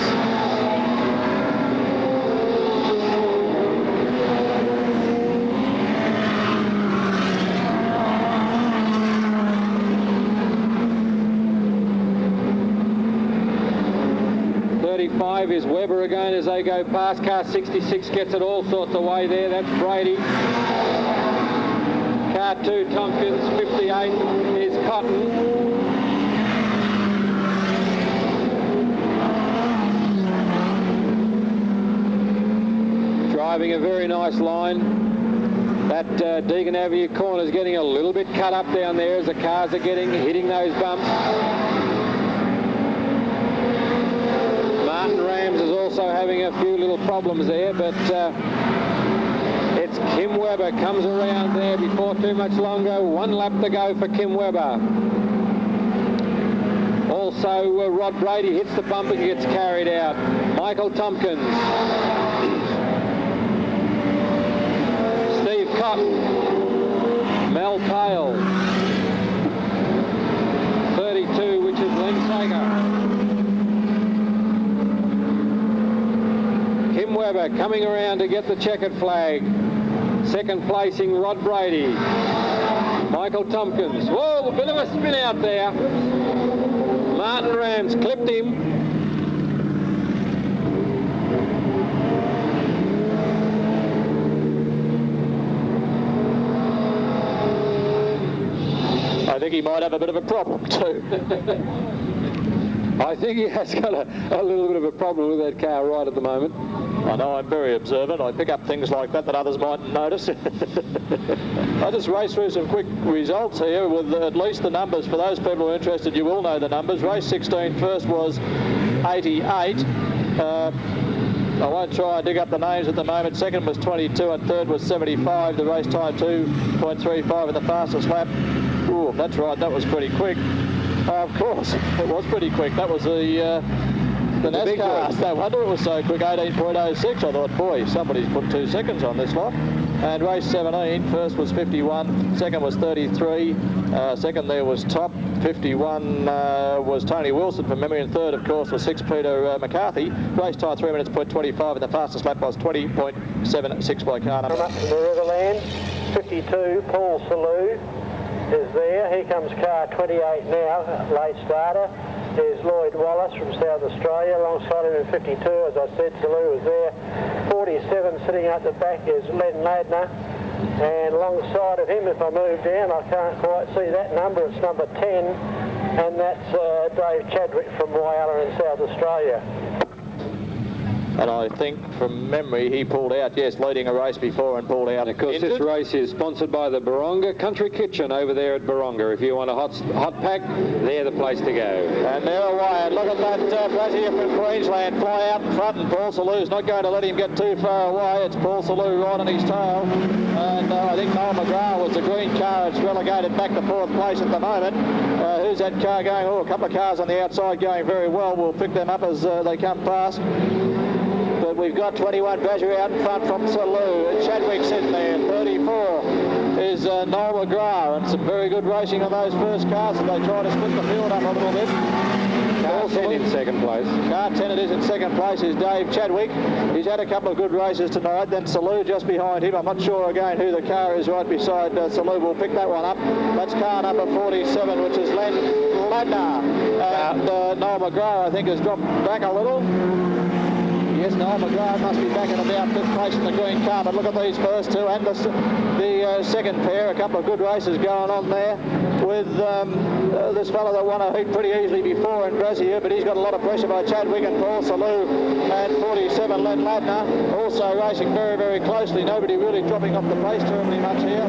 Is Webber again as they go past. Car 66 gets it all sorts of way there. That's Brady. Car 2, Tompkins. 58 is Cotton. Driving a very nice line. That Deacon Avenue corner is getting a little bit cut up down there as the cars are hitting those bumps. Also having a few little problems there, but it's Kim Webber comes around there before too much longer. 1 lap to go for Kim Webber. Also Rod Brady hits the bump and gets carried out. Michael Tompkins, Steve Cotton, Mel Pale, 32, which is Len Sager. Kim Webber coming around to get the checkered flag. 2nd placing Rod Brady. Michael Tompkins. Whoa, a bit of a spin out there. Martin Rams clipped him. I think he might have a bit of a problem too. I think he has got a little bit of a problem with that car right at the moment. I know I'm very observant. I pick up things like that others mightn't notice. I'll just race through some quick results here with at least the numbers. For those people who are interested, you will know the numbers. Race 16 first was 88. I won't try and dig up the names at the moment. Second was 22 and third was 75. The race time 2.35 in the fastest lap. Ooh, that's right, that was pretty quick. Of course, it was pretty quick. That was the NASCAR. No wonder it was so quick, 18.06. I thought, boy, somebody's put 2 seconds on this lot. And race 17, first was 51, second was 33, second there was Top, 51 was Tony Wilson from memory, and third, of course, was 6 Peter McCarthy. Race time 3 minutes .25, and the fastest lap was 20.76 by car number. Up to the Riverland, 52, Paul Salou is there. Here comes car 28 now, late starter. There's Lloyd Wallace from South Australia. Alongside him in 52, as I said, Salou was there. 47 sitting at the back is Len Ladner. And alongside of him, if I move down, I can't quite see that number. It's number 10. And that's Dave Chadwick from Whyalla in South Australia. And I think from memory he pulled out, yes, leading a race before and pulled out. And of course, this race is sponsored by the Baronga Country Kitchen over there at Baronga. If you want a hot pack, they're the place to go. And they're away. And look at that Brazil from Queensland fly out in front, and Paul Salou's not going to let him get too far away. It's Paul Salou right on his tail. And I think Noel McGrath was the green car. It's relegated back to 4th place at the moment. Who's that car going? Oh, a couple of cars on the outside going very well. We'll pick them up as they come past. But we've got 21 Brazil out in front from Salou. Chadwick's in there. 34 is Noel McGrath, and some very good racing on those first cars, and they try to split the field up a little bit. Car 10 in second place. Car 10 it is in second place is Dave Chadwick. He's had a couple of good races tonight. Then Salou just behind him. I'm not sure again who the car is right beside Salou. We'll pick that one up. That's car number 47, which is Len Ladner. And Noel McGrath, I think, has dropped back a little. Yes, Noel McGrath must be back in about 5th place in the green car, but look at these first two and the second pair. A couple of good races going on there with this fellow that won a heat pretty easily before in Brazil, but he's got a lot of pressure by Chadwick and Paul Salou, and 47 Len Ladner also racing very, very closely. Nobody really dropping off the pace terribly much here.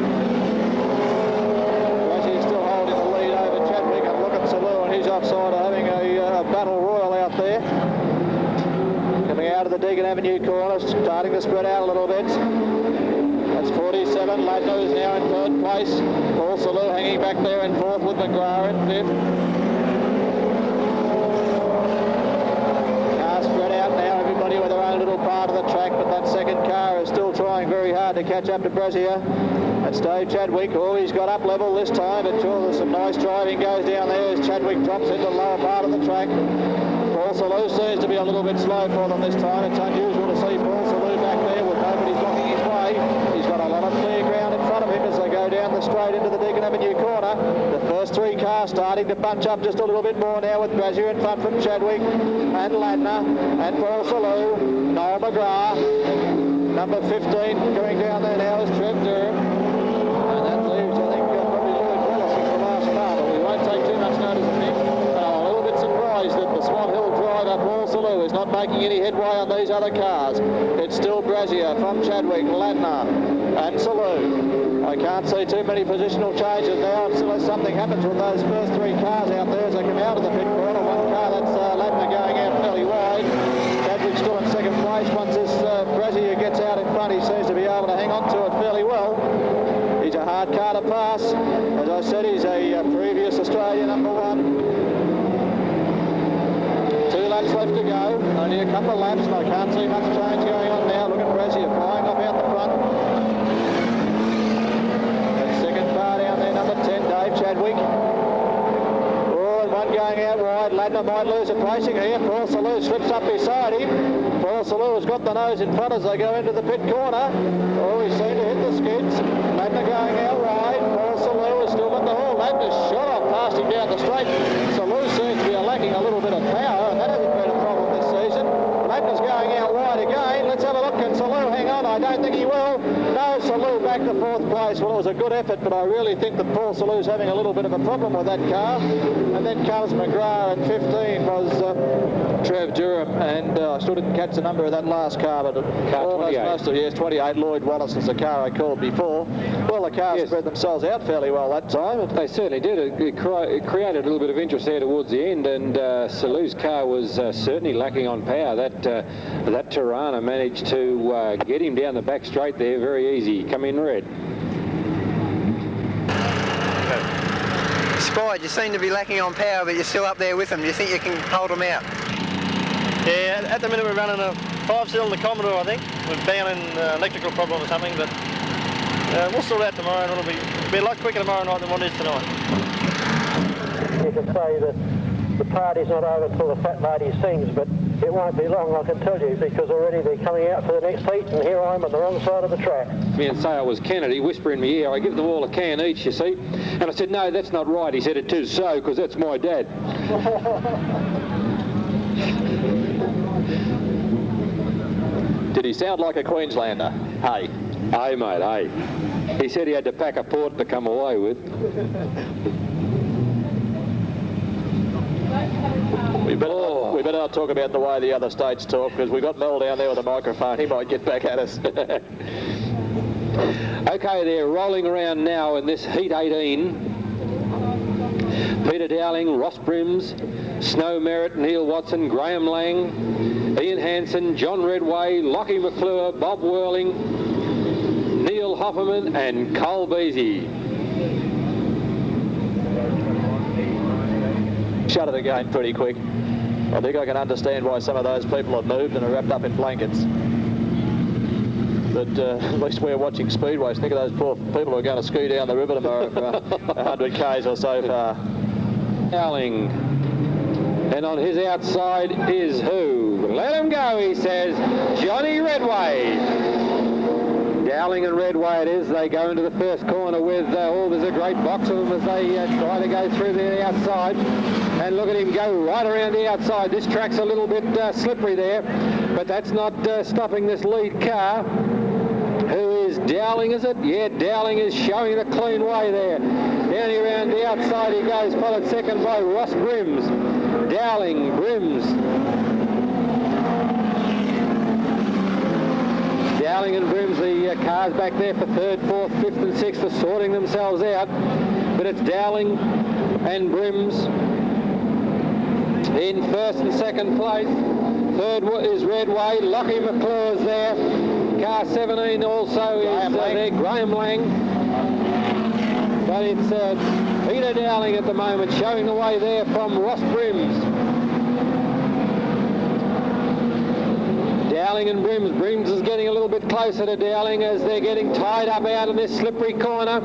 Brazil's still holding the lead over Chadwick, and look at Salou, and he's offside having a battle royal out there. Coming out of the Deagon Avenue corner, starting to spread out a little bit. That's 47. Ladner is now in 3rd place. Paul Salou hanging back there in 4th with McGrath in 5th. Cars spread out now, everybody with their own little part of the track, but that second car is still trying very hard to catch up to Brazil. That's Dave Chadwick. Oh, he's got up level this time, but sure, there's some nice driving goes down there as Chadwick drops into the lower part of the track. Paul Salou seems to be a little bit slow for them this time. It's unusual to see Paul Salou back there with nobody blocking his way. He's got a lot of clear ground in front of him as they go down the straight into the Deagon Avenue corner. The first 3 cars starting to bunch up just a little bit more now with Brazil in front from Chadwick and Ladner and Paul Salou. Noel McGrath, number 15, going down there now is Trev Durham. And that leaves, I think, probably Lloyd Wallace is the last car, but we won't take too much notice of him. I'm a little bit surprised that the Swan Hill driver Paul Salou is not making any headway on these other cars. It's still Brazil from Chadwick, Ladner and Salou. I can't see too many positional changes now unless something happens with those first 3 cars out there as they come out of the pit corner. One car, that's Ladner going out fairly wide. Chadwick still in second place. Once this Brazil gets out in front, he seems to be able to hang on to it fairly well. He's a hard car to pass. As I said, he's a previous Australian number 1. 2 laps left to go, only a couple of laps, and I can't see much change going on now. Look at Brazil flying off out the front. That second car down there, number 10, Dave Chadwick. Oh, and one going out wide. Ladner might lose a placing here. Paul Salou slips up beside him. Paul Salou has got the nose in front as they go into the pit corner. Oh, he's seen to hit the skids. Ladner going out wide. Paul Salou has still got the hole. Ladner's shot off past him down the straight. Salou seems to be lacking a little bit of power, and that hasn't been a problem this season. Ladner's going out wide again. Let's have a look. Can Salou hang on? I don't think he will. No, Salou back to 4th place. Well, it was a good effort, but I really think that Paul Salu's having a little bit of a problem with that car. And then comes McGrath, and 15 was Trev Durham, and I still didn't catch the number of that last car, but almost most of, yes, 28, Lloyd Wallace is the car I called before. Well, the cars spread themselves out fairly well that time. They certainly did. It created a little bit of interest there towards the end, and Salu's car was certainly lacking on power. That Tirana managed to get him down the back straight there very easy. Come in red. Spide, you seem to be lacking on power, but you're still up there with them. Do you think you can hold them out? Yeah, at the minute we're running a 5-cylinder Commodore, I think. We're down in electrical problem or something, but we'll sort it out tomorrow, and it'll be a lot quicker tomorrow night than what it is tonight. You can say that the party's not over until the fat lady sings, but it won't be long, I can tell you, because already they're coming out for the next heat, and here I am on the wrong side of the track. Me and say I was Kennedy, whispering in my ear, I give them all a can each, you see. And I said, no, that's not right. He said, it is so, because that's my dad. Did he sound like a Queenslander? Hey. Hey, mate, hey. He said he had to pack a port to come away with. We better not talk about the way the other states talk, because we've got Mel down there with a microphone. He might get back at us. Okay, they're rolling around now in this Heat 18. Peter Dowling, Ross Brims, Snow Merritt, Neil Watson, Graham Lang, Ian Hansen, John Redway, Lockie McClure, Bob Whirling, Neil Hoffman and Cole Beasy. Shut it again pretty quick. I think I can understand why some of those people have moved and are wrapped up in blankets. But at least we're watching Speedways. Think of those poor people who are going to ski down the river tomorrow for 100 k's or so far. Dowling. And on his outside is who? Let him go, he says. Johnny Redway. Dowling and Redway it is. They go into the first corner with, there's a great box of them as they try to go through the outside. And look at him go right around the outside. This track's a little bit slippery there, but that's not stopping this lead car. Who is Dowling, is it? Yeah, Dowling is showing the clean way there. Down here around the outside he goes, followed second by Ross Brims. Dowling, Brims. Dowling and Brims, the cars back there for third, fourth, fifth and sixth are sorting themselves out. But it's Dowling and Brims in first and second place. Third is Redway. Lockie McClure's there. Car 17 also is there. Graham Lang. But it's Peter Dowling at the moment showing the way there from Ross Brims. Dowling and Brims. Brims is getting a little bit closer to Dowling as they're getting tied up out in this slippery corner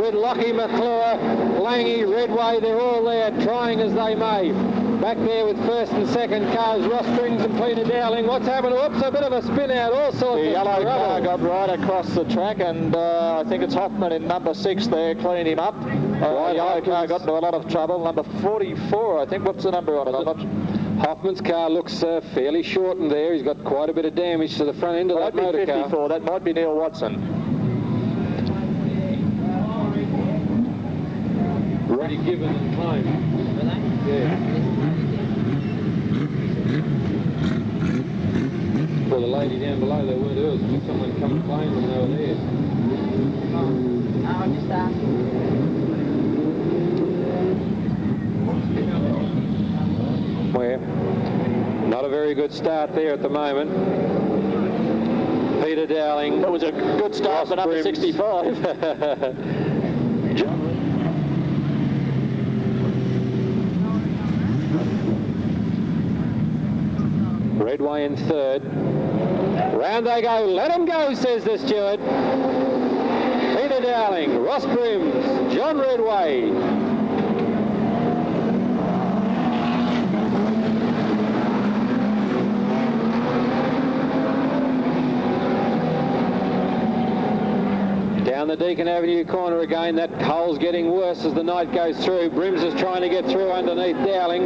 with Lockie McClure, Langy, Redway. They're all there trying as they may. Back there with first and second cars, Ross Brims and Peter Dowling. What's happened? Oops, a bit of a spin out, all sorts of The yellow trouble. car got right across the track, and I think it's Hoffman in number 6 there cleaned him up. The yellow car got into a lot of trouble. Number 44, I think. What's the number on it? Hoffman's car looks fairly shortened there. He's got quite a bit of damage to the front end of that motor car. 54, that might be Neil Watson. Roddy Gibbon and Klein. Yeah. Well, the lady down below, they weren't hers. Someone come and claim them, they were there. Oh, just that. Well, not a very good start there at the moment. Peter Dowling. That was a good start for number 65. Redway in third. Round they go. Let them go, says the steward. Peter Dowling, Ross Brims, John Redway. Down the Deacon Avenue corner again. That hole's getting worse as the night goes through. Brims is trying to get through underneath Dowling.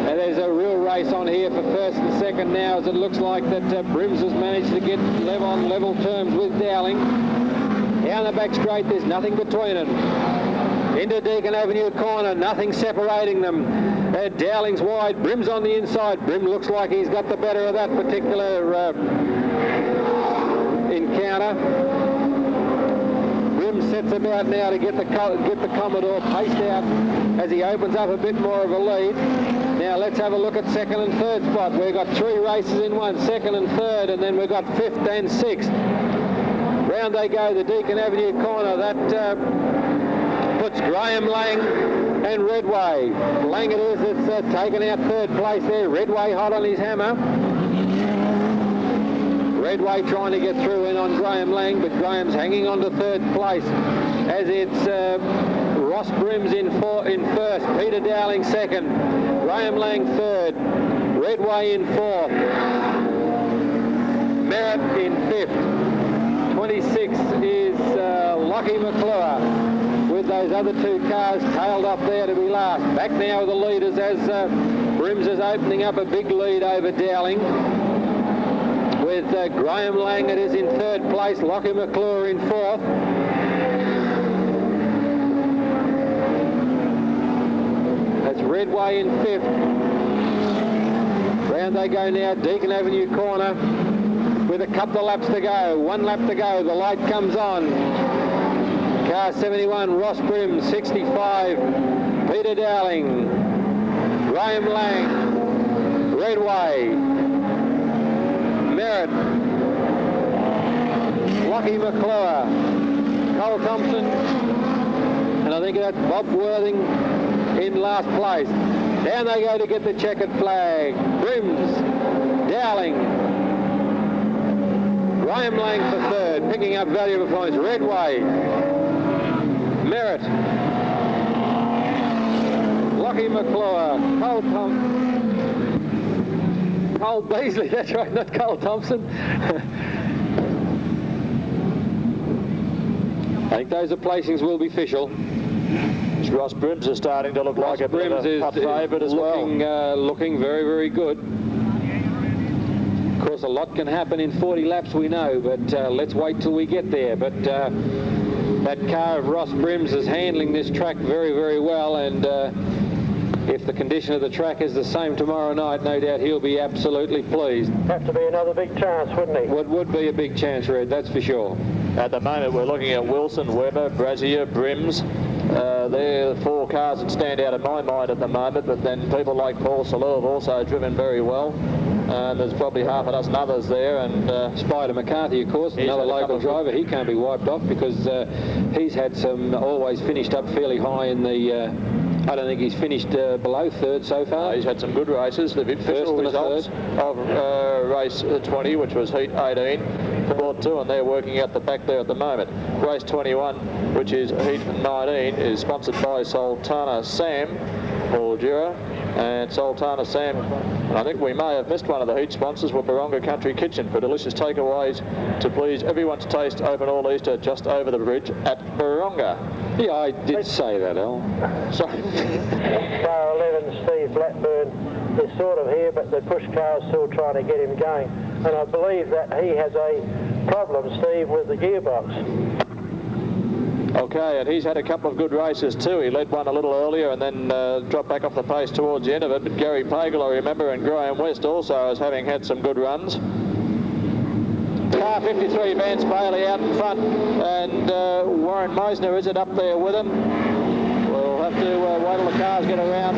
And there's a real race on here for first and second now, as it looks like that Brims has managed to get on level terms with Dowling. Down the back straight, there's nothing between them. Into Deacon Avenue corner, nothing separating them. Dowling's wide, Brim's on the inside. Brim looks like he's got the better of that particular encounter. Brim sets about now to get the Commodore paced out as he opens up a bit more of a lead. Now let's have a look at second and third spot. We've got 3 races in one, second and third, and then we've got fifth and sixth. Round they go, the Deacon Avenue corner. That puts Graham Lang and Redway. Lang it is that's taken out third place there. Redway hot on his hammer. Redway trying to get through in on Graham Lang, but Graham's hanging on to third place as it's Ross Brims in first, Peter Dowling second, Graham Lang third, Redway in fourth, Merritt in fifth. 26 is Lockie McClure, with those other 2 cars tailed off there to be last. Back now with the leaders as Brims is opening up a big lead over Dowling. With Graham Lang, it is in third place, Lockie McClure in fourth. That's Redway in fifth. Round they go now, Deacon Avenue corner, with a couple of laps to go. 1 lap to go, the light comes on. Car 71, Ross Brim, 65, Peter Dowling, Graham Lang, Redway, Merritt, Lockie McClure, Cole Thompson, and I think that's Bob Worthing in last place. Down they go to get the checkered flag. Brims, Dowling, Graham Lang for third, picking up valuable points. Redway, Merritt, Lockie McClure, Cole Beasley, that's right, not Cole Thompson. I think those are placings will be official. Ross Brims is starting to look like a bit of a favourite as well. Looking very, very good. Of course, a lot can happen in 40 laps, we know, but let's wait till we get there. But that car of Ross Brims is handling this track very, very well, and if the condition of the track is the same tomorrow night, no doubt he'll be absolutely pleased. Have to be another big chance, wouldn't he? Would be a big chance, Red, that's for sure. At the moment, we're looking at Wilson, Webber, Brazier, Brims. They're the 4 cars that stand out in my mind at the moment, but then people like Paul Salou have also driven very well. And there's probably half a dozen others there, and Spider McCarthy, of course, another local driver. He can't be wiped off because he's had always finished up fairly high in the I don't think he's finished below third so far. He's had some good races. The official results of race 20, which was heat 18, Board 2, and they're working out the back there at the moment. Race 21, which is heat 19, is sponsored by Sultana Sam, Mildura, and Sultana Sam. And I think we may have missed one of the heat sponsors, were Baronga Country Kitchen, for delicious takeaways to please everyone's taste open all Easter just over the bridge at Baronga. Yeah, I did say that, Al. Sorry. Car 11, Steve Blackburn, is sort of here, but the push car is still trying to get him going. And I believe that he has a problem, Steve, with the gearbox. Okay, and he's had a couple of good races too. He led one a little earlier and then dropped back off the pace towards the end of it. But Gary Pagel, I remember, and Graham West also as having had some good runs. Car 53, Vance Bailey out in front, and Warren Meisner is it up there with him. We'll have to wait till the cars get around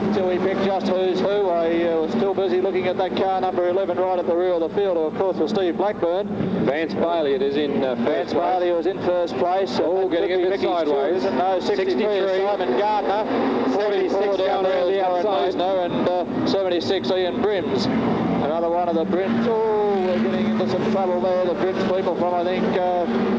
until we pick just who's who. I was still busy looking at that car number 11 right at the rear of the field, of course, for Steve Blackburn. Vance Bailey, it is in Vance Bailey was in first place. Oh, getting a bit sideways. No, 63 is Simon Gardner, 44 down there is Warren Meisner, and 76 Ian Brims. Another one of the Brims. Oh, we're getting into some trouble there. The Brims people from, I think,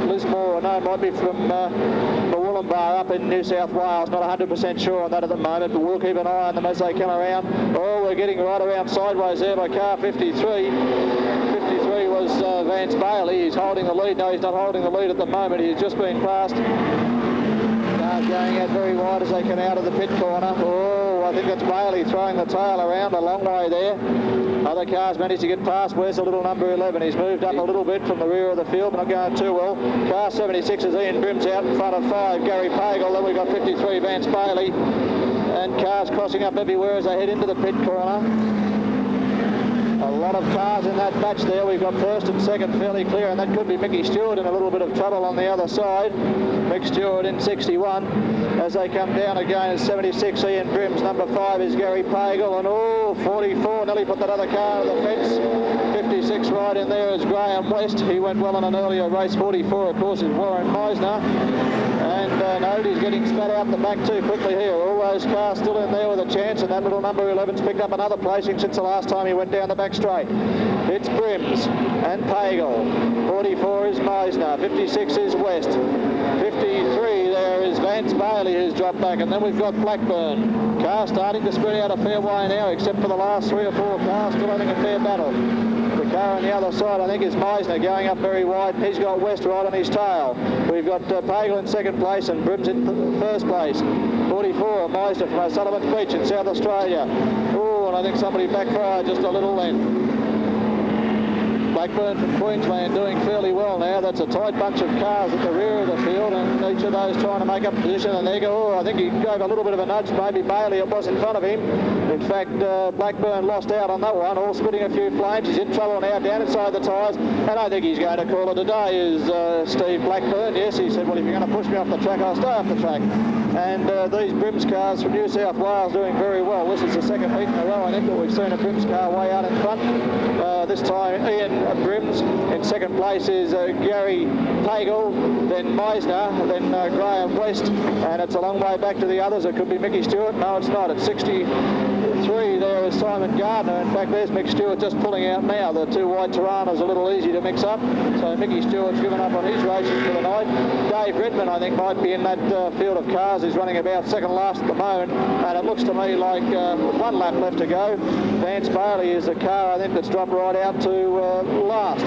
Lismore, no, might be from Wollumbar up in New South Wales. Not 100% sure on that at the moment, but we'll keep an eye on them as they come around. Oh, we're getting right around sideways there by car 53. 53 was Vance Bailey. He's holding the lead. No, he's not holding the lead at the moment. He's just been passed. Cars going out very wide as they come out of the pit corner. Oh, I think that's Bailey throwing the tail around a long way there. Other cars managed to get past West, a little number 11. He's moved up a little bit from the rear of the field, but not going too well. Car 76 is Ian Brims out in front of 5, Gary Pagel. Then we've got 53, Vance Bailey. And cars crossing up everywhere as they head into the pit corner. A lot of cars in that batch there. We've got first and second fairly clear, and that could be Mickey Stewart in a little bit of trouble on the other side. Mick Stewart in 61. As they come down again is 76, Ian Brims. Number 5 is Gary Pagel, and 44 nearly put that other car to the fence. 56 right in there is Graham West. He went well in an earlier race. 44, of course, is Warren Meisner. And nobody's getting spat out the back too quickly here. All those cars still in there with a chance, and that little number 11's picked up another placing since the last time he went down the back straight. It's Brims and Pagel. 44 is Meisner. 56 is West. 53 there is Vance Bailey, who's dropped back, and then we've got Blackburn. Car starting to spread out a fair way now, except for the last 3 or 4 cars still having a fair battle. The car on the other side, I think, is Meisner going up very wide. He's got West right on his tail. We've got Pagel in second place and Brims in first place. 44, Meisner from O'Sullivan's Beach in South Australia. Oh, and I think somebody backfired just a little then. Blackburn from Queensland doing fairly well now. That's a tight bunch of cars at the rear of the field, and each of those trying to make up position. And there go. I think he gave a little bit of a nudge. Maybe Bailey, it was in front of him. In fact, Blackburn lost out on that one, all spitting a few flames. He's in trouble now, down inside the tyres, and I think he's going to call it a day, is Steve Blackburn. Yes, he said, well, if you're going to push me off the track, I'll stay off the track. And these Brims cars from New South Wales doing very well. This is the second heat in a row, I think, that we've seen a Brims car way out in front. This time, Ian Brims. In second place is Gary Pagel, then Meisner, then Graham West, and it's a long way back to the others. It could be Mickey Stewart. No, it's not. It's 63 there is Simon Gardner. In fact, there's Mick Stewart just pulling out now. The 2 white Tiranas a little easy to mix up, so Mickey Stewart's given up on his racing for the night. Dave Redman, I think, might be in that field of cars. He's running about second last at the moment, and it looks to me like 1 lap left to go. Vance Bailey is a car, I think, that's dropped right out to last.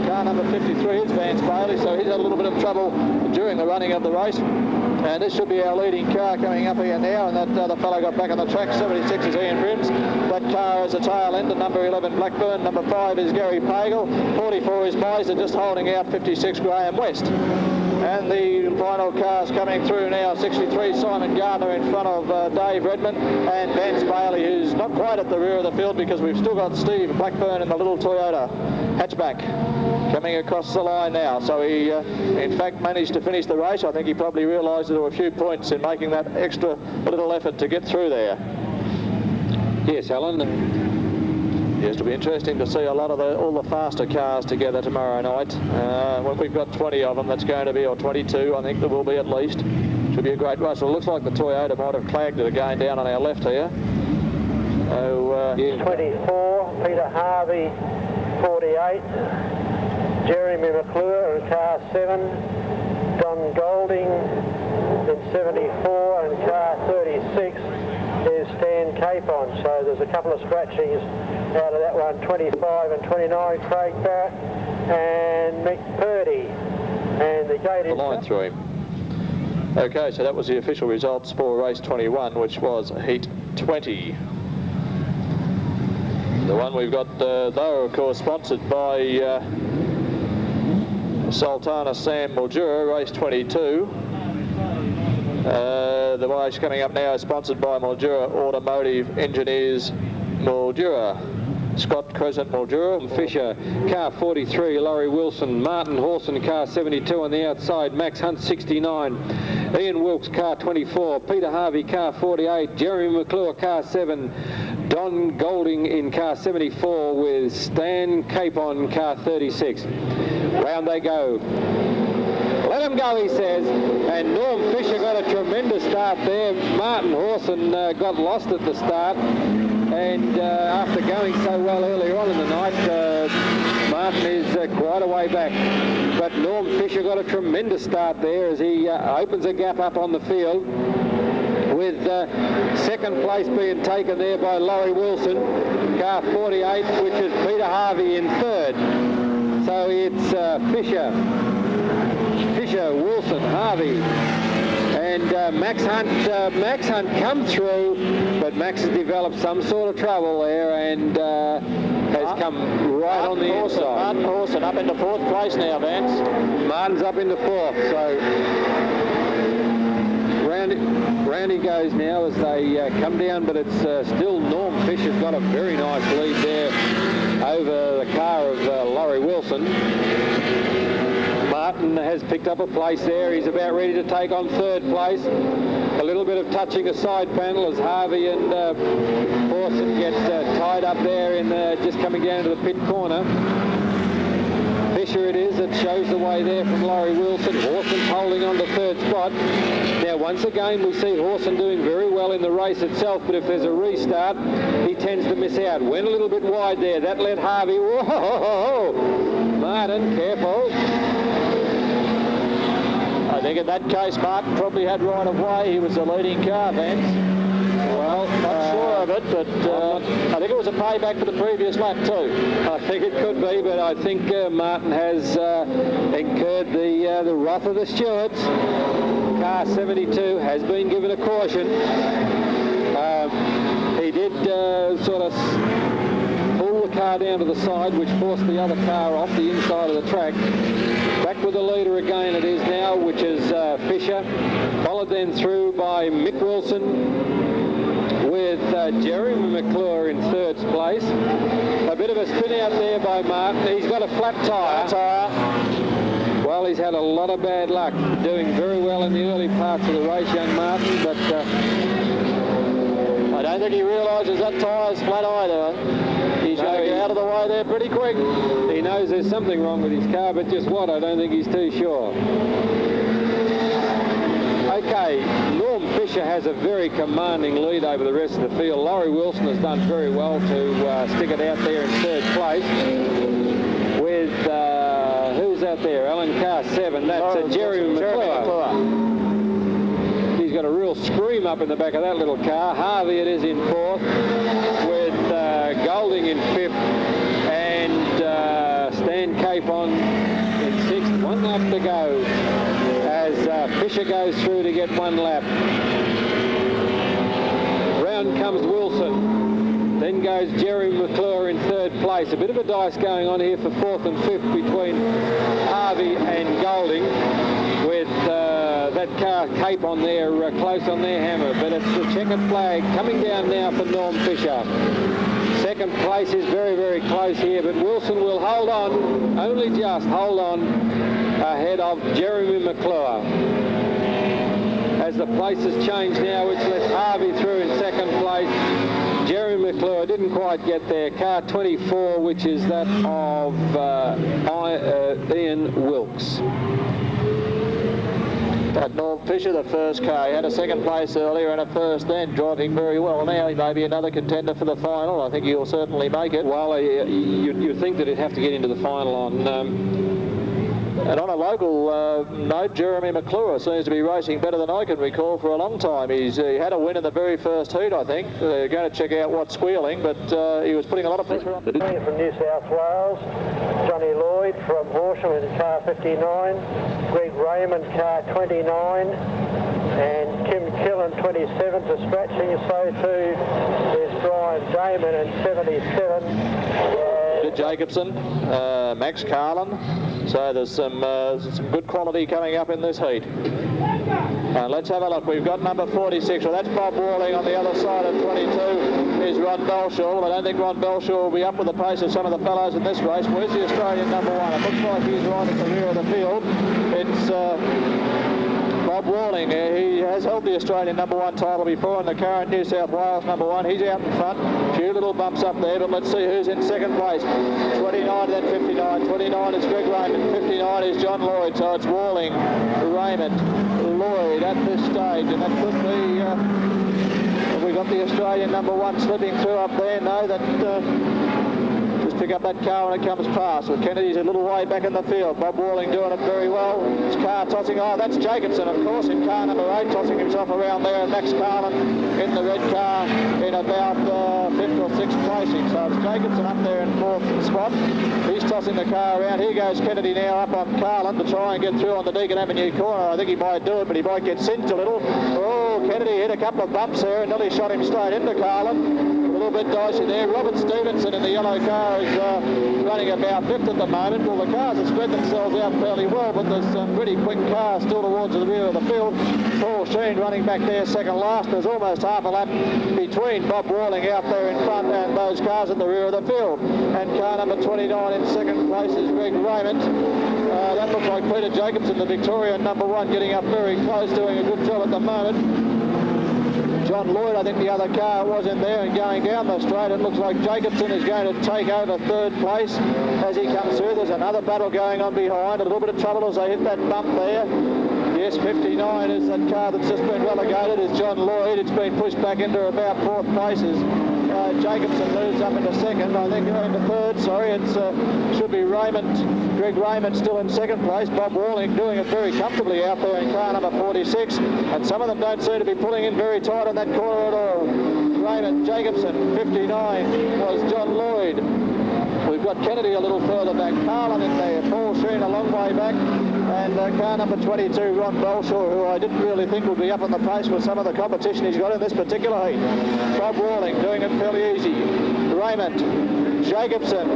Car number 53 is Vance Bailey, so he's had a little bit of trouble during the running of the race. And this should be our leading car coming up here now, and that other fellow got back on the track. 76 is Ian Brims. That car is a tail end, and number 11 Blackburn. Number 5 is Gary Pagel. 44 is Meisner, just holding out 56 Graham West. And the final cars coming through now. 63 Simon Gardner in front of Dave Redman, and Vance Bailey, who's not quite at the rear of the field because we've still got Steve Blackburn in the little Toyota hatchback coming across the line now. So he in fact managed to finish the race. I think he probably realised there were a few points in making that extra little effort to get through there. Yes, Alan. Yes, it'll be interesting to see a lot of all the faster cars together tomorrow night. When we've got 20 of them, that's going to be, or 22, I think there will be at least. Should be a great race. Well, it looks like the Toyota might have clagged it again down on our left here. So, yeah. 24, Peter Harvey, 48, Jeremy McClure in car 7, Don Golding in 74, and car 36 is Stan Capon. So there's a couple of scratchings out of that one. 25 and 29, Craig Barrett and Mick Purdy. And the gate is... The line through him. Okay, so that was the official results for race 21, which was heat 20. The one we've got, though, of course, sponsored by Sultana Sam Mildura, race 22. The race coming up now is sponsored by Mildura Automotive Engineers Mildura. Scott Crescent Mildura. Fisher, car 43, Laurie Wilson. Martin Horson, car 72 on the outside. Max Hunt, 69. Ian Wilkes, car 24. Peter Harvey, car 48. Jeremy McClure, car 7. Don Golding in car 74 with Stan Capon, car 36. Round they go. Let him go, he says. And Norm Fisher got a tremendous start there. Martin Horson got lost at the start. And after going so well earlier on in the night, Martin is quite a way back. But Norm Fisher got a tremendous start there as he opens a gap up on the field, with second place being taken there by Laurie Wilson, car 48, which is Peter Harvey in third. So it's Fisher, Wilson, Harvey, and Max Hunt come through, but Max has developed some sort of trouble there and has come right on the inside. Martin Hawson up into 4th place now, Vance. Martin's up into 4th, so round he goes now as they come down, but it's still Norm Fisher's got a very nice lead there over the car of Laurie Wilson. Martin has picked up a place there. He's about ready to take on 3rd place. A little bit of touching a side panel as Harvey and Hawson get tied up there in just coming down to the pit corner. Fisher it is that shows the way there from Laurie Wilson. Hawson's holding on to 3rd spot. Now once again we see Hawson doing very well in the race itself, but if there's a restart he tends to miss out. Went a little bit wide there. That let Harvey. Whoa! Martin, careful. I think in that case Martin probably had right of way. He was the leading car, Vance. Well, not sure of it, but I think it was a payback for the previous lap too. I think it could be, but I think Martin has incurred the wrath of the stewards. Car 72 has been given a caution. He did sort of pull the car down to the side, which forced the other car off the inside of the track. Back with the leader again it is now, which is Fisher, followed then through by Mick Wilson, with Jeremy McClure in 3rd place. A bit of a spin out there by Martin. He's got a flat tyre. Well, he's had a lot of bad luck. Doing very well in the early parts of the race, young Martin, but I don't think he realises that tyre's flat either. He's going out of the way there pretty quick. He knows there's something wrong with his car, but just what, I don't think he's too sure. Okay, Norm Fisher has a very commanding lead over the rest of the field. Laurie Wilson has done very well to stick it out there in 3rd place. With, who's out there? Alan Carr 7, that's Jeremy McClure. He's got a real scream up in the back of that little car. Harvey it is in 4th, with Golding in 5th, and Stan Capon in 6th. 1 lap to go as Fisher goes through to get 1 lap. Round comes Wilson. Then goes Jerry McClure in 3rd place. A bit of a dice going on here for 4th and 5th between Harvey and Golding, with that car Cape on there close on their hammer. But it's the checkered flag coming down now for Norm Fisher. 2nd place is very, very close here, but Wilson will hold on, only just hold on, ahead of Jeremy McClure. As the places change now, which lets Harvey through in 2nd place. Jeremy McClure didn't quite get there. Car 24, which is that of Ian Wilkes. That Norm Fisher, the first car. He had a 2nd place earlier and a 1st then, driving very well. Now he may be another contender for the final. I think he'll certainly make it. Well, you'd think that he'd have to get into the final on... And on a local note, Jeremy McClure seems to be racing better than I can recall for a long time. He had a win in the very first heat, I think. They're going to check out what's squealing, but he was putting a lot of pressure on. From New South Wales, Johnny Lloyd from Horsham in car 59, Greg Raymond car 29, and Kim Killen 27 to scratching. So too there's Brian Damon in 77. Jacobson, Max Carlin. So there's some good quality coming up in this heat. Let's have a look. We've got number 46. Well, that's Bob Walling. On the other side of 22 is Ron Belshaw. I don't think Ron Belshaw will be up with the pace of some of the fellows in this race. Where's the Australian number 1? It looks like he's right at the rear of the field. It's Bob Walling. He has held the Australian number 1 title before in the current New South Wales number 1. He's out in front. A few little bumps up there, but let's see who's in 2nd place. 29 then 59. 29 is Greg Raymond. 59 is John Lloyd. So it's Walling, Raymond, Lloyd at this stage, and that could be. Have we got the Australian number 1 slipping through up there? No, that. Just pick up that car when it comes past. Well, Kennedy's a little way back in the field. Bob Walling doing it very well. His car tossing, oh, that's Jacobson, of course, in car number 8, tossing himself around there. And Max Carlin in the red car in about 5th or 6th placing. So it's Jacobson up there in 4th spot. He's tossing the car around. Here goes Kennedy now up on Carlin to try and get through on the Deacon Avenue corner. I think he might do it, but he might get cinched a little. Oh, Kennedy hit a couple of bumps there and nearly shot him straight into Carlin. A little bit dicey there. Robert Stevenson in the yellow car is running about 5th at the moment. Well, the cars have spread themselves out fairly well, but there's some pretty quick cars still towards the rear of the field. Paul Sheen running back there second last. There's almost half a lap between Bob Walling out there in front and those cars at the rear of the field. And car number 29 in second place is Greg Raymond. That looks like Peter Jacobson, the Victorian number 1, getting up very close, doing a good job at the moment. John Lloyd, I think the other car was in there, and going down the straight, it looks like Jacobson is going to take over 3rd place as he comes through. There's another battle going on behind. A little bit of trouble as they hit that bump there. Yes, 59 is that car that's just been relegated, is John Lloyd. It's been pushed back into about 4th places. Jacobson moves up into 2nd, I think, into 3rd, sorry. It should be Raymond, Greg Raymond still in 2nd place. Bob Walling doing it very comfortably out there in car number 46, and some of them don't seem to be pulling in very tight on that corner at all. Raymond, Jacobson, 59 was John Lloyd. We've got Kennedy a little further back, Carlin in there, Paul Sheen a long way back, and car number 22, Ron Belshaw, who I didn't really think would be up on the pace with some of the competition he's got in this particular heat. Bob Walling doing it fairly easy. Raymond, Jacobson,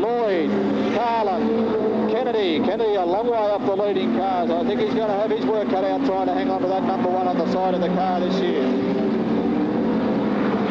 Lloyd, Carlin, Kennedy a long way off the leading cars. I think he's going to have his work cut out trying to hang on to that number 1 on the side of the car this year.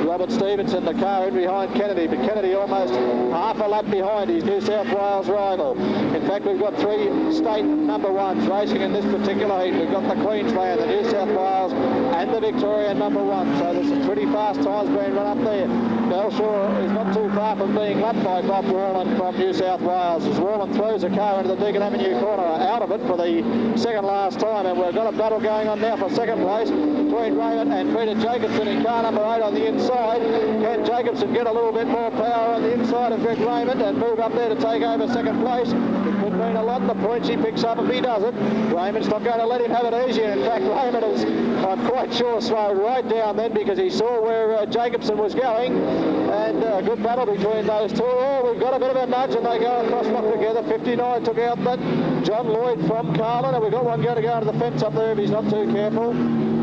Robert Stevenson, the car in behind Kennedy, but Kennedy almost half a lap behind his New South Wales rival. In fact, we've got 3 state number 1s racing in this particular heat. We've got the Queensland, the New South Wales, and the Victorian number 1. So there's some pretty fast times being run up there. Belshaw is not too far from being lapped by Bob Wallen from New South Wales as Wallen throws a car into the Deacon Avenue corner, out of it for the second last time, and we've got a battle going on now for 2nd place between Raymond and Peter Jacobson in car number 8 on the inside. Can Jacobson get a little bit more power on the inside of Greg Raymond and move up there to take over 2nd place? It could mean a lot in the points he picks up if he does it. Raymond's not going to let him have it easy. In fact, Raymond is, I'm quite sure, slowed right down then because he saw where Jacobson was going, and a good battle between those two. Oh, we've got a bit of a nudge and they go across lock together. 59 took out that John Lloyd from Carlin, and we've got one going to go into the fence up there if he's not too careful.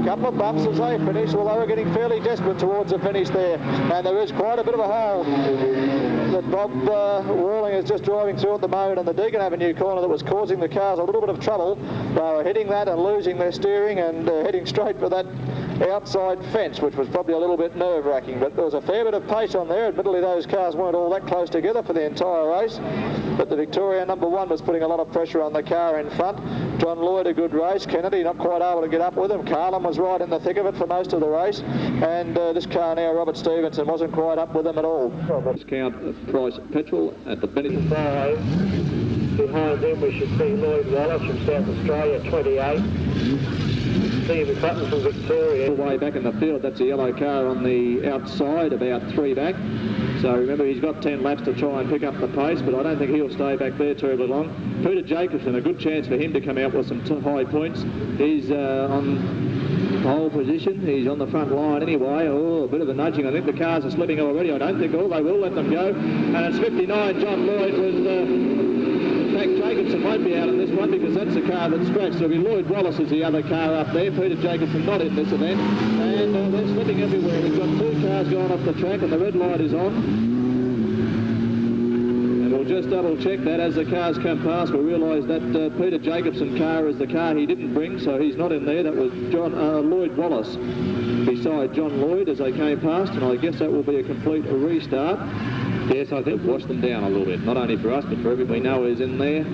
Couple of bumps as they finish, although we're getting fairly desperate towards the finish there, and there is quite a bit of a hole that Bob Walling is just driving through at the moment in the Deacon Avenue corner that was causing the cars a little bit of trouble. They were hitting that and losing their steering and heading straight for that outside fence, which was probably a little bit nerve-wracking, but there was a fair bit of pace on there. Admittedly, those cars weren't all that close together for the entire race, but the Victoria number 1 was putting a lot of pressure on the car in front. John Lloyd, a good race. Kennedy not quite able to get up with him. Carlin was right in the thick of it for most of the race, and this car now, Robert Stevenson, wasn't quite up with him at all. Discount price petrol at the benefit. Behind them we should see Lloyd Wallace from South Australia, 28. Stephen Sutton from Victoria. All the way back in the field, that's a yellow car on the outside, about 3 back. So remember, he's got 10 laps to try and pick up the pace, but I don't think he'll stay back there terribly long. Peter Jacobson, a good chance for him to come out with some high points. He's on pole position. He's on the front line anyway. Oh, a bit of a nudging. I think the cars are slipping already. I don't think they will let them go. And it's 59. John Lloyd was... In fact, Jacobson won't be out in this one because that's the car that's scratched. So Lloyd Wallace is the other car up there. Peter Jacobson not in this event. And they're slipping everywhere. We've got 2 cars going off the track and the red light is on. And we'll just double check that as the cars come past. We realise that Peter Jacobson car is the car he didn't bring, so he's not in there. That was Lloyd Wallace beside John Lloyd as they came past, and I guess that will be a complete restart. Yes, I think wash them down a little bit, not only for us, but for everybody we know is in there.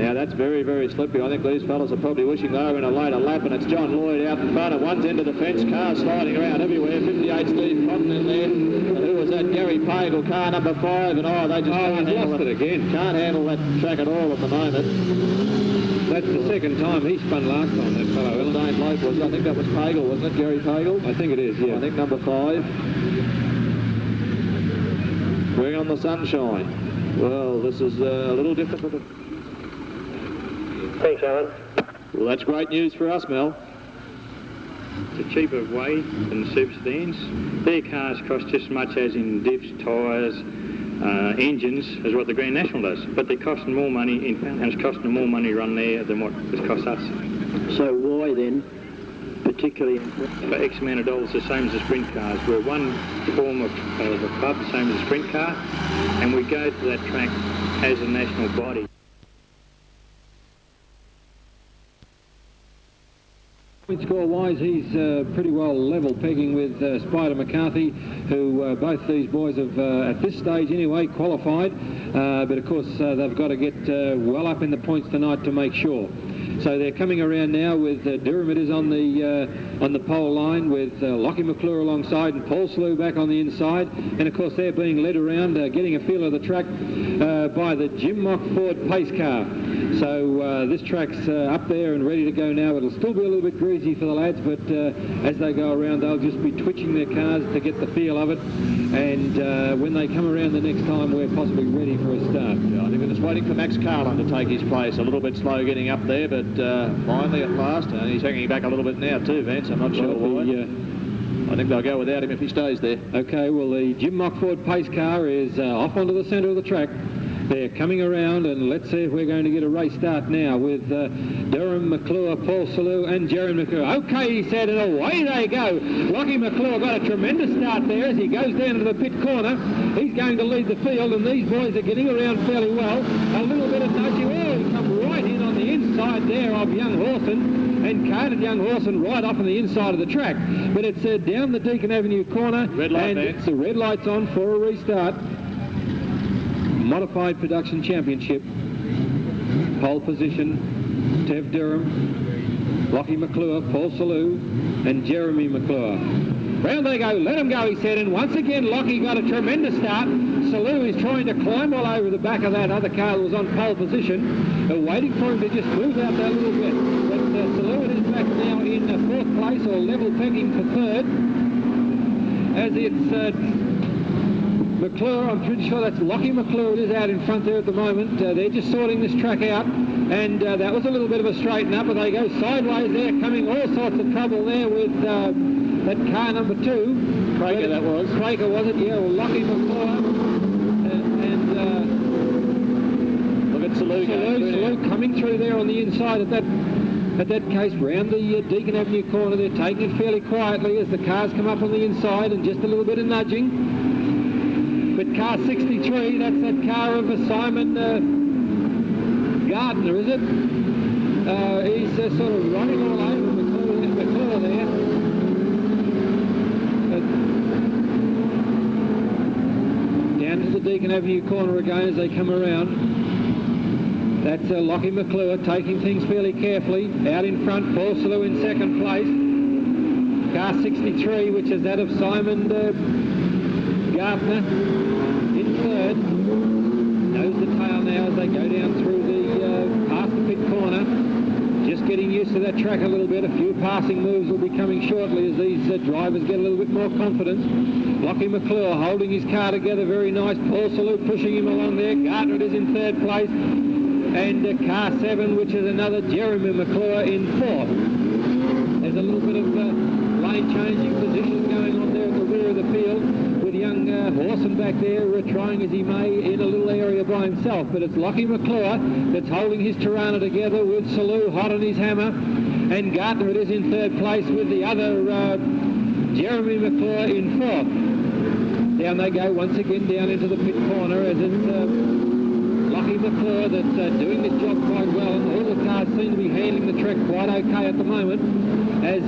Now, that's very, very slippery. I think these fellas are probably wishing they were in a later lap, and it's John Lloyd out in front at one's end of the fence, cars sliding around everywhere. 58 Steve Cotton in there. And who was that? Gary Pagel, car number 5, and they just can't handle it again. Can't handle that track at all at the moment. That's the second time he spun last time, that fellow. Dane Lope was, I think that was Pagel, wasn't it? Gary Pagel? I think it is, yeah. I think number 5. Bring on the sunshine. Well, this is a little difficult. Thanks, Alan. Well, that's great news for us, Mel. It's a cheaper way than the super stands. Their cars cost just as much as in diffs, tyres, engines as what the Grand National does. But they're costing more money, and it's costing them more money to run there than what it costs us. So why then, particularly for X amount of dollars, the same as the sprint cars? We're one form of the club, the same as a sprint car, and we go to that track as a national body. Score-wise, he's pretty well level pegging with Spider McCarthy, who both these boys have, at this stage anyway, qualified. But of course, they've got to get well up in the points tonight to make sure. So they're coming around now with Durham. It is on the pole line with Lockie McClure alongside and Paul Slew back on the inside. And of course, they're being led around, getting a feel of the track by the Jim Mock Ford pace car. So this track's up there and ready to go now. It'll still be a little bit greasy for the lads, but as they go around, they'll just be twitching their cars to get the feel of it. And when they come around the next time, we're possibly ready for a start. Yeah, I think we're just waiting for Max Carlin to take his place. A little bit slow getting up there, but finally at last. And he's hanging back a little bit now too, Vance. I'm not sure why. I think they'll go without him if he stays there. Okay, well, the Jim Mock Ford pace car is off onto the centre of the track. They're coming around, and let's see if we're going to get a race start now with Durham, McClure, Paul Sellew and Jeremy McClure. Okay, he said, and away they go. Lockie McClure got a tremendous start there as he goes down to the pit corner. He's going to lead the field, and these boys are getting around fairly well. A little bit of nudging. Oh, he come right in on the inside there of young Horson, and carted young Horson right off on the inside of the track. But it's down the Deacon Avenue corner, red light, and it's the red light's on for a restart. Modified Production Championship. Pole position, Tev Durham, Lockie McClure, Paul Sellew and Jeremy McClure. Round they go, let them go, he said, and once again Lockie got a tremendous start. Sellew is trying to climb all over the back of that other car that was on pole position. They're waiting for him to just move out that little bit. But Sellew is back now in fourth place, or level pegging for third. As it's McClure, I'm pretty sure that's Lockie McClure, it is out in front there at the moment. They're just sorting this track out, and that was a little bit of a straighten up, but they go sideways there, coming all sorts of trouble there with that car number 2. Craker that was. Craker was it? Yeah, well, Lockie McClure and look at Sellew coming through there on the inside at that case, round the Deacon Avenue corner. They're taking it fairly quietly as the cars come up on the inside, and just a little bit of nudging. But car 63, that's that car of Simon Gardner, is it? He's sort of running all over McClure there. Down to the Deacon Avenue corner again as they come around. That's Lockie McClure taking things fairly carefully. Out in front, Paul Sellew in second place. Car 63, which is that of Simon Gardner, in third. Nose to tail now as they go down through the past the pit corner. Just getting used to that track a little bit. A few passing moves will be coming shortly as these drivers get a little bit more confidence. Lockie McClure holding his car together very nice. Paul Sellew pushing him along there. Gardner is in third place. And car 7, which is another Jeremy McClure, in fourth. There's a little bit of lane changing positions going on there at the rear of the field, with young Horson back there trying as he may in a little area by himself. But it's Lockie McClure that's holding his Tirana together with Sellew hot on his hammer, and Gardner it is in third place with the other Jeremy McClure in fourth. Down they go once again down into the pit corner as it's Lockie McClure that's doing this job quite well, and all the cars seem to be handling the track quite okay at the moment, as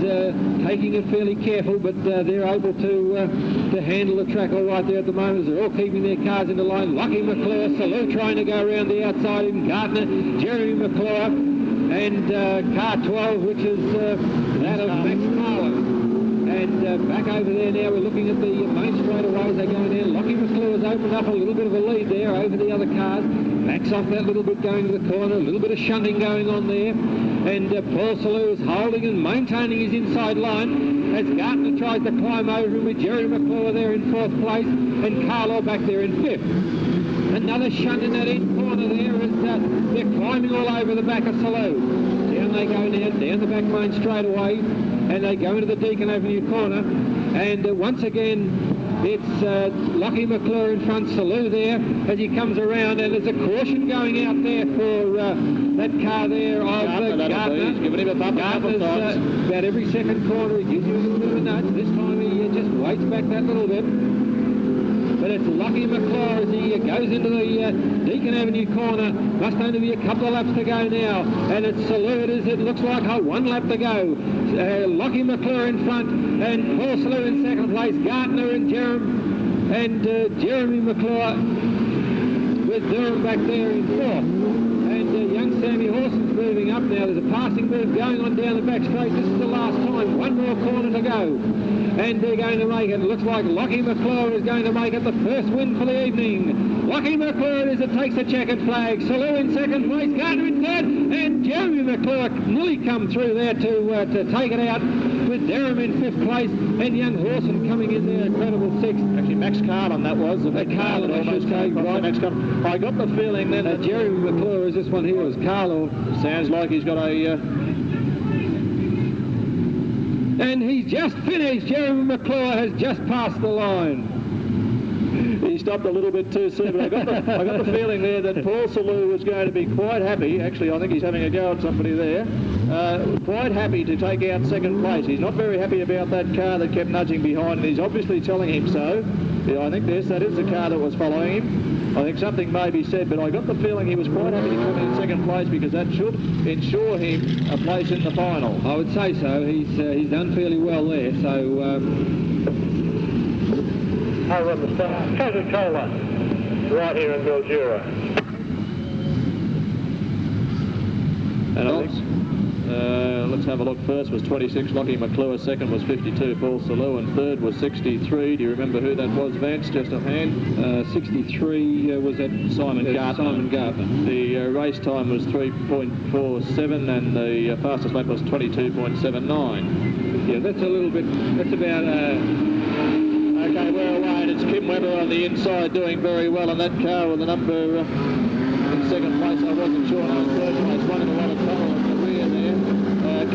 taking it fairly careful, but they're able to handle the track all right there at the moment, as they're all keeping their cars in the line. Lockie McClure, Sellew trying to go around the outside of him, Gardner, Jeremy McClure, and car 12, which is that of Max Carlin. And back over there now, we're looking at the main straightaways. They're going in. Lockie McClure's opened up a little bit of a lead there over the other cars. Backs off that little bit going to the corner. A little bit of shunting going on there. And Paul Sellew is holding and maintaining his inside line as Gartner tries to climb over him with Jerry McClure there in 4th place and Carlo back there in 5th. Another shunt in that end corner there as they're climbing all over the back of Sellew. Down they go now, down the back lane straight away, and they go into the Deacon Avenue corner. And once again, it's Lockie McClure in front, Sellew there as he comes around, and there's a caution going out there for that car there of Gardner. He's given him a bump a couple of times. About every second corner he gives you a little bit of a nudge. This time he just waits back that little bit. But it's Lockie McClure as he goes into the Deacon Avenue corner. Must only be a couple of laps to go now. And it's Sellew, it looks like 1 lap to go. Lockie McClure in front and Paul Sellew in 2nd place. Gartner and Jeremy McClure with Durham back there in 4th. And young Sammy Horson's moving up now. There's a passing move going on down the back straight. This is the last time. 1 more corner to go. And they're going to make it. It looks like Lockie McClure is going to make it the first win for the evening. Lockie McClure is it takes the checkered flag. Sellew in 2nd place, Gardner in 3rd, and Jeremy McClure nearly come through there to take it out with Durham in 5th place, and young Horson coming in there, incredible 6th. Actually, Max Carlin that was. Carlin almost came right. Max Carlin. I got the feeling then that Jeremy McClure is this one here, was Carlo. Sounds like he's got a... And he's just finished. Jeremy McClure has just passed the line. He stopped a little bit too soon, but I got the feeling there that Paul Sellew was going to be quite happy. Actually, I think he's having a go at somebody there. Quite happy to take out 2nd place. He's not very happy about that car that kept nudging behind, and he's obviously telling him so. Yeah, I think that is the car that was following him. I think something may be said, but I got the feeling he was quite happy to come in 2nd place because that should ensure him a place in the final. I would say so. He's done fairly well there, so... Over on the start, Coca-Cola, right here in Mildura. And I think, let's have a look. First was 26, Lockie McClure. 2nd was 52, Paul Sellew. And 3rd was 63. Do you remember who that was, Vance, just offhand? 63 was that Simon Gartner. The race time was 3.47 and the fastest lap was 22.79. Yeah, that's a little bit, that's about... Okay, we're away, and it's Kim Webber on the inside doing very well, and that car with the number in 2nd place, I wasn't sure, no, 3rd place, running a lot of trouble in the rear there.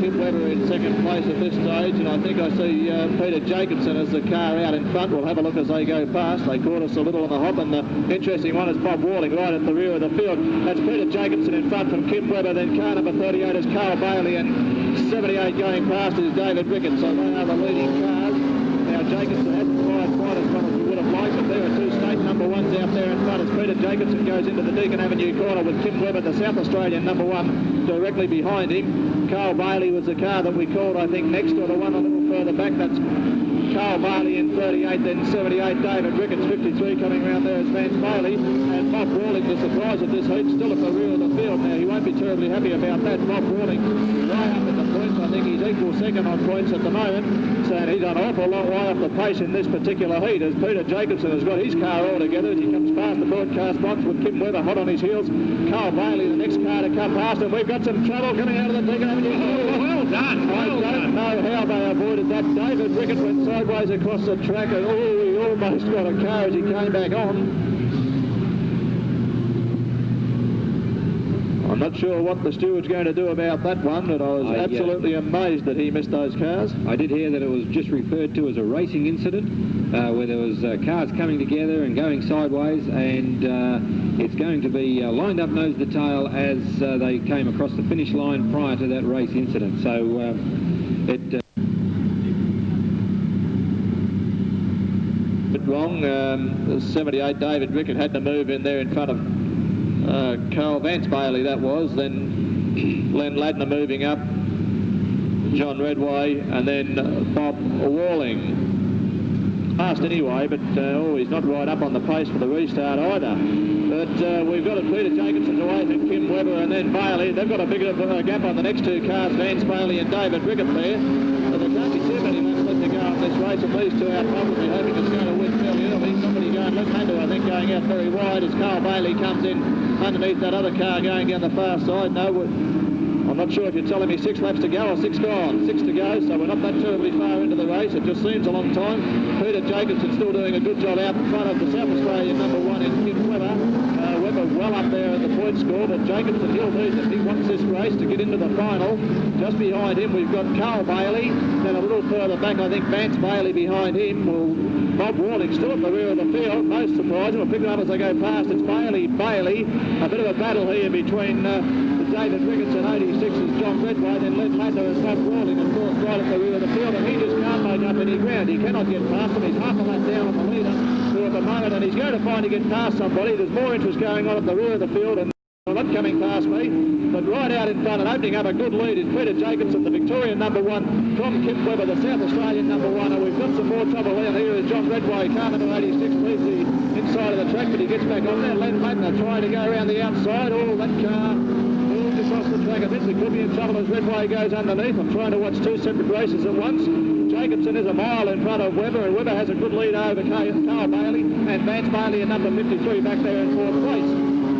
Kim Webber in 2nd place at this stage, and I think I see Peter Jacobson as the car out in front. We'll have a look as they go past. They caught us a little on the hop, and the interesting one is Bob Warling right at the rear of the field. That's Peter Jacobson in front from Kim Webber, then car number 38 is Carl Bailey, and 78 going past is David Ricketts, so they are the leading cars. Now Jacobson hasn't fired quite as well as we would have liked, but there are 2 state number 1s out there in front as Peter Jacobson goes into the Deacon Avenue corner with Kim Webber, the South Australian number 1, directly behind him. Carl Bailey was the car that we called, I think, next, or the one a little further back. That's Carl Bailey in 38, then 78, David Ricketts, 53, coming around there as Vance Bailey. And Bob Rawling, the surprise of this heat, still at the rear of the field. Now, he won't be terribly happy about that. Bob Rawling way up in the points. I think he's equal 2nd on points at the moment. So he's an awful long way off the pace in this particular heat as Peter Jacobson has got his car all together as he comes past the broadcast box with Kim Webber hot on his heels. Carl Bailey, the next car to come past, and we've got some trouble coming out of the Deacon Avenue. Oh, well done. I don't know how they avoided that. David Rickett went sideways across the track, and he almost got a car as he came back on. I'm not sure what the steward's going to do about that one, but I was absolutely amazed that he missed those cars. I did hear that it was just referred to as a racing incident, where there was cars coming together and going sideways, and it's going to be lined up nose to tail as they came across the finish line prior to that race incident. So it... wrong. 78 David Rickett had to move in there in front of Carl Vance Bailey, that was. Then Len Ladner moving up, John Redway, and then Bob Walling. Fast anyway, but he's not right up on the pace for the restart either. But we've got Peter Jacobson away from Kim Webber and then Bailey. They've got a big gap on the next 2 cars, Vance Bailey and David Rickett there. But there can't be too many laps left to go on this race, and these 2 are probably hoping it's going to win fairly early. Somebody going left-hander, I think, going out very wide as Carl Bailey comes in underneath that other car going down the far side. No, I'm not sure if you're telling me 6 laps to go or 6 gone. 6 to go, so we're not that terribly far into the race. It just seems a long time. Peter Jacobson still doing a good job out in front of the South Australian number 1 in Kim Webber. Webber well up there at the point score, but Jacobson, he'll need it. He wants this race to get into the final. Just behind him, we've got Carl Bailey. Then a little further back, I think Vance Bailey behind him. Bob Warning still at the rear of the field. Most surprising. We'll pick it up as they go past. It's Bailey. A bit of a battle here between David Ricketts and 86's John Redway. Then Len Ladner and Bob Warning, of course, right at the rear of the field. And he just can't make up any ground. He cannot get past him. He's half a lap down on the leader at the moment, and he's going to find to get past somebody. There's more interest going on at the rear of the field, and not coming past me, but right out in front and opening up a good lead is Peter Jacobson, the Victorian number 1, from Kim Webber, the South Australian number 1. And we've got some more trouble down here as John Redway, car number 86, leaves the inside of the track, but he gets back on there. Len Ladner trying to go around the outside. Oh, that car moves across the track a bit. It could be in trouble as Redway goes underneath. I'm trying to watch 2 separate races at once. Jacobson is a mile in front of Webber, and Webber has a good lead over Carl Bailey, and Vance Bailey at number 53 back there in 4th place.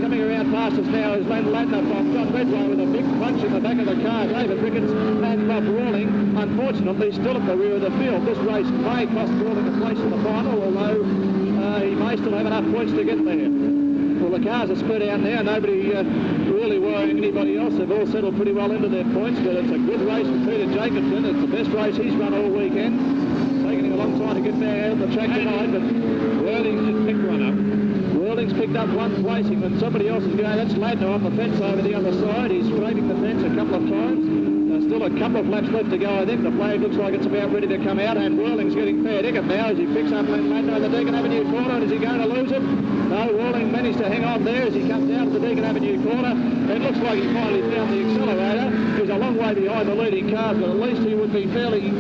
Coming around past us now is Len Ladner from John Redway with a big punch in the back of the car. David Ricketts and Bob Rawling, unfortunately, still at the rear of the field. This race may cost Rawling a place in the final, although he may still have enough points to get there. Well, the cars are spread out now. Nobody really worrying anybody else. They've all settled pretty well into their points, but it's a good race for Peter Jacobson. It's the best race he's run all weekend. Taking him a long time to get back out the track tonight, but Whirling's just picked one up. Whirling's picked up 1 placing, and somebody else is going. That's Ladner on the fence over the other side. He's scraping the fence a couple of times. Still a couple of laps left to go, I think. The flag looks like it's about ready to come out, and Whirling's getting fair dinkum now as he picks up Len Ladner in the Deakin Avenue corner. And is he going to lose it? No, Whirling managed to hang on there as he comes out of the Deakin Avenue corner. It looks like he finally found the accelerator. He's a long way behind the leading cars, but at least he would be fairly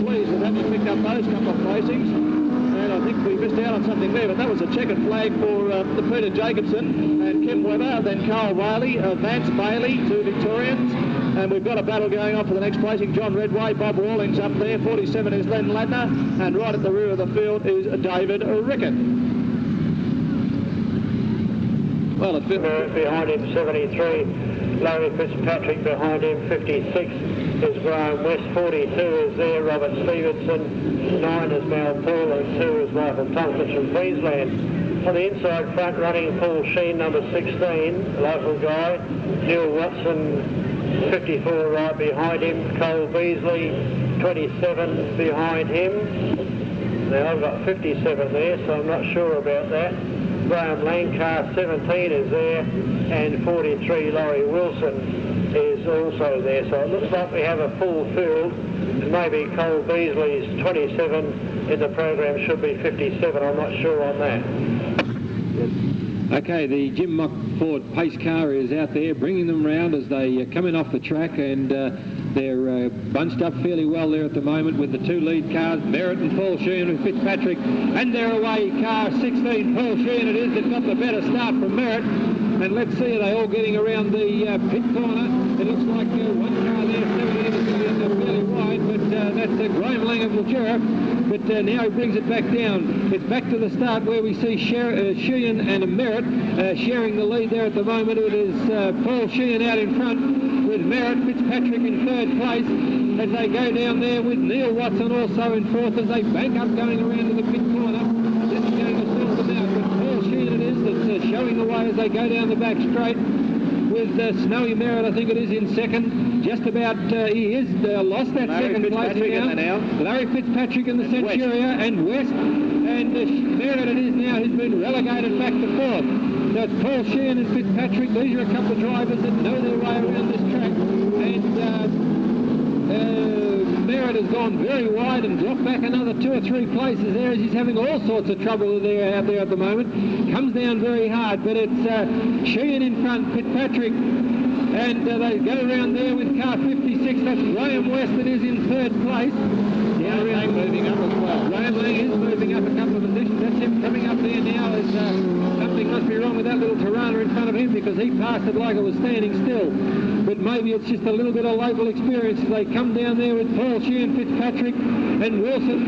pleased with having picked up those couple of placings. And I think we missed out on something there, but that was a checkered flag for the Peter Jacobson and Kim Webber, then Carl Bailey, Vance Bailey, 2 Victorians. And we've got a battle going on for the next placing. John Redway, Bob Rawlings up there. 47 is Len Ladner. And right at the rear of the field is David Rickett. Well, at behind him, 73. Larry Fitzpatrick behind him, 56 is Graham West. 42 is there, Robert Stevenson. 9 is Mal Paul, and 2 is Michael Tompkins from Queensland. On the inside front, running Paul Sheen, number 16, local guy. Neil Watson, 54 right behind him. Cole Beasley, 27 behind him. Now I've got 57 there, so I'm not sure about that. Graham Langcar, 17 is there, and 43 Laurie Wilson is also there. So it looks like we have a full field, and maybe Cole Beasley's 27 in the program should be 57. I'm not sure on that. Okay, the Jim Mock Ford pace car is out there bringing them round as they come in off the track, and they're bunched up fairly well there at the moment with the 2 lead cars, Merritt and Paul Sheehan with Fitzpatrick, and they're away, car 16, Paul Sheehan it is, that got the better start from Merritt. And let's see, are they all getting around the pit corner? It looks like 1 car there, 17 is going to end up fairly wide, but that's Graham Lang of Mildura. But now he brings it back down. It's back to the start where we see Sheehan and Merritt sharing the lead there at the moment. It is Paul Sheehan out in front with Merritt, Fitzpatrick in 3rd place as they go down there with Neil Watson also in 4th as they bank up going around to the pit corner. This is going to sort them out, but Paul Sheehan it is that's showing the way as they go down the back straight with Snowy Merritt, I think it is, in 2nd. Just about, he is lost that Larry 2nd place now. Larry Fitzpatrick in the Centuria and West. And Merritt it is now, who's been relegated back to 4th. So it's Paul Sheehan and Fitzpatrick. These are a couple of drivers that know their way around this track. And Merritt has gone very wide and dropped back another 2 or 3 places there as he's having all sorts of trouble out there at the moment. Comes down very hard, but it's Sheehan in front, Fitzpatrick, and they go around there with car 56. That's Graham West that is in 3rd place. Down around moving up as well. Graham Lang is moving up a couple of positions. That's him coming up there now as something must be wrong with that little Tirana in front of him because he passed it like it was standing still. But maybe it's just a little bit of local experience as they come down there with Paul Sheehan, Fitzpatrick and Wilson.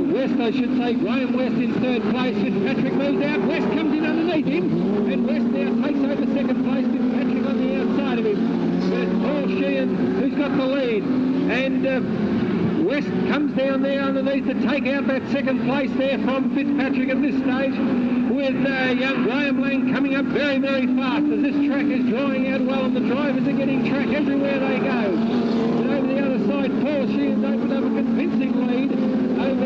West, I should say. Graham West in third place. Fitzpatrick moves out. West comes in underneath him. And West now takes over second place. Fitzpatrick on the outside of him. But it's Paul Sheehan who's got the lead. And West comes down there underneath to take out that second place there from Fitzpatrick at this stage, with young Graham Lang coming up very, very fast as this track is drawing out well, and the drivers are getting track everywhere they go. But over the other side, Paul Sheehan's opened up a convincing lead over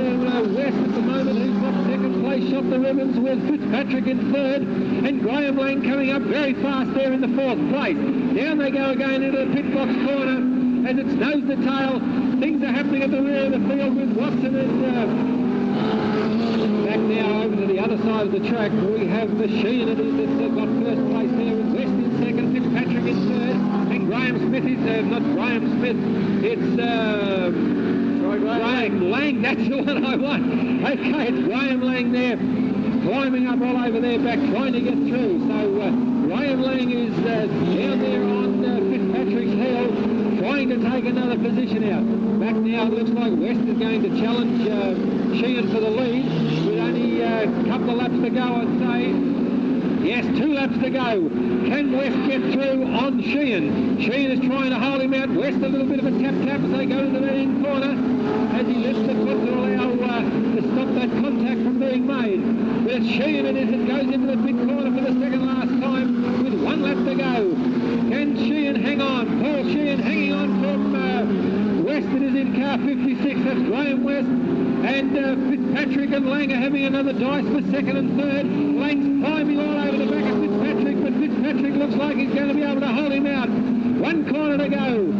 West at the moment, who's got second place, shot the ribbons, with Fitzpatrick in third, and Graham Lang coming up very fast there in the fourth place. Down they go again into the pit box corner as it's nose to tail. Things are happening at the rear of the field with Watson and back now over to the other side of the track. We have the Sheehan that's got first place there, with West in second, Fitzpatrick in third, and Graham Smith is, not Graham Smith, it's Graham Lang, that's the one I want. Okay, it's Graham Lang there, climbing up all over their back, trying to get through. So Graham Lang is down there on Fitzpatrick's heel, trying to take another position out. Back now it looks like West is going to challenge Sheehan for the lead, with only a couple of laps to go, I'd say. Yes, 2 laps to go. Can West get through on Sheehan? Sheehan is trying to hold him out. West a little bit of a tap-tap as they go into the end corner, as he lifts the foot to allow to stop that contact from being made. But it's Sheehan it is that goes into the pit corner for the second last time, with 1 lap to go. Can Sheehan hang on? Paul Sheehan hanging on from West. It is in car 56. That's Graham West. And Fitzpatrick and Lang are having another dice for second and third. Lang's climbing all over the back of Fitzpatrick, but Fitzpatrick looks like he's going to be able to hold him out. 1 corner to go.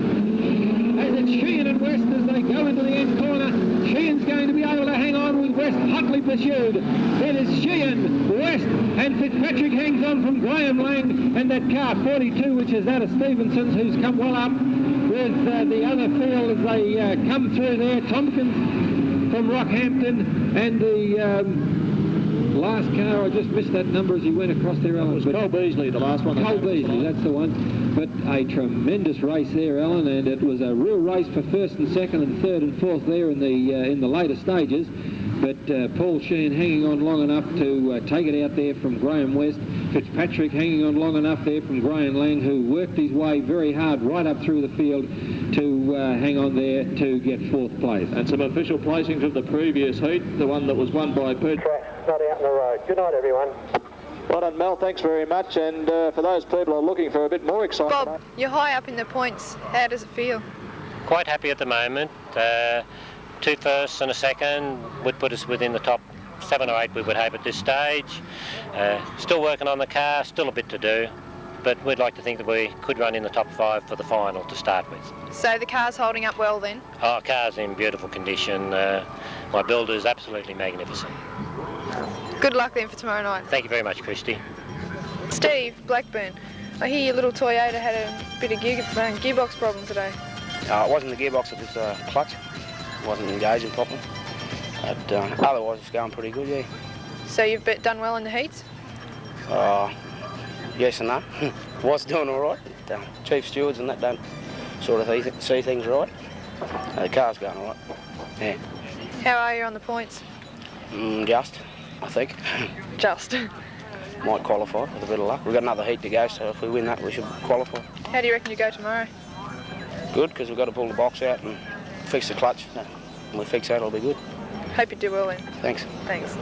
As it's Sheehan and West as they go into the end corner. Sheehan's going to be able to hang on, with West hotly pursued. It is Sheehan, West, and Fitzpatrick hangs on from Graham Lang and that car 42, which is that of Stevenson's, who's come well up with the other field as they come through there. Tompkins from Rockhampton, and the last car, I just missed that number as he went across there, Alan. It was Cole Beasley, the last one. Cole Beasley, that's the one. But a tremendous race there, Alan, and it was a real race for first and second and third and fourth there in the later stages. But Paul Sheehan hanging on long enough to take it out there from Graham West. Fitzpatrick hanging on long enough there from Graham Lang, who worked his way very hard right up through the field to hang on there to get fourth place. And some official placings of the previous heat, the one that was won by Pete. Not out in the road. Good night, everyone. Well done, Mel. Thanks very much. And for those people who are looking for a bit more excitement... Bob, you're high up in the points. How does it feel? Quite happy at the moment. 2 firsts and a second would put us within the top 7 or 8, we would hope, at this stage. Still working on the car, still a bit to do, but we'd like to think that we could run in the top 5 for the final to start with. So the car's holding up well then? Oh, car's in beautiful condition. My builder's absolutely magnificent. Good luck then for tomorrow night. Thank you very much, Christy. Steve, Blackburn, I hear your little Toyota had a bit of gearbox problem today. It wasn't the gearbox, it was the clutch. It wasn't engaging properly. But otherwise it's going pretty good, yeah. So you've done well in the heats? Yes and no. Was doing all right. But, chief stewards and that don't sort of see things right. The car's going all right. Yeah. How are you on the points? Just, I think. Just. Might qualify with a bit of luck. We've got another heat to go, so if we win that, we should qualify. How do you reckon you go tomorrow? Good, because we've got to pull the box out and fix the clutch. When we fix that, it'll be good. Hope you do well then. Thanks. Thanks.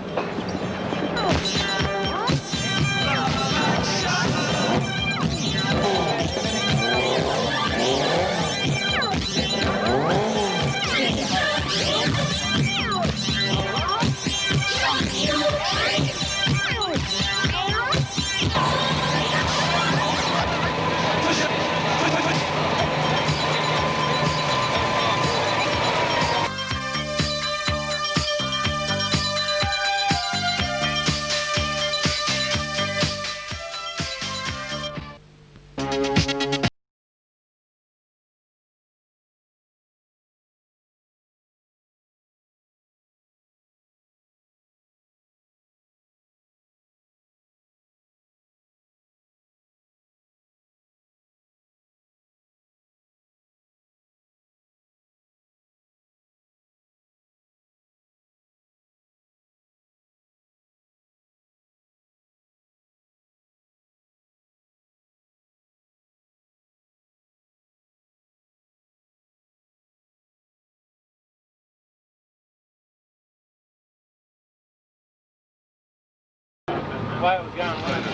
the way it was going, wasn't it?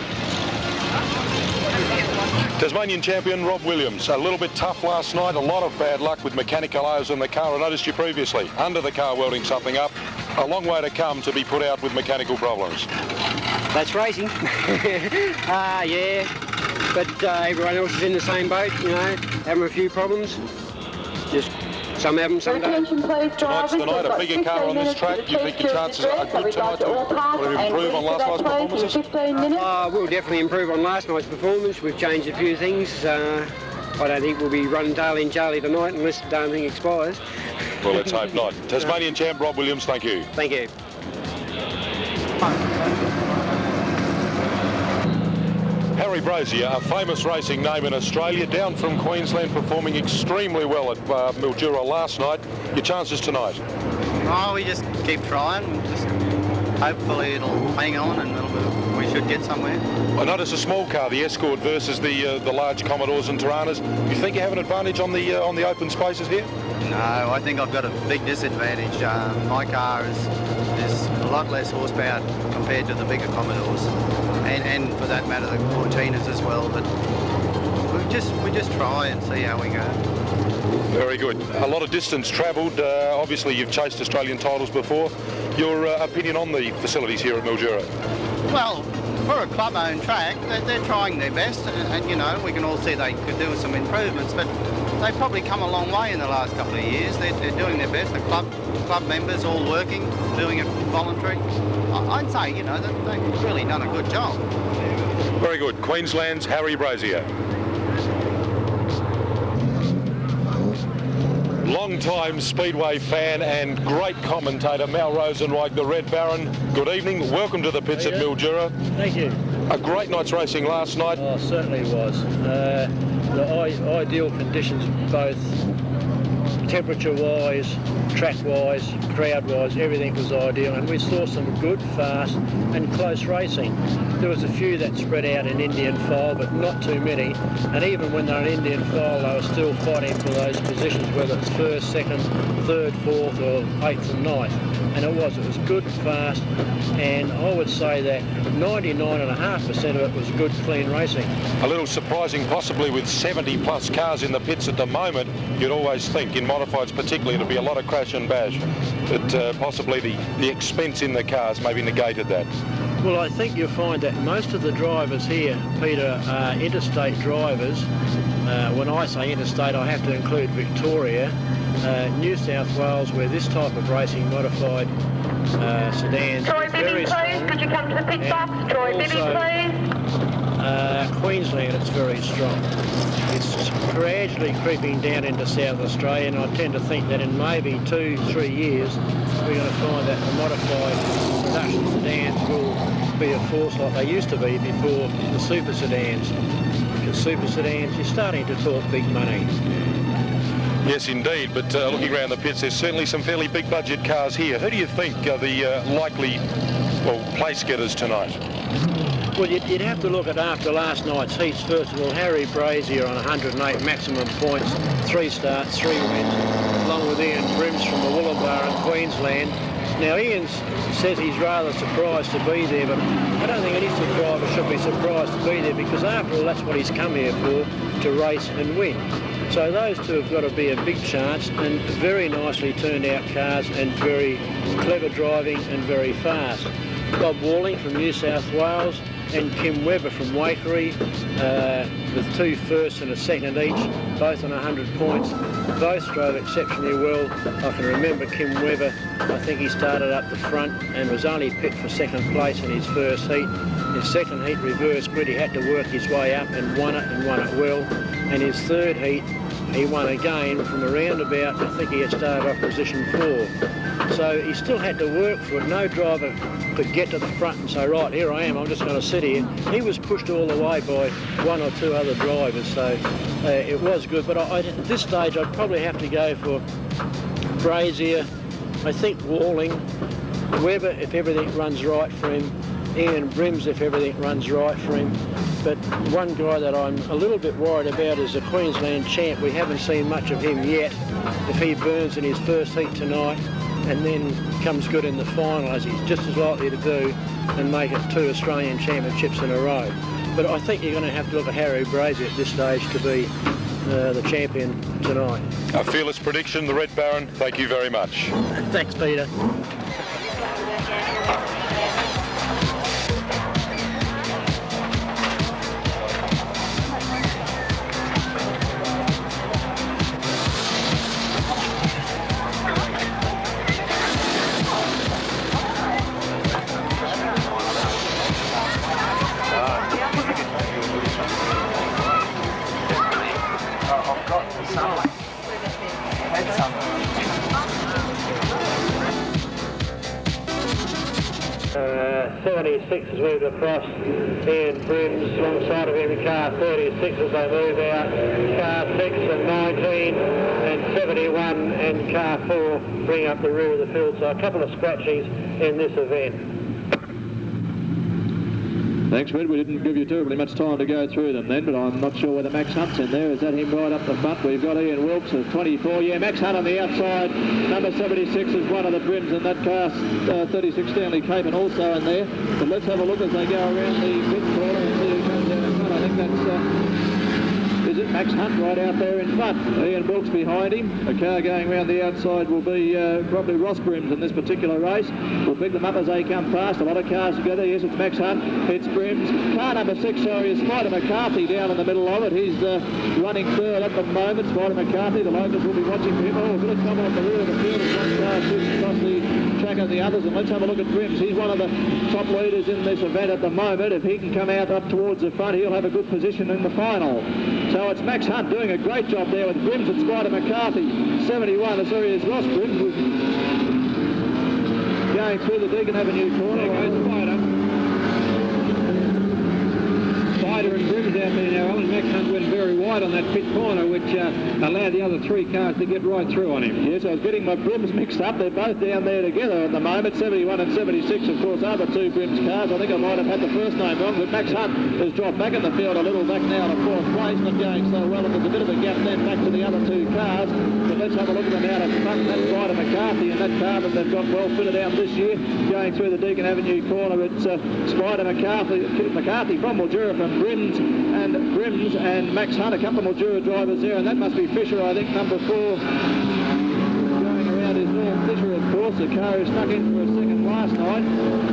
Tasmanian champion Rob Williams, a little bit tough last night, a lot of bad luck with mechanical errors in the car. I noticed you previously under the car welding something up. A long way to come to be put out with mechanical problems. That's racing. Yeah, but everyone else is in the same boat, you know, having a few problems. Just some have them, some don't. Tonight's the night, a bigger car on this track. Do you think your chances are good tonight to improve on last night's performances? We'll definitely improve on last night's performance. We've changed a few things. I don't think we'll be running tail in Charlie tonight unless the darn thing expires. Well, let's hope not. Tasmanian champ Rob Williams, thank you. Thank you. Harry Brazier, a famous racing name in Australia, down from Queensland, performing extremely well at Mildura last night. Your chances tonight? Oh, we just keep trying. Just hopefully it'll hang on and we should get somewhere. I notice a small car, the Escort versus the large Commodores and Tiranas. You think you have an advantage on the open spaces here? No, I think I've got a big disadvantage. My car is a lot less horsepower compared to the bigger Commodores, and for that matter the Cortinas as well. But we just try and see how we go. Very good. A lot of distance travelled. Obviously, you've chased Australian titles before. Your opinion on the facilities here at Mildura? Well, for a club-owned track, they're trying their best, and you know we can all see they could do with some improvements, but they've probably come a long way in the last couple of years. They're doing their best. The club members all working, doing it voluntary. I'd say, you know, they've really done a good job. Very good. Queensland's Harry Brazier. Long-time Speedway fan and great commentator, Mal Rosenreich, the Red Baron. Good evening. Welcome to the pits at Mildura. Thank you. A great night's racing last night. Oh, certainly was. The ideal conditions, both temperature-wise, track-wise, crowd-wise, everything was ideal, and we saw some good, fast and close racing. There was a few that spread out in Indian file, but not too many, and even when they were in Indian file, they were still fighting for those positions, whether it's first, second, third, fourth, or eighth and ninth. And it was good, fast, and I would say that 99.5% of it was good, clean racing. A little surprising, possibly with 70-plus cars in the pits at the moment. You'd always think, in modifieds particularly, it'd be a lot of crash and bash, but possibly the expense in the cars maybe negated that. Well, I think you'll find that most of the drivers here, Peter, are interstate drivers. When I say interstate, I have to include Victoria, New South Wales, where this type of racing, modified sedans, Troy is very Bibby, strong. please. Could you come to the pit box? Troy Bibby, please. Queensland, it's very strong. It's gradually creeping down into South Australia, and I tend to think that in maybe 2-3 years, we're going to find that the modified production sedans will be a force like they used to be before the super sedans. Because super sedans, you're starting to talk big money. Yes, indeed, but looking around the pits, there's certainly some fairly big budget cars here. Who do you think are the likely, place getters tonight? Well, you'd have to look at after last night's heats. First of all, Harry Brazier on 108 maximum points, 3 starts, 3 wins, along with Ian Brims from the Wollongbar in Queensland. Now, Ian says he's rather surprised to be there, but I don't think any driver should be surprised to be there, because after all, that's what he's come here for, to race and win. So those two have got to be a big chance, and very nicely turned out cars and very clever driving and very fast. Bob Walling from New South Wales and Kim Webber from Waikery, with 2 firsts and a second each, both on 100 points. Both drove exceptionally well. I can remember Kim Webber, I think he started up the front and was only picked for second place in his first heat. His second heat, reverse grid, he had to work his way up and won it well. And his third heat, he won again from around about, I think he had started off position 4. So he still had to work for it. No driver could get to the front and say, right, here I am, I'm just going to sit here. He was pushed all the way by 1 or 2 other drivers, so it was good. But at this stage, I'd probably have to go for Brazier, I think Walling, Webber if everything runs right for him, Ian Brims if everything runs right for him. But one guy that I'm a little bit worried about is the Queensland champ. We haven't seen much of him yet. If he burns in his first heat tonight, and then comes good in the final, as he's just as likely to do, and make it 2 Australian Championships in a row. But I think you're going to have to look at Harry Brazier at this stage to be the champion tonight. A fearless prediction, the Red Baron. Thank you very much. Thanks, Peter. 76 has moved across. Ian Brims alongside of him in car 36 as they move out. Car 6 and 19 and 71 and car 4 bring up the rear of the field. So a couple of scratchings in this event. Thanks, Red. We didn't give you terribly much time to go through them then, but I'm not sure whether Max Hunt's in there. Is that him right up the front? We've got Ian Wilkes at 24. Yeah, Max Hunt on the outside. Number 76 is one of the Brims in that car. 36 Stanley Capen also in there. But let's have a look as they go around the pit corner and see who comes down in front. I think that's... is it Max Hunt right out there in front? Ian Wilkes behind him. A car going around the outside will be probably Ross Brims in this particular race. We'll pick them up as they come past. A lot of cars together. Yes, it's Max Hunt. It's Brims. Car number 6, sorry, is Spider McCarthy down in the middle of it. He's running third at the moment. Spider McCarthy. The locals will be watching for him. Oh, a bit of trouble at the rear of the field as one car shoots across the track of the others. And let's have a look at Brims. He's one of the top leaders in this event at the moment. If he can come out up towards the front, he'll have a good position in the final. So it's Max Hunt doing a great job there with Brims and Spider McCarthy. 71, as there is Ross Brims going through the Deacon Avenue corner. There goes Spider. Spider and Brims out there now. Alan Max Hunt went very wide on that pit corner, which allowed the other 3 cars to get right through on him. Yes, I was getting my Brims mixed up. They're both down there together at the moment. 71 and 76, of course, are the 2 Brims cars. I think I might have had the first name wrong, but Max Hunt has dropped back in the field a little back now to 4th place, not going so well, and there's a bit of a gap then back to the other 2 cars. But let's have a look at them out at front. That's Spider McCarthy in that car that they've got well fitted out this year. Going through the Deacon Avenue corner, it's Spider McCarthy from Mildura from Brims and Max Hunt, a couple of Mildura drivers there, and that must be Fisher, I think, number 4. Going around is Norm Fisher, of course. The car is stuck in for a second last night.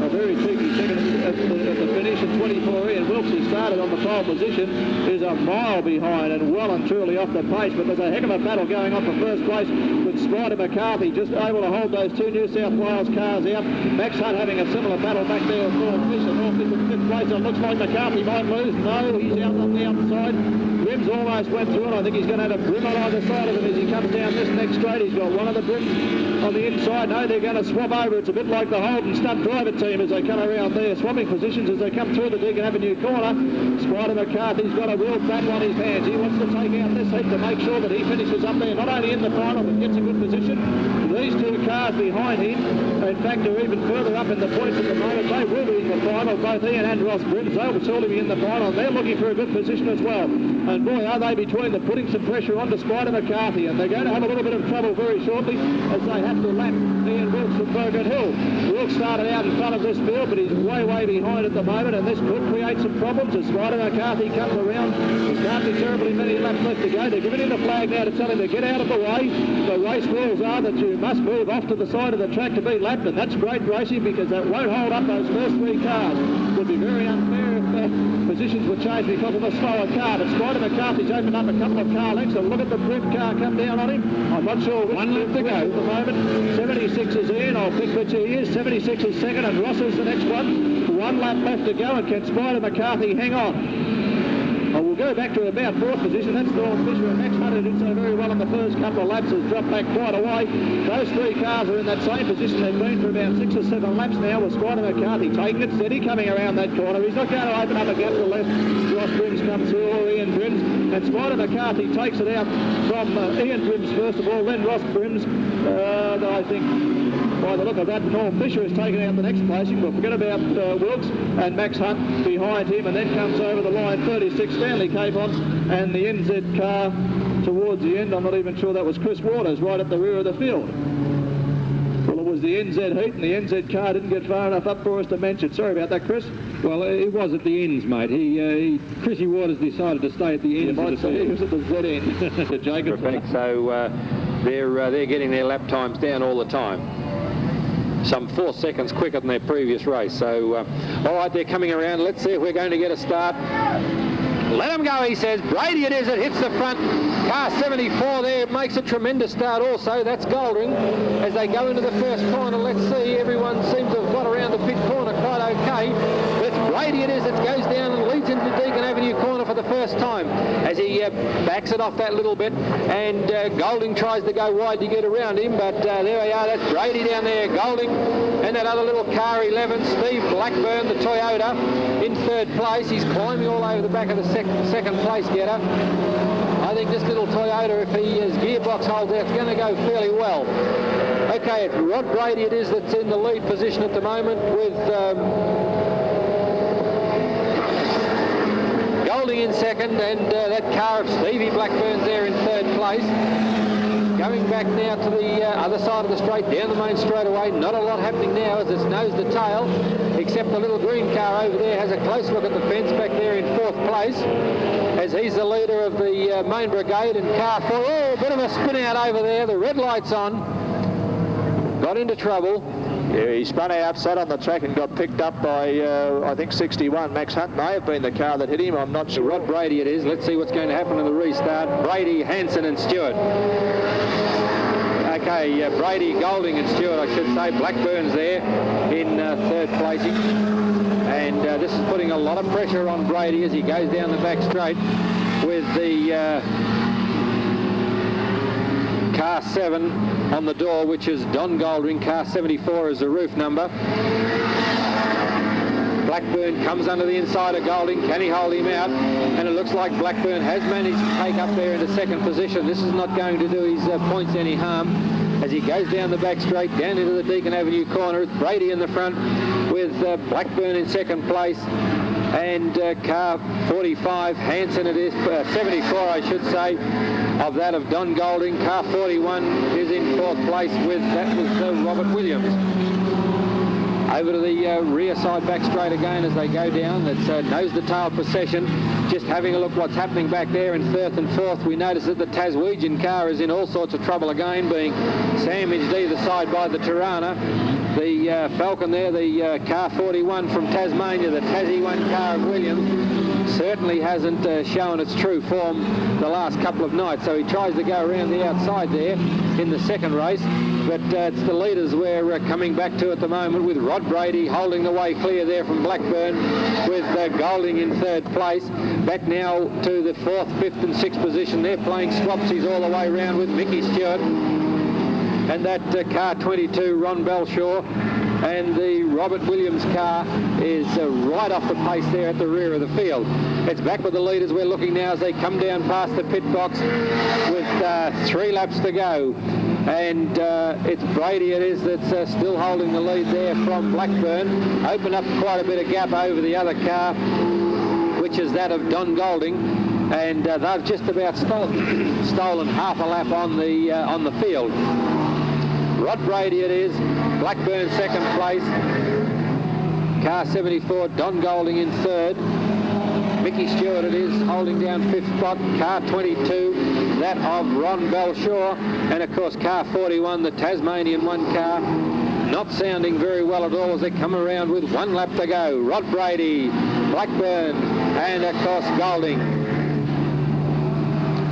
A very cheeky second at the finish, and 24 Ian Wilkes, who started on the pole position, is a mile behind and well and truly off the pace. But there's a heck of a battle going on for first place with Spider McCarthy just able to hold those 2 New South Wales cars out. Max Hunt having a similar battle back there with Norm Fisher. Norm Fisher 5th place. It looks like McCarthy might lose. No, he's out on the outside. Brims almost went through it. I think he's going to have a Brim on either side of him as he comes down this next straight. He's got one of the Brims on the inside. No, they're going to swap over. It's a bit like the Holden stunt driver team as they come around there, swapping positions as they come through the Deacon Avenue corner. Spider McCarthy's got a world battle on his hands. He wants to take out this heat to make sure that he finishes up there, not only in the final, but gets a good position. These 2 cars behind him, in fact, are even further up in the points at the moment. They will be in the final. Both Ian and Ross Brims, they will surely be in the final. They're looking for a good position as well. And boy, are they between them, putting some pressure onto Spider McCarthy. And they're going to have a little bit of trouble very shortly as they have to lap Ian Wilkes from Burgett Hill. Wilkes started out in front of this field, but he's way behind at the moment, and this could create some problems as Spider McCarthy comes around. There can't be terribly many laps left to go. They're giving him the flag now to tell him to get out of the way. The race rules are that you must move off to the side of the track to be lapped, and that's great racing because that won't hold up those first 3 cars. It would be very unfair if positions were changed because of a slower car, but Spider McCarthy's opened up a couple of car lengths, and look at the Brim car come down on him. I'm not sure which 1 lap to go at the moment. 76 is in. I'll pick which he is. 76 is second, and Ross is the next one. 1 lap left to go, and can Spider McCarthy hang on? We'll go back to about 4th position. That's Norm Fisher, and Max Hunt, who did so very well in the first couple of laps, has dropped back quite a way. Those 3 cars are in that same position they've been for about 6 or 7 laps now, with Spider McCarthy taking it steady, coming around that corner. He's not going to open up a gap to the left. Ross Brims comes through, or Ian Brims, and Spider McCarthy takes it out from Ian Brims first of all, then Ross Brims. I think by the look of that, Norm Fisher has taken out the next placing. We'll forget about Wilkes and Max Hunt behind him, and then comes over the line 36 Stanley Capon and the NZ car towards the end. I'm not even sure that was Chris Waters right at the rear of the field. Well, it was the NZ heat, and the NZ car didn't get far enough up for us to mention. Sorry about that, Chris. Well, it was at the ends, mate. Chrissy Waters decided to stay at the ends. You might say he was at the Z end. Jacobson. So they're getting their lap times down all the time. Some 4 seconds quicker than their previous race. So, all right, they're coming around. Let's see if we're going to get a start. Let him go, he says. Brady it is. It hits the front. Car 74 there makes a tremendous start also. That's Goldring as they go into the first corner. Let's see. Everyone seems to have got around the pit corner quite okay. It's Brady it is. It goes down and leads into Deacon Avenue corner for the first time as he backs it off that little bit. And Golding tries to go wide to get around him. But there we are. That's Brady down there. Golding and that other little car 11, Steve Blackburn, the Toyota, in third place. He's climbing all over the back of the second place getter. I think this little Toyota, if his gearbox holds out, it's going to go fairly well. Okay, it's Rod Brady it is that's in the lead position at the moment with Golding in second, and that car of Stevie Blackburn's there in third place. Going back now to the other side of the straight, down the main straightaway. Not a lot happening now as it's nose to tail, except the little green car over there has a close look at the fence back there in fourth place, as he's the leader of the main brigade. And car 4, oh, a bit of a spin out over there. The red light's on. Got into trouble. Yeah, he spun out, sat on the track and got picked up by, I think, 61. Max Hunt may have been the car that hit him. I'm not sure. Rod Brady it is. Let's see what's going to happen in the restart. Brady, Hanson and Stewart. Okay, Brady, Golding and Stewart, I should say. Blackburn's there in third placing. And this is putting a lot of pressure on Brady as he goes down the back straight with the car 7 on the door, which is Don Goldring. Car 74 is the roof number. Blackburn comes under the inside of Golding. Can he hold him out? And it looks like Blackburn has managed to take up there into second position. This is not going to do his points any harm as he goes down the back straight, down into the Deacon Avenue corner. It's Brady in the front with Blackburn in second place. And car 45, Hanson it is, 74 I should say, of that of Don Golding. Car 41 is in fourth place with, that was Robert Williams. Over to the rear side back straight again as they go down. It's nose to tail procession. Just having a look what's happening back there in third and fourth. We notice that the Taswegian car is in all sorts of trouble again, being sandwiched either side by the Tirana. The Falcon there, the car 41 from Tasmania, the Tassie 1 car of Williams, certainly hasn't shown its true form the last couple of nights. So he tries to go around the outside there in the second race. But it's the leaders we're coming back to at the moment, with Rod Brady holding the way clear there from Blackburn, with Golding in third place. Back now to the fourth, fifth and sixth position. They're playing swapsies all the way around with Mickey Stewart and that car 22, Ron Belshaw. And the Robert Williams car is right off the pace there at the rear of the field. It's back with the leaders. We're looking now as they come down past the pit box with 3 laps to go. And it's Brady it is that's still holding the lead there from Blackburn. Opened up quite a bit of gap over the other car, which is that of Don Golding. And they've just about stolen half a lap on the field. Rod Brady it is, Blackburn second place, car 74, Don Golding in third, Mickey Stewart it is, holding down fifth spot, car 22, that of Ron Belshaw, and of course car 41, the Tasmanian 1 car, not sounding very well at all as they come around with 1 lap to go. Rod Brady, Blackburn, and of course Golding.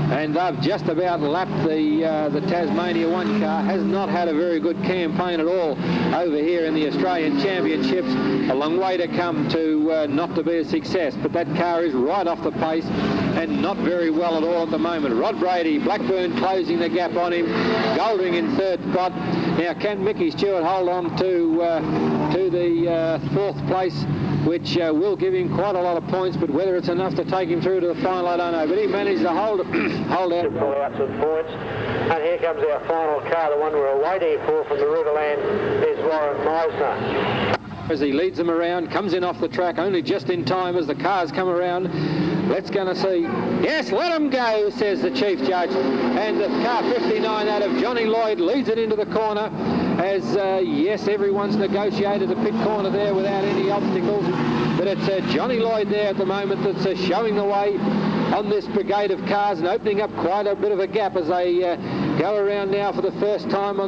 And they've just about lapped the Tasmania 1 car. Has not had a very good campaign at all over here in the Australian Championships. A long way to come to not to be a success, but that car is right off the pace and not very well at all at the moment. Rod Brady, Blackburn closing the gap on him, Golding in third spot. Now can Mickey Stewart hold on to the fourth place, which will give him quite a lot of points, but whether it's enough to take him through to the final, I don't know. But he managed to hold out. To pull out some points. And here comes our final car, the one we're waiting for from the Riverland, is Warren Meisner. As he leads them around, comes in off the track only just in time as the cars come around. Let's go and see. Yes, let him go, says the Chief Judge. And the car 59 out of Johnny Lloyd leads it into the corner. as, yes, everyone's negotiated the pit corner there without any obstacles. But it's Johnny Lloyd there at the moment that's showing the way on this brigade of cars and opening up quite a bit of a gap as they go around now for the first time.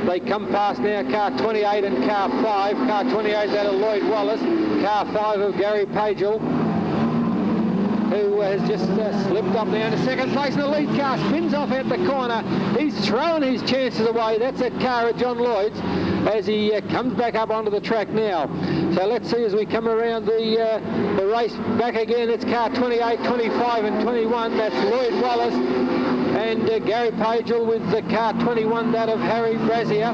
They come past now car 28 and car 5. Car 28 that of Lloyd Wallace, car 5 of Gary Pagel, who has just slipped up now into second place, and the lead car spins off at the corner. He's throwing his chances away. That's that car of John Lloyd's as he comes back up onto the track now. So let's see as we come around the race back again. It's car 28, 25 and 21. That's Lloyd Wallace and Gary Pagel with the car 21, that of Harry Brazier.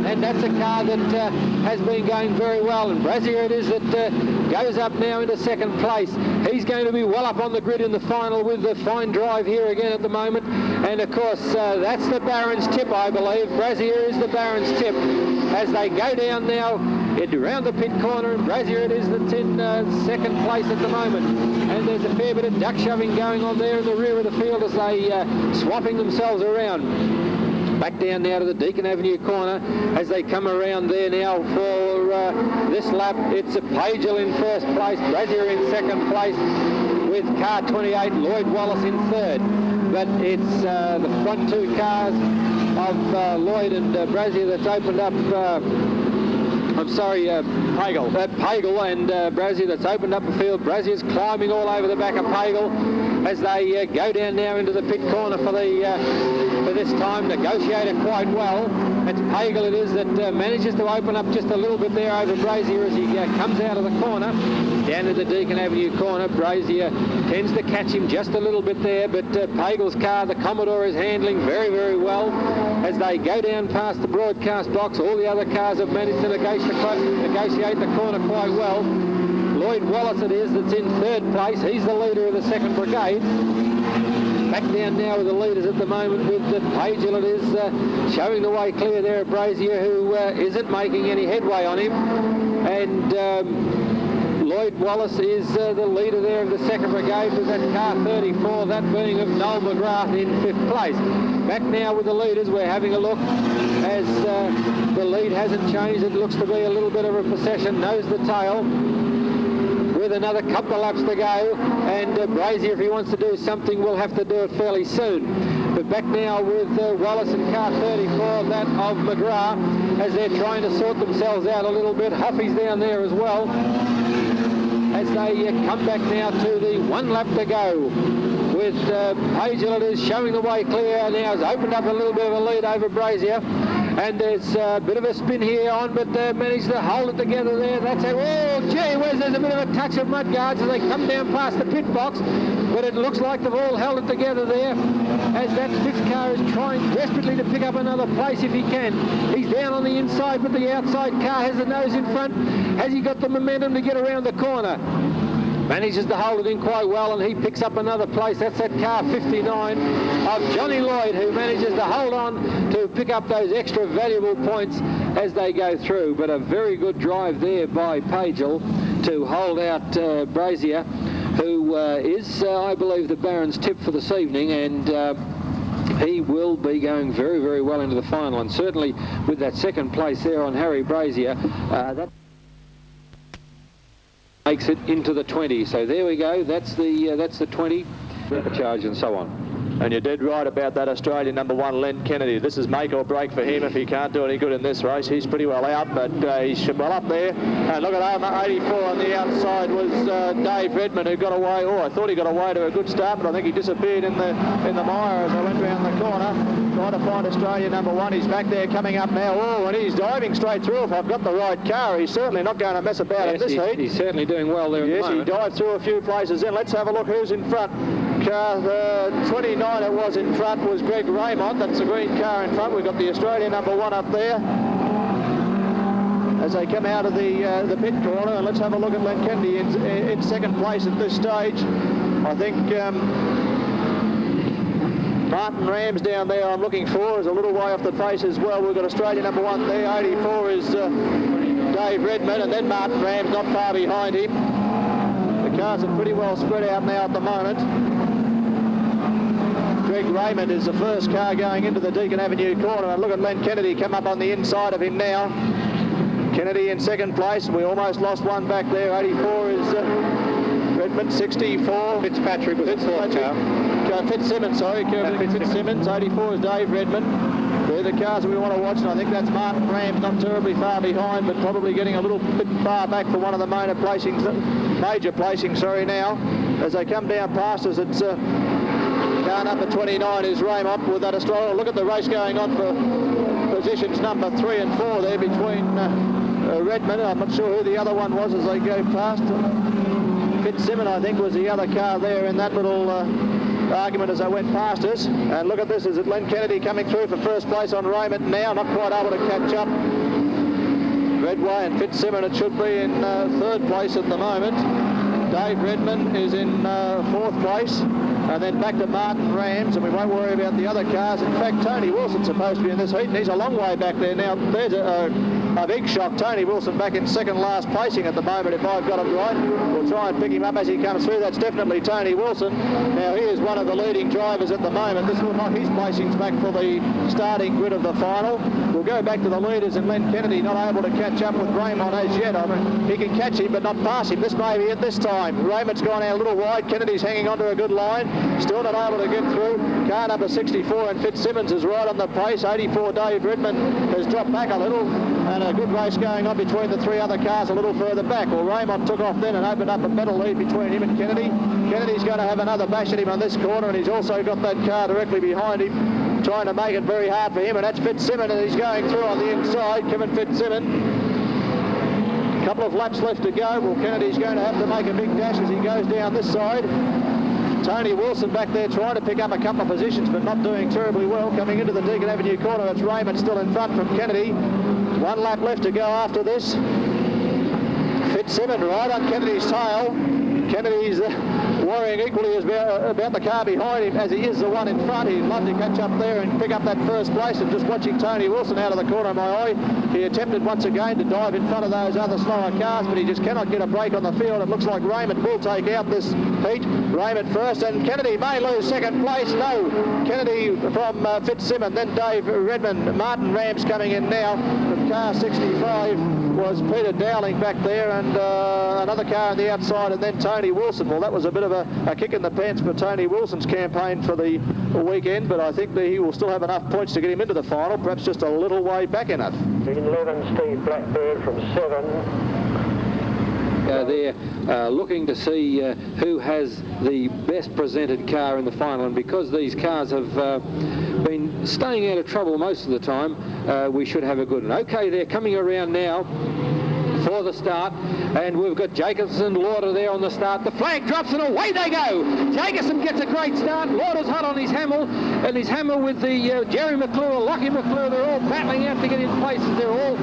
And that's a car that has been going very well. And Brazier it is that goes up now into second place. He's going to be well up on the grid in the final with the fine drive here again at the moment. And of course, that's the Baron's Tip, I believe. Brazier is the Baron's Tip as they go down now around the pit corner, and Brazier it is that's in second place at the moment. And there's a fair bit of duck shoving going on there in the rear of the field as they swapping themselves around. Back down now to the Deakin Avenue corner as they come around there now for this lap. It's Pagel in first place, Brazier in second place with car 28, Lloyd Wallace in third. But it's the front two cars of Lloyd and Brazier that's opened up, Pagel. Pagel and Brazier that's opened up the field. Brazier's climbing all over the back of Pagel as they go down now into the pit corner for this time. Negotiated quite well. It's Pagel it is that manages to open up just a little bit there over Brazier as he comes out of the corner. Down to the Deakin Avenue corner, Brazier tends to catch him just a little bit there, but Pagel's car, the Commodore, is handling very, very well as they go down past the broadcast box. All the other cars have managed to negotiate the corner quite well. Lloyd Wallace it is that's in third place. He's the leader of the second brigade. Back down now with the leaders at the moment with Pagel it is showing the way clear there at Brazier, who isn't making any headway on him. And Lloyd Wallace is the leader there of the second brigade with that car 34, that being of Noel McGrath in fifth place. Back now with the leaders, we're having a look as the lead hasn't changed. It looks to be a little bit of a procession, nose to tail, with another couple of laps to go. And Brazier, if he wants to do something, will have to do it fairly soon. But back now with Wallace and car 34, that of McGrath, as they're trying to sort themselves out a little bit. Huffy's down there as well, as they come back now to the one lap to go. With Pagel it is showing the way clear now. Has opened up a little bit of a lead over Brazier. And there's a bit of a spin here on, but managed to hold it together there. That's it. Oh, gee whiz, there's a bit of a touch of mudguards as they come down past the pit box. But it looks like they've all held it together there, as that fifth car is trying desperately to pick up another place if he can. He's down on the inside, but the outside car has the nose in front. Has he got the momentum to get around the corner? Manages to hold it in quite well, and he picks up another place. That's that car 59 of Johnny Lloyd, who manages to hold on to pick up those extra valuable points as they go through. But a very good drive there by Pagel to hold out Brazier, who is, I believe, the Baron's Tip for this evening, and he will be going very, very well into the final. And certainly with that second place there on Harry Brazier, that makes it into the 20. So there we go. That's the 20 charge and so on. And you're dead right about that Australian number one, Len Kennedy. This is make or break for him if he can't do any good in this race. He's pretty well out, but he's well up there. And look at 84 on the outside was Dave Redmond, who got away. Oh, I thought he got away to a good start, but I think he disappeared in the mire as I went round the corner. Trying to find Australian number one. He's back there coming up now. Oh, and he's diving straight through. If I've got the right car, he's certainly not going to mess about in this heat. He's certainly doing well there. Yes, he dived through a few places in. Let's have a look who's in front. Car 29 it was in front was Greg Raymond. That's the green car in front. We've got the Australian number one up there as they come out of the pit corner. And let's have a look at Len Kennedy in second place at this stage. I think Martin Rams down there I'm looking for is a little way off the pace as well. We've got Australian number one there. 84 is Dave Redmond, and then Martin Rams not far behind him. The cars are pretty well spread out now at the moment. Greg Raymond is the first car going into the Deakin Avenue corner. And look at Len Kennedy come up on the inside of him now. Kennedy in second place. We almost lost one back there. 84 is Redmond. 64. Fitzpatrick was the fourth car. Fitzsimmon, sorry. Fitzsimmons. 84 is Dave Redmond. They're the cars that we want to watch, and I think that's Martin Rams, not terribly far behind, but probably getting a little bit far back for one of the major placings now. As they come down past us, it's car number 29 is Raymond with that Australia. Look at the race going on for positions number 3 and 4 there between Redmond. I'm not sure who the other one was as they go past. Fitzsimmon, I think, was the other car there in that little argument as they went past us. And look at this, is it Len Kennedy coming through for first place on Raymond now, not quite able to catch up. Redway and Fitzsimmon, it should be in third place at the moment. Dave Redmond is in fourth place. And then back to Martin Rams, and we won't worry about the other cars. In fact, Tony Wilson's supposed to be in this heat, and he's a long way back there now. There's a big shock. Tony Wilson back in second last placing at the moment, if I've got it right. We'll try and pick him up as he comes through. That's definitely Tony Wilson. Now, he is one of the leading drivers at the moment. This will knock his placings back for the starting grid of the final. We'll go back to the leaders, and Len Kennedy not able to catch up with Raymond as yet. I mean, he can catch him, but not pass him. This may be it this time. Raymond's gone out a little wide. Kennedy's hanging onto a good line. Still not able to get through. Car number 64 and Fitzsimmons is right on the pace. 84 Dave Redmond has dropped back a little, and a good race going on between the three other cars a little further back. Well, Raymond took off then and opened up a better lead between him and Kennedy. Kennedy's going to have another bash at him on this corner, and he's also got that car directly behind him, trying to make it very hard for him, and that's Fitzsimmon, and he's going through on the inside. Kevin Fitzsimmon. A couple of laps left to go. Well, Kennedy's going to have to make a big dash as he goes down this side. Tony Wilson back there trying to pick up a couple of positions, but not doing terribly well. Coming into the Deakin Avenue corner, it's Raymond still in front from Kennedy. One lap left to go after this. Fitzsimmon right on Kennedy's tail. Kennedy's worrying equally as about the car behind him as he is the one in front. He'd love to catch up there and pick up that first place. And just watching Tony Wilson out of the corner of my eye, he attempted once again to dive in front of those other slower cars, but he just cannot get a break on the field. It looks like Raymond will take out this heat. Raymond first, and Kennedy may lose second place. No, Kennedy from Fitzsimmon, then Dave Redmond. Martin Rams coming in now from car 65 was Peter Dowling back there, and another car on the outside, and then Tony Wilson. Well, that was a bit of a kick in the pants for Tony Wilson's campaign for the weekend, but I think that he will still have enough points to get him into the final, perhaps just a little way back in it. 11, Steve Blackburn from 7. They're looking to see who has the best presented car in the final, and because these cars have been staying out of trouble most of the time, we should have a good one. Okay, they're coming around now for the start, and we've got Jacobson and Lauder there on the start. The flag drops and away they go. Jacobson gets a great start. Lauder's hot on his Hamel, and his Hamel with the Jerry McClure, Lockie McClure. They're all battling out to get in places. They're all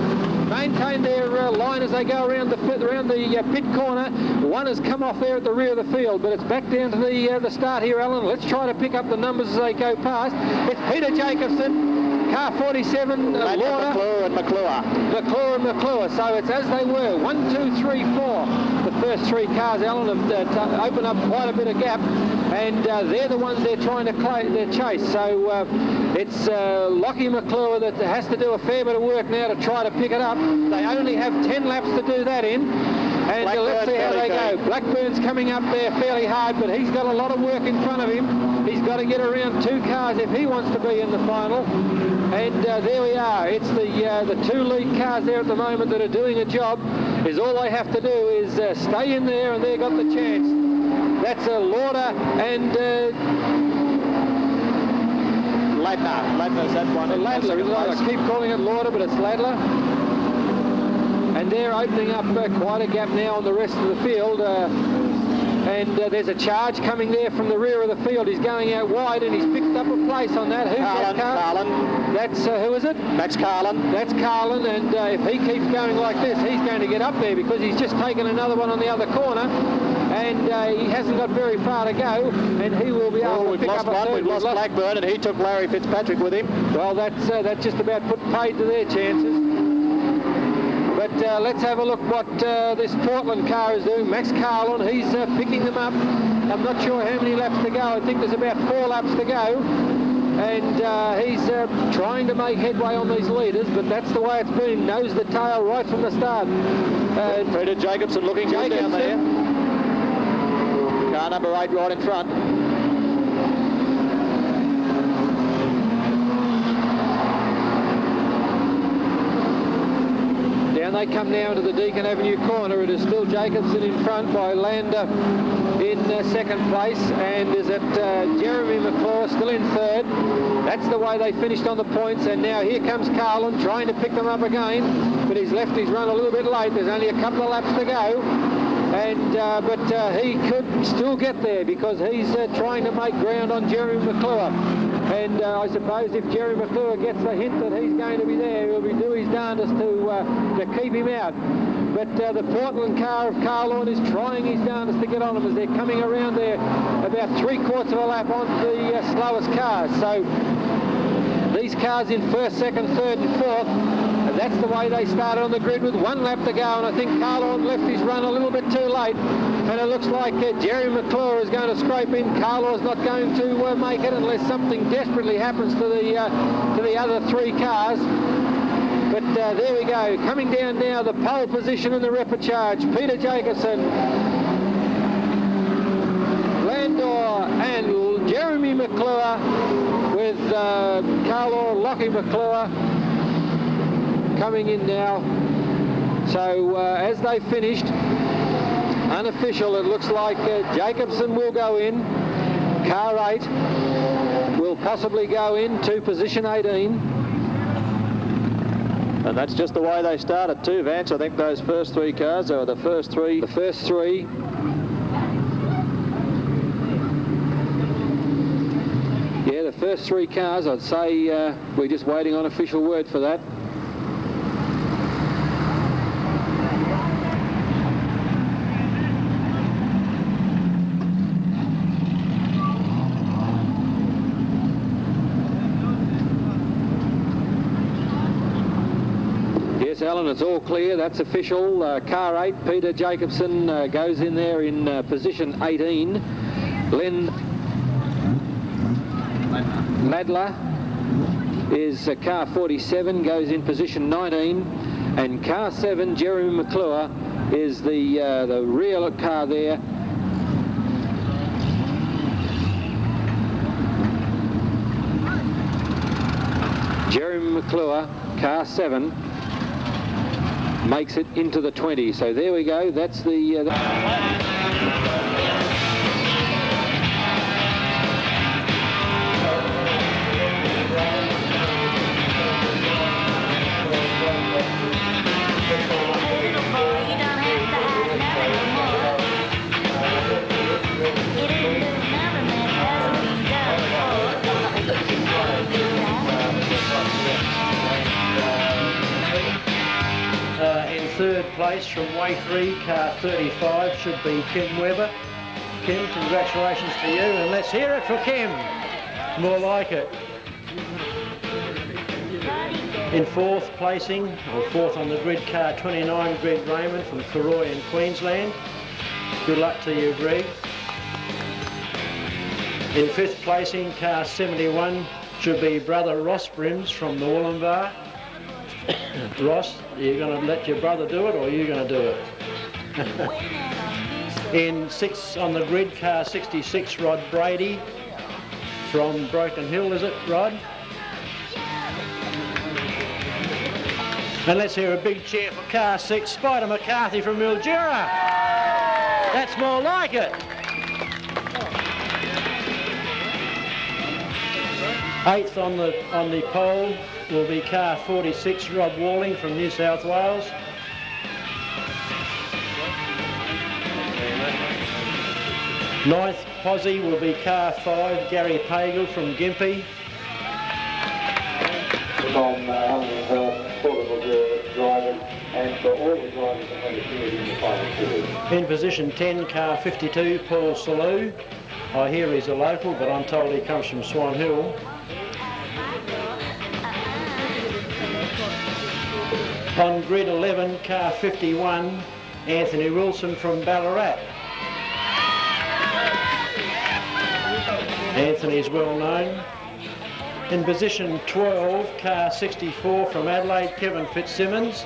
maintain their line as they go around the pit corner. One has come off there at the rear of the field, but it's back down to the start here, Alan. Let's try to pick up the numbers as they go past. It's Peter Jacobson, car 47, Lauder, McClure and McClure. McClure and McClure. So it's as they were, 1, 2, 3, 4. The first three cars, Alan, have opened up quite a bit of gap, and they're the ones they're trying to chase. So it's Lockie McClure that has to do a fair bit of work now to try to pick it up. They only have 10 laps to do that in. And let's see how they go. Blackburn's coming up there fairly hard, but he's got a lot of work in front of him. He's got to get around two cars if he wants to be in the final. And there we are. It's the two lead cars there at the moment that are doing a job. Is all they have to do is stay in there, and they've got the chance. That's Lauder and Ladler's that one. Ladler. I keep calling it Lauder, but it's Ladler. And they're opening up quite a gap now on the rest of the field. And there's a charge coming there from the rear of the field. He's going out wide, and he's picked up a place on that. Who's that car? Carlin. That's, who is it? That's Carlin. That's Carlin, and if he keeps going like this, he's going to get up there because he's just taken another one on the other corner, and he hasn't got very far to go, and he will be able to pick up a third. We've lost Blackburn, and he took Larry Fitzpatrick with him. Well, that's just about put paid to their chances. But let's have a look what this Portland car is doing. Max Carlin, he's picking them up. I'm not sure how many laps to go. I think there's about 4 laps to go. And he's trying to make headway on these leaders, but that's the way it's been. Nose to tail right from the start. Peter Jacobson looking good down there. Car number 8 right in front. Down they come now into the Deakin Avenue corner. It is still Jacobson in front by Lander in second place, and is it Jeremy McClure still in third. That's the way they finished on the points, and now here comes Carlin trying to pick them up again, but he's left his run a little bit late. There's only a couple of laps to go, and but he could still get there because he's trying to make ground on Jeremy McClure. And I suppose if Jerry McClure gets a hint that he's going to be there, he'll be do his darndest to keep him out. But the Portland car of Carlin is trying his darndest to get on him as they're coming around there about 3/4 of a lap on the slowest cars. So these cars in first, second, third and fourth, and that's the way they started on the grid with 1 lap to go, and I think Carlin left his run a little bit too late, and it looks like Jerry McClure is going to scrape in. Carlin's not going to make it unless something desperately happens to the other 3 cars. But there we go, coming down now, the pole position in the repechage. Peter Jacobson, Landor and Jeremy McClure, with Carlo Lockie McClure coming in now. So as they finished, unofficial, it looks like Jacobson will go in. Car 8 will possibly go into position 18. And that's just the way they started too, Vance. I think those first 3 cars are the first 3. The first 3. Yeah, the first 3 cars, I'd say we're just waiting on official word for that. Alan, it's all clear. That's official. Car 8, Peter Jacobson goes in there in position 18. Len Madler is car 47, goes in position 19, and car 7, Jeremy McClure, is the real car there. Jeremy McClure, car 7, makes it into the 20. So there we go. That's the third place from Way 3, car 35, should be Kim Webber. Kim, congratulations to you, and let's hear it for Kim. More like it. In fourth placing, or fourth on the grid, car 29, Greg Raymond from Karoi in Queensland. Good luck to you, Greg. In fifth placing, car 71, should be brother Ross Brims from the Wollumbar. Ross, are you going to let your brother do it, or are you going to do it? In sixth on the grid, car 66, Rod Brady from Broken Hill, is it, Rod? And let's hear a big cheer for car 6, Spider McCarthy from Mildura. That's more like it. Eighth on the pole will be car 46, Rob Walling from New South Wales. Ninth posse will be car 5, Gary Pagel from Gympie. From drivers and for all the drivers that have appeared in the final series. In position 10, car 52, Paul Salou. I hear he's a local, but I'm told he comes from Swan Hill. On grid 11, car 51, Anthony Wilson from Ballarat. Anthony's well known. In position 12, car 64 from Adelaide, Kevin Fitzsimmons.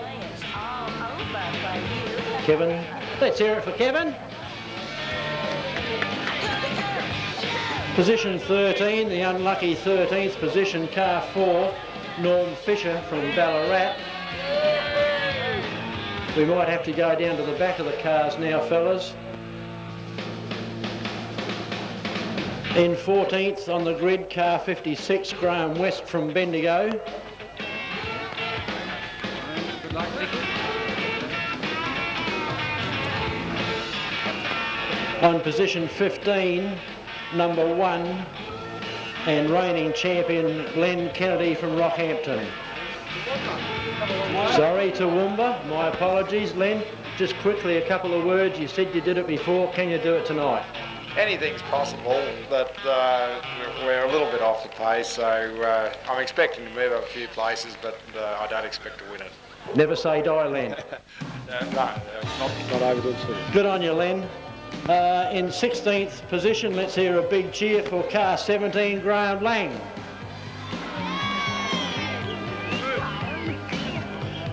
Kevin, let's hear it for Kevin. Position 13, the unlucky 13th position, car 4, Norm Fisher from Ballarat. We might have to go down to the back of the cars now, fellas. In 14th on the grid, car 56, Graham West from Bendigo. On position 15, number 1 and reigning champion Glenn Kennedy from Rockhampton. Sorry to Toowoomba, my apologies. Len, just quickly a couple of words. You said you did it before, can you do it tonight? Anything's possible, but we're a little bit off the pace, so I'm expecting to move up a few places, but I don't expect to win it. Never say die, Len. Not overdone soon. Good on you, Len. In 16th position, let's hear a big cheer for car 17, Graham Lang.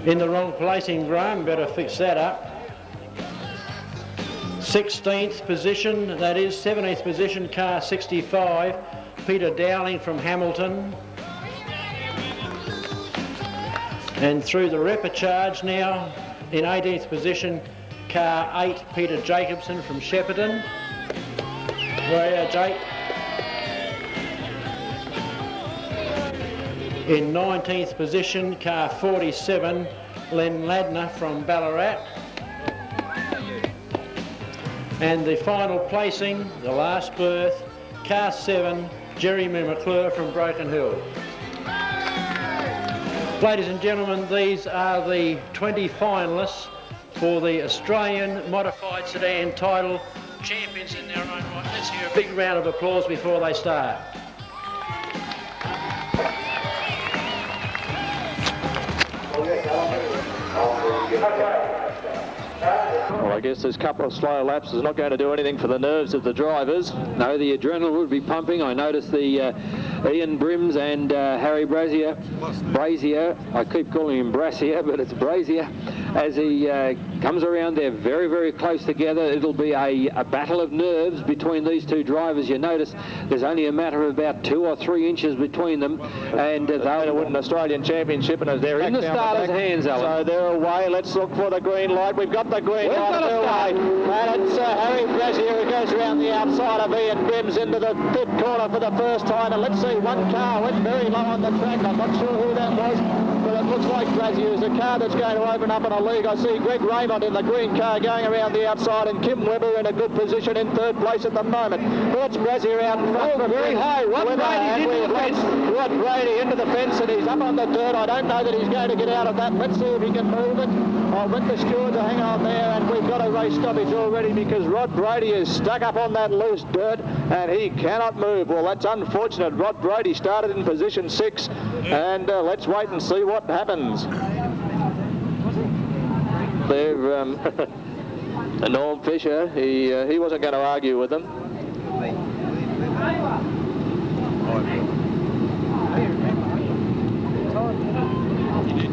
In the wrong placing, Graham, better fix that up. 16th position, that is 17th position, car 65, Peter Dowling from Hamilton. And through the repechage now, in 18th position, car 8, Peter Jacobson from Shepparton. Where are you, Jake? In 19th position, car 47, Len Ladner from Ballarat. And the final placing, the last berth, car 7, Jeremy McClure from Broken Hill. Ladies and gentlemen, these are the 20 finalists for the Australian Modified Sedan title, champions in their own right. Let's hear a big round of applause before they start. Well, I guess this couple of slow laps is not going to do anything for the nerves of the drivers. No, the adrenaline would be pumping. I noticed the Ian Brims and Harry Brazier, I keep calling him Brassier, but it's Brazier, as he comes around. They're very, very close together. It'll be a battle of nerves between these two drivers. You notice there's only a matter of about 2 or 3 inches between them, and they'll win an Australian Championship, and they're in the starters' hands, Alan. So they're away. Let's look for the green light. We've got the green light away, and it's Harry Brazier who goes around the outside of Ian Brims into the pit corner for the first time. And let's see, one car went very low on the track. I'm not sure who that was, but it looks like Brazier is a car that's going to open up in a league. I see Greg Raymond in the green car going around the outside, and Kim Webber in a good position in 3rd place at the moment. But it's Brazier out in front. Very high. Rod Brady into the fence, and he's up on the dirt. I don't know that he's going to get out of that. Let's see if he can move it. I'll let the stewards hang on there, and we've got a race stoppage already because Rod Brady is stuck up on that loose dirt and he cannot move. Well, that's unfortunate. Rod Brady started in position 6, and let's wait and see what happens. They're Norm Fisher, he wasn't going to argue with them.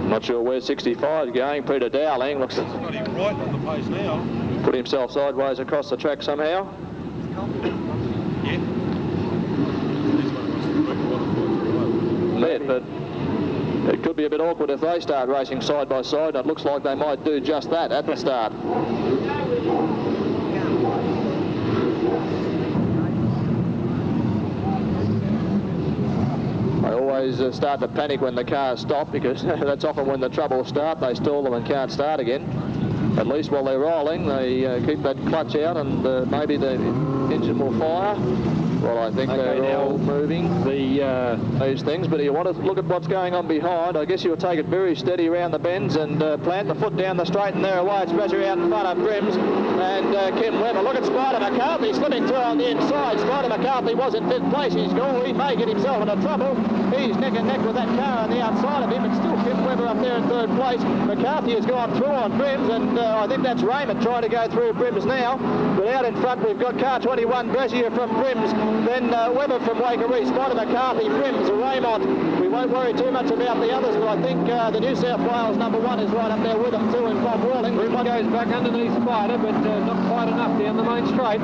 Not sure where 65 is going. Peter Dowling looks got him right on the pace now. Put himself sideways across the track somehow. Yeah. But it could be a bit awkward if they start racing side by side, and it looks like they might do just that at the start. I always start to panic when the cars stop, because that's often when the troubles start. They stall them and can't start again. At least while they're rolling, they keep that clutch out, and maybe the engine will fire. Well, I think they're all moving these things, but you want to look at what's going on behind. I guess you'll take it very steady around the bends and plant the foot down the straight, and they're away. It's Brazier out in front of Brims and Kim Webber. Look at Spider McCarthy slipping through on the inside. Spider McCarthy was in 5th place. He may get himself into trouble. He's neck and neck with that car on the outside of him, and still Kim Webber a up there in third place. McCarthy has gone through on Brims, and I think that's Raymond trying to go through Brims now. But out in front, we've got car 21, Brazier from Brims, then Webber from Waikerie, Spider McCarthy, Brims, Raymond. We won't worry too much about the others, but I think the New South Wales number 1 is right up there with them too, and Bob Walling. Brims goes back underneath Spider, but not quite enough down the main straight.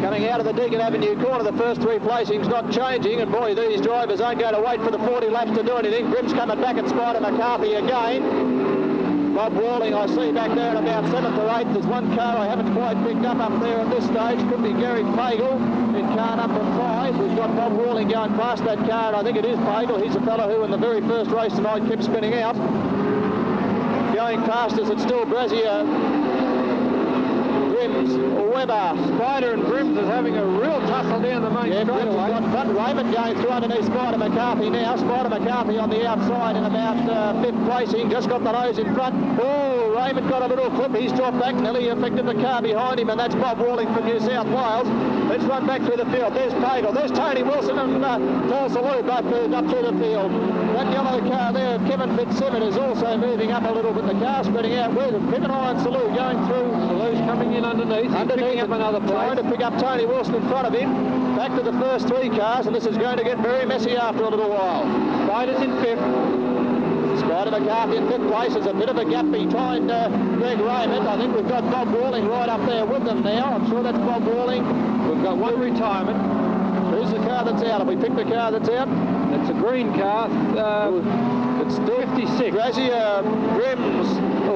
Coming out of the Deakin Avenue corner, the first 3 placings not changing, and boy, these drivers aren't going to wait for the 40 laps to do anything. Brims coming back at Spider McCarthy again. Bob Walling, I see back there at about 7th or 8th. There's one car I haven't quite picked up there at this stage. Could be Gary Pagel in car number 5. We've got Bob Walling going past that car, and I think it is Pagel. He's a fellow who in the very first race tonight kept spinning out. Going past us, it's still Brazier, Brims, Webber. Spider and Brims is having a real tussle down the main straight away. Front Raymond going through underneath Spider McCarthy now. Spider McCarthy on the outside in about 5th placing. Just got the nose in front. Oh, Raymond got a little clip. He's dropped back. Nearly affected the car behind him, and that's Bob Walling from New South Wales. Let's run back through the field. There's Pagel. There's Tony Wilson and Paul Salou both moved up through the field. That yellow car there, Kevin Fitzsimmon, is also moving up a little bit. The car spreading out with him. Keep an eye on Salou going through. Salou's coming in underneath. Picking up another place. Trying to pick up Tony Wilson in front of him. Back to the first 3 cars, and this is going to get very messy after a little while. Spider's in 5th. Spider McCarthy in 5th place. There's a bit of a gap behind Greg Raymond. I think we've got Bob Walling right up there with them now. I'm sure that's Bob Walling. We've got one retirement. Who's the car that's out? Have we picked the car that's out? It's a green car. It's 56. Brazier, Brims,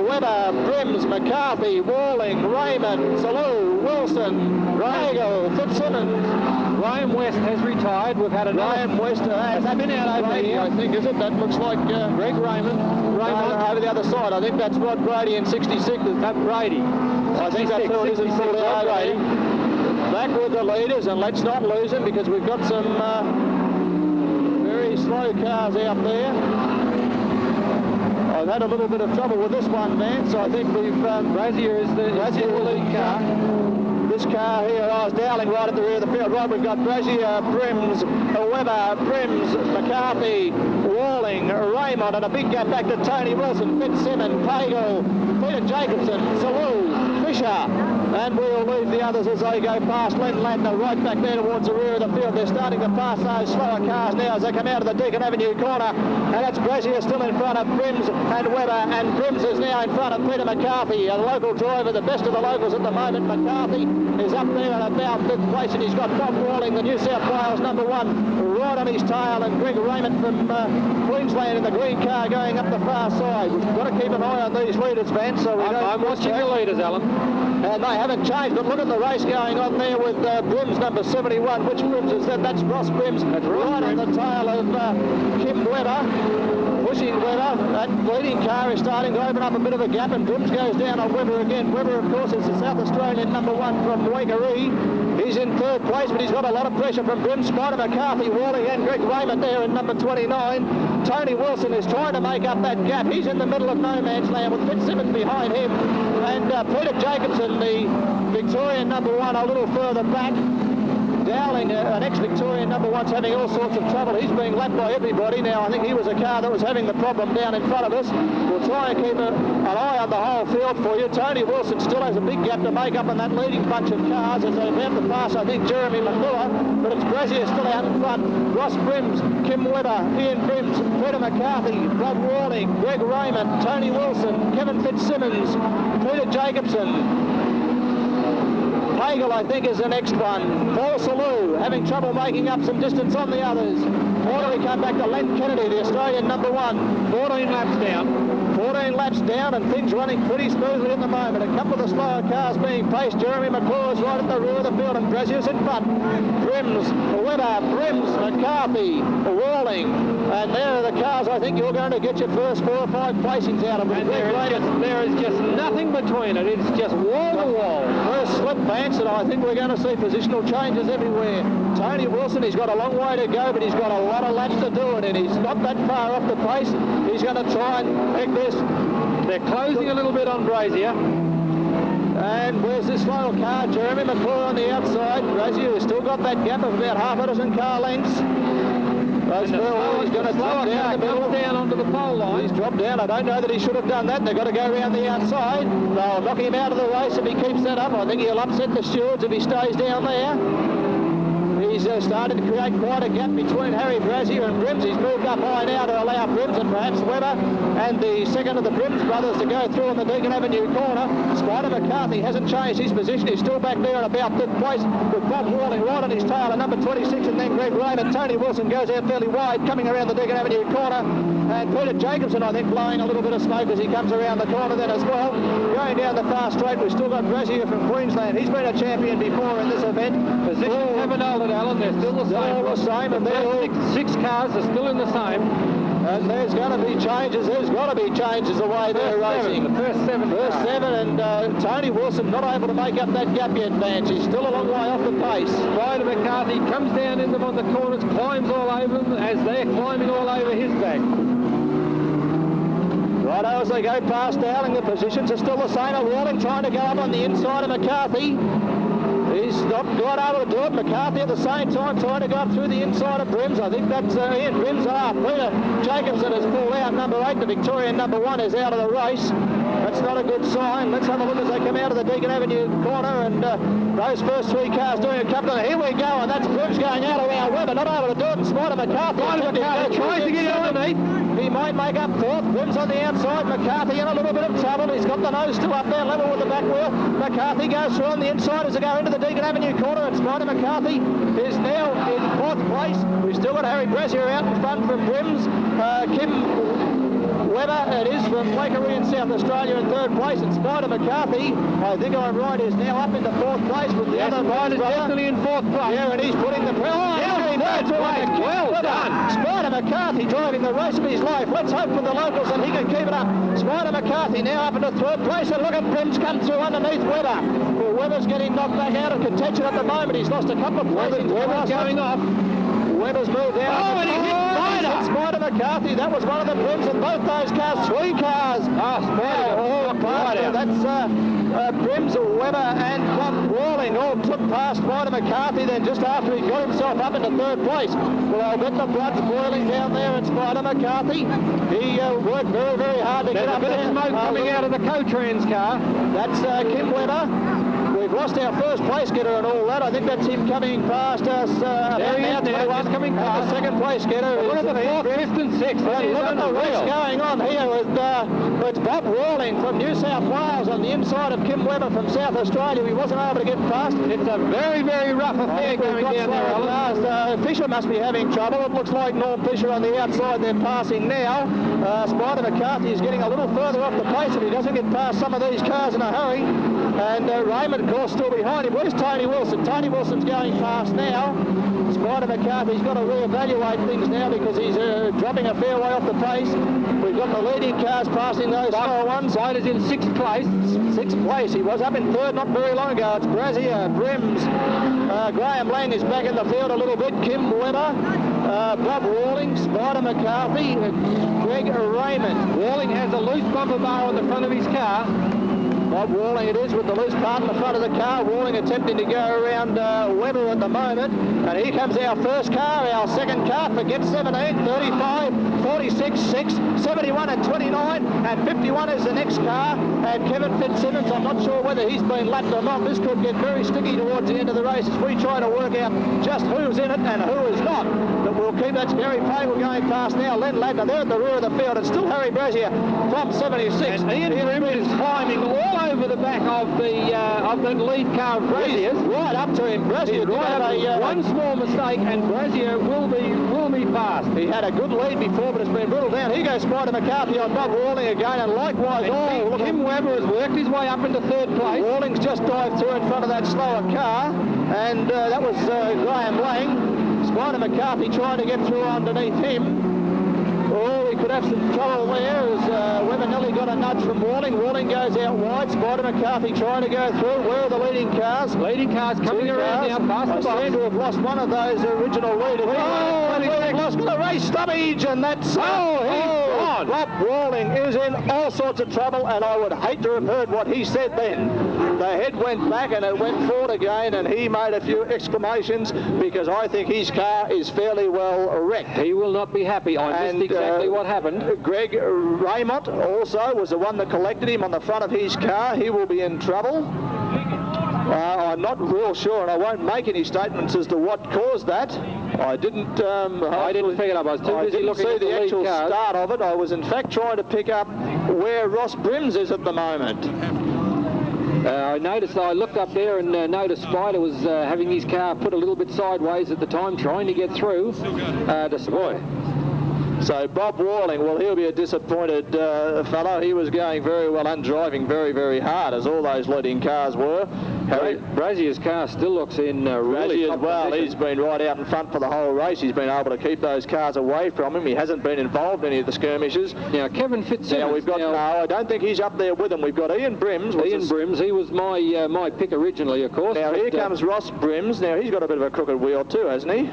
Webber, Brims, McCarthy, Walling, Raymond, Salou, Wilson, Pagel, Fitzsimmons. Graham West has retired. We've had another. Graham West has been out over here, I think, is it? That looks like Greg Raymond. Over the other side. I think that's Rod Brady in 66. That Brady. I think that's who it is in 48. Back with the leaders, and let's not lose them because we've got some very slow cars out there. I've had a little bit of trouble with this one, man, so I think we've... Brazier is the lead car. This car here, I was Dowling right at the rear of the field. Right, we've got Brazier, Brims, Webber, Brims, McCarthy, Walling, Raymond, and a big gap back to Tony Wilson, Fitzsimmon, Pagel, Peter Jacobson, Salou, Fisher. And we'll leave the others as they go past Len Ladner right back there towards the rear of the field. They're starting to pass those slower cars now as they come out of the Deakin Avenue corner. And that's Brazier still in front of Brims and Webber. And Brims is now in front of Peter McCarthy, a local driver, the best of the locals at the moment. McCarthy is up there at about 5th place, and he's got Bob Walling, the New South Wales number 1, right on his tail, and Greg Raymond from Queensland in the green car going up the far side. We've got to keep an eye on these leaders, Van, so we don't... I'm watching the leaders, Alan. And they haven't changed, but look at the race going on there with Brims number 71. Which Brims is that? That's Ross Brims. That's right on the tail of Kim Webber. Pushing Webber. That leading car is starting to open up a bit of a gap, and Brims goes down on Webber again. Webber, of course, is the South Australian number 1 from Waikerie. He's in 3rd place, but he's got a lot of pressure from Brims, Spider McCarthy, Walling, and Greg Raymond there in number 29. Tony Wilson is trying to make up that gap. He's in the middle of no man's land with Fitzsimmons behind him. And Peter Jacobson, the Victorian number 1, a little further back. Dowling, an ex-Victorian number 1's having all sorts of trouble. He's being lapped by everybody. Now, I think he was a car that was having the problem down in front of us. We'll try and keep an eye on the whole field for you. Tony Wilson still has a big gap to make up on that leading bunch of cars as they're about to pass, I think, Jeremy Mildura. But it's Brazier still out in front. Ross Brims, Kim Webber, Ian Brims, Peter McCarthy, Bob Walling, Greg Raymond, Tony Wilson, Kevin Fitzsimmons, Peter Jacobson. Pagel, I think, is the next one. Paul Salou having trouble making up some distance on the others. Order we come back to Len Kennedy, the Australian number 1. 14 laps down. 14 laps down, and things running pretty smoothly at the moment. A couple of the slower cars being paced. Jeremy McClure's right at the rear of the field, and Brazier's in front. Brims, Webber, Brims, McCarthy, Walling, and there are the cars I think you're going to get your first 4 or 5 placings out of. And there is just nothing between it. It's just wall to wall. First slip, Vance, and I think we're going to see positional changes everywhere. Tony Wilson, he's got a long way to go, but he's got a lot of laps to do it, and he's not that far off the pace. He's going to try and pick this. They're closing a little bit on Brazier. And where's this slow car? Jeremy McClure on the outside. Brazier has still got that gap of about half a dozen car lengths. He's going to drop down the middle. Down onto the pole line. He's dropped down. I don't know that he should have done that. They've got to go around the outside. They'll knock him out of the race if he keeps that up. I think he'll upset the stewards if he stays down there. He's started to create quite a gap between Harry Brazier and Brims. He's moved up high now to allow Brims and perhaps Webber and the second of the Brims brothers to go through on the Deacon Avenue corner. Spider McCarthy hasn't changed his position. He's still back there at about fifth place with Bob Walling right on his tail at number 26, and then Greg Raymond. Tony Wilson goes out fairly wide coming around the Deacon Avenue corner, and Peter Jacobson I think blowing a little bit of smoke as he comes around the corner then as well. Going down the far straight we've still got Brazier from Queensland. He's been a champion before in this event. Positions haven't altered, Alan. They're still the same. All the same, and six cars are still in the same. And there's going to be changes. There's got to be changes the way they're racing. The first seven. And Tony Wilson not able to make up that gap yet, Vance. He's still a long way off the pace. Spider McCarthy comes down in them on the corners, climbs all over them as they're climbing all over his back. Righto, as they go past Dowling, the positions are still the same. Walling trying to go up on the inside of McCarthy. He's not got able to do it. McCarthy at the same time trying to go up through the inside of Brims. I think that's Ian Brims. Peter Jacobson has pulled out. Number 8, the Victorian number 1, is out of the race. That's not a good sign. Let's have a look as they come out of the Deacon Avenue corner, and those first three cars doing a couple of... Here we go, and that's Brims going out around Webber, not able to do it. And Spider McCarthy tries to get underneath. He might make up fourth. Brims on the outside. McCarthy in a little bit of trouble. He's got the nose still up there, level with the back wheel. McCarthy goes through on the inside as they go into the Deacon Avenue corner, and Spider McCarthy is now in fourth place. We've still got Harry Brazier out in front from Brims. Kim Webber, it is from Waikerie in South Australia in third place, and Spider McCarthy, I think I'm right, is now up into fourth place with the other Spider's definitely in fourth place. Yeah, and he's putting the... Well done. Spider McCarthy driving the race of his life. Let's hope for the locals that he can keep it up. Spider McCarthy now up into third place, and look at Brims come through underneath Webber. Well, Webber's getting knocked back out of contention at the moment. He's lost a couple of places. Webber's going off. Webber's moved out. Oh, and he hit Spider McCarthy. That was one of the Brims, and both those cars, three cars. That's Brims, Webber and Bob Walling all took past Spider McCarthy then just after he got himself up into third place. Well, I'll bet the blood's boiling down there at Spider McCarthy. He worked very, very hard to get up there. There's a bit of smoke coming out of the co-trans car. That's Kim Webber. We've lost our first place getter and all that. I think that's him coming past us. There he is now, just coming past. The second place getter. Look at the fourth, fifth and sixth. Look at the race going on here with it's Bob Walling from New South Wales on the inside of Kim Webber from South Australia. He wasn't able to get past. It's a very, very rough affair going down there, Alan. Fisher must be having trouble. It looks like Norm Fisher on the outside they're passing now. Spider McCarthy is getting a little further off the pace if he doesn't get past some of these cars in a hurry. And Raymond, of course, still behind him. Where's Tony Wilson? Tony Wilson's going fast now. Spider McCarthy's got to reevaluate things now because he's dropping a fair way off the pace. We've got the leading cars passing those slower ones. Spider's in sixth place. Sixth place. He was up in third not very long ago. It's Brazier, Brims. Graham Lang is back in the field a little bit. Kim Webber, Bob Walling, Spider McCarthy, Greg Raymond. Walling has a loose bumper bar on the front of his car. Bob Walling it is with the loose part in the front of the car. Walling attempting to go around Webber at the moment. And here comes our first car, our second car. Forget 17, 35, 46, 6, 71 and 29. And 51 is the next car. And Kevin Fitzsimmons, I'm not sure whether he's been lapped or not. This could get very sticky towards the end of the race as we try to work out just who's in it and who is not. But we'll keep that scary play. We're going past now. Len Ladner, they're at the rear of the field. It's still Harry Brazier from 76. And Ian Brims is climbing all over the back of the lead car of Brazier's. Right up to him. Brazier one small mistake and Brazier will be fast. He had a good lead before, but it's been brittled down. Here goes Spider McCarthy on Bob Walling again, and likewise Kim Webber has worked his way up into third place. Walling's just dived through in front of that slower car, and that was Graham Lang. Spider McCarthy trying to get through underneath him. Oh, we could have some trouble there as Webber nearly got a nudge from Walling. Walling goes out wide. Spider McCarthy trying to go through. Where are the leading cars? Leading cars coming around now past the box. I seem to have lost one of those original leaders. Oh, and we've lost the race stoppage, and that's... on. Bob Walling is in all sorts of trouble, and I would hate to have heard what he said then. The head went back and it went forward again, and he made a few exclamations because I think his car is fairly well wrecked. He will not be happy. I missed exactly what happened. Greg Raymond also was the one that collected him on the front of his car. He will be in trouble. I'm not real sure, and I won't make any statements as to what caused that. I didn't pick it up. I was too busy looking at the actual cars. start of it. I was in fact trying to pick up where Ross Brims is at the moment. I looked up there and noticed Spider was having his car put a little bit sideways at the time, trying to get through to Savoy. So Bob Walling, well, he'll be a disappointed fellow. He was going very well and driving very, very hard, as all those leading cars were. Brazier's car still looks in really top position. He's been right out in front for the whole race. He's been able to keep those cars away from him. He hasn't been involved in any of the skirmishes. Now, Kevin Fitzsimmon. I don't think he's up there with him. We've got Ian Brims. Brims, he was my pick originally, of course. Now, here comes Ross Brims. Now, he's got a bit of a crooked wheel too, hasn't he?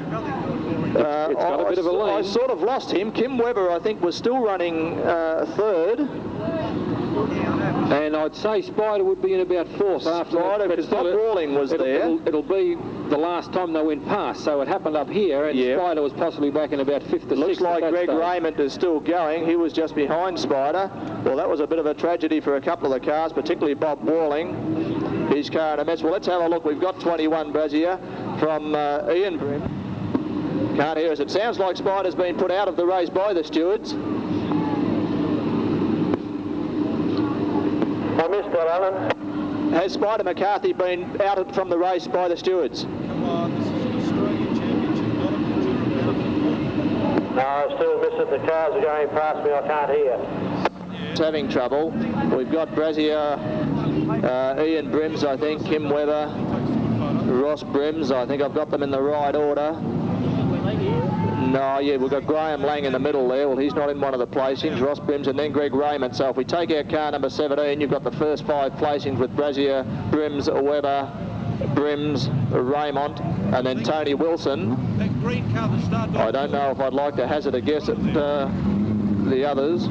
It's got a bit of a lane. I sort of lost him. Kim Webber, I think, was still running third. And I'd say Spider would be in about fourth after that. Because Bob Walling was there. It'll be the last time they went past, so it happened up here, and Spider was possibly back in about fifth or sixth. Looks like Greg Raymond is still going. He was just behind Spider. Well, that was a bit of a tragedy for a couple of the cars, particularly Bob Walling. His car in a mess. Well, let's have a look. We've got 21 Brazier from Ian Brim. Can't hear us. It sounds like Spider's been put out of the race by the stewards. I missed that, Alan. Has Spider McCarthy been outed from the race by the stewards? No, I still miss it. The cars are going past me. I can't hear. It's having trouble. We've got Brazier, Ian Brims, I think, Kim Webber, Ross Brims. I think I've got them in the right order. No, we've got Graham Lang in the middle there. Well, he's not in one of the placings. Ross Brims and then Greg Raymond. So if we take out car number 17, you've got the first 5 placings with Brazier, Brims, Webber, Brims, Raymond, and then Tony Wilson. I don't know if I'd like to hazard a guess at the others.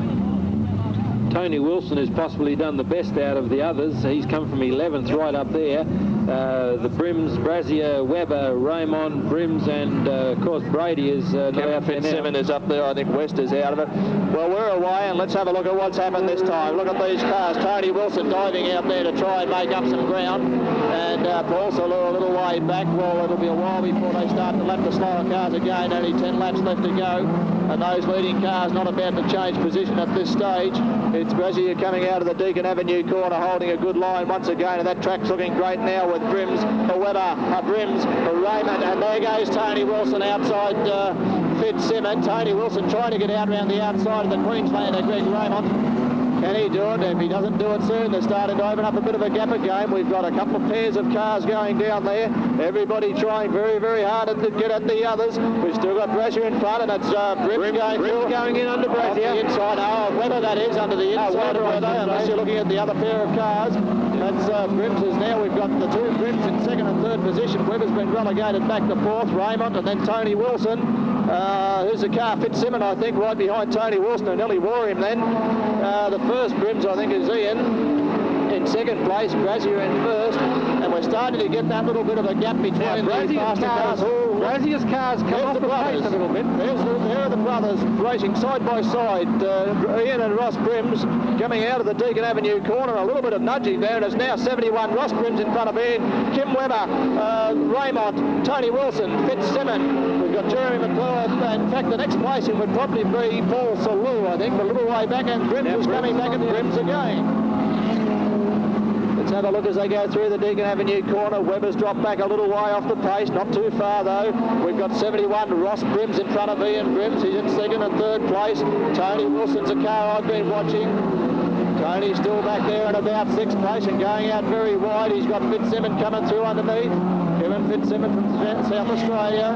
Tony Wilson has possibly done the best out of the others. He's come from 11th right up there. The Brims, Brazier, Webber, Raymond, Brims, and of course Brady is Kevin Fitzsimmon is up there. I think West is out of it. Well, we're away, and let's have a look at what's happened this time. Look at these cars. Tony Wilson diving out there to try and make up some ground, and Paul Salur a little way back. Well, it'll be a while before they start to lap the slower cars again. Only 10 laps left to go, and those leading cars not about to change position at this stage. It's Brazier coming out of the Deacon Avenue corner, holding a good line once again, and that track's looking great now with Brims, Webber, Brims, Raymond, and there goes Tony Wilson outside Fitzsimmon. Tony Wilson trying to get out around the outside of the Queenslander, Greg Raymond. Can he do it? If he doesn't do it soon, they're starting to open up a bit of a gap again. We've got a couple of pairs of cars going down there. Everybody trying very, very hard to get at the others. We've still got Brazier in front, and it's Brims going in under Brazier. The inside, Webber that is, under the inside of Webber, unless you're looking at the other pair of cars. That's Brims is now. We've got the 2 Brims in 2nd and 3rd position. Webber's been relegated back to 4th, Raymond, and then Tony Wilson. Who's the car? Fitzsimmon, I think, right behind Tony Wilson, who nearly wore him then. The first Brims, I think, is Ian in 2nd place, Brazier in 1st, and we're starting to get that little bit of a gap between the faster cars. Brazier's cars come off the pace a little bit. There are the brothers racing side by side. Ian and Ross Brims coming out of the Deacon Avenue corner. A little bit of nudging there, and it's now 71. Ross Brims in front of Ian, Kim Webber, Raymond, Tony Wilson, Fitzsimmon. We've got Jeremy McClure. In fact, the next placing would probably be Paul Salou, I think, a little way back, and Brims is coming back, and Brims again. Let's have a look as they go through the Deacon Avenue corner. Webber's dropped back a little way off the pace, not too far though. We've got 71, Ross Brims in front of Ian Brims. He's in 2nd and 3rd place. Tony Wilson's a car I've been watching. Tony's still back there in about 6th place and going out very wide. He's got Fitzsimmon coming through underneath. Kevin Fitzsimmon from South Australia.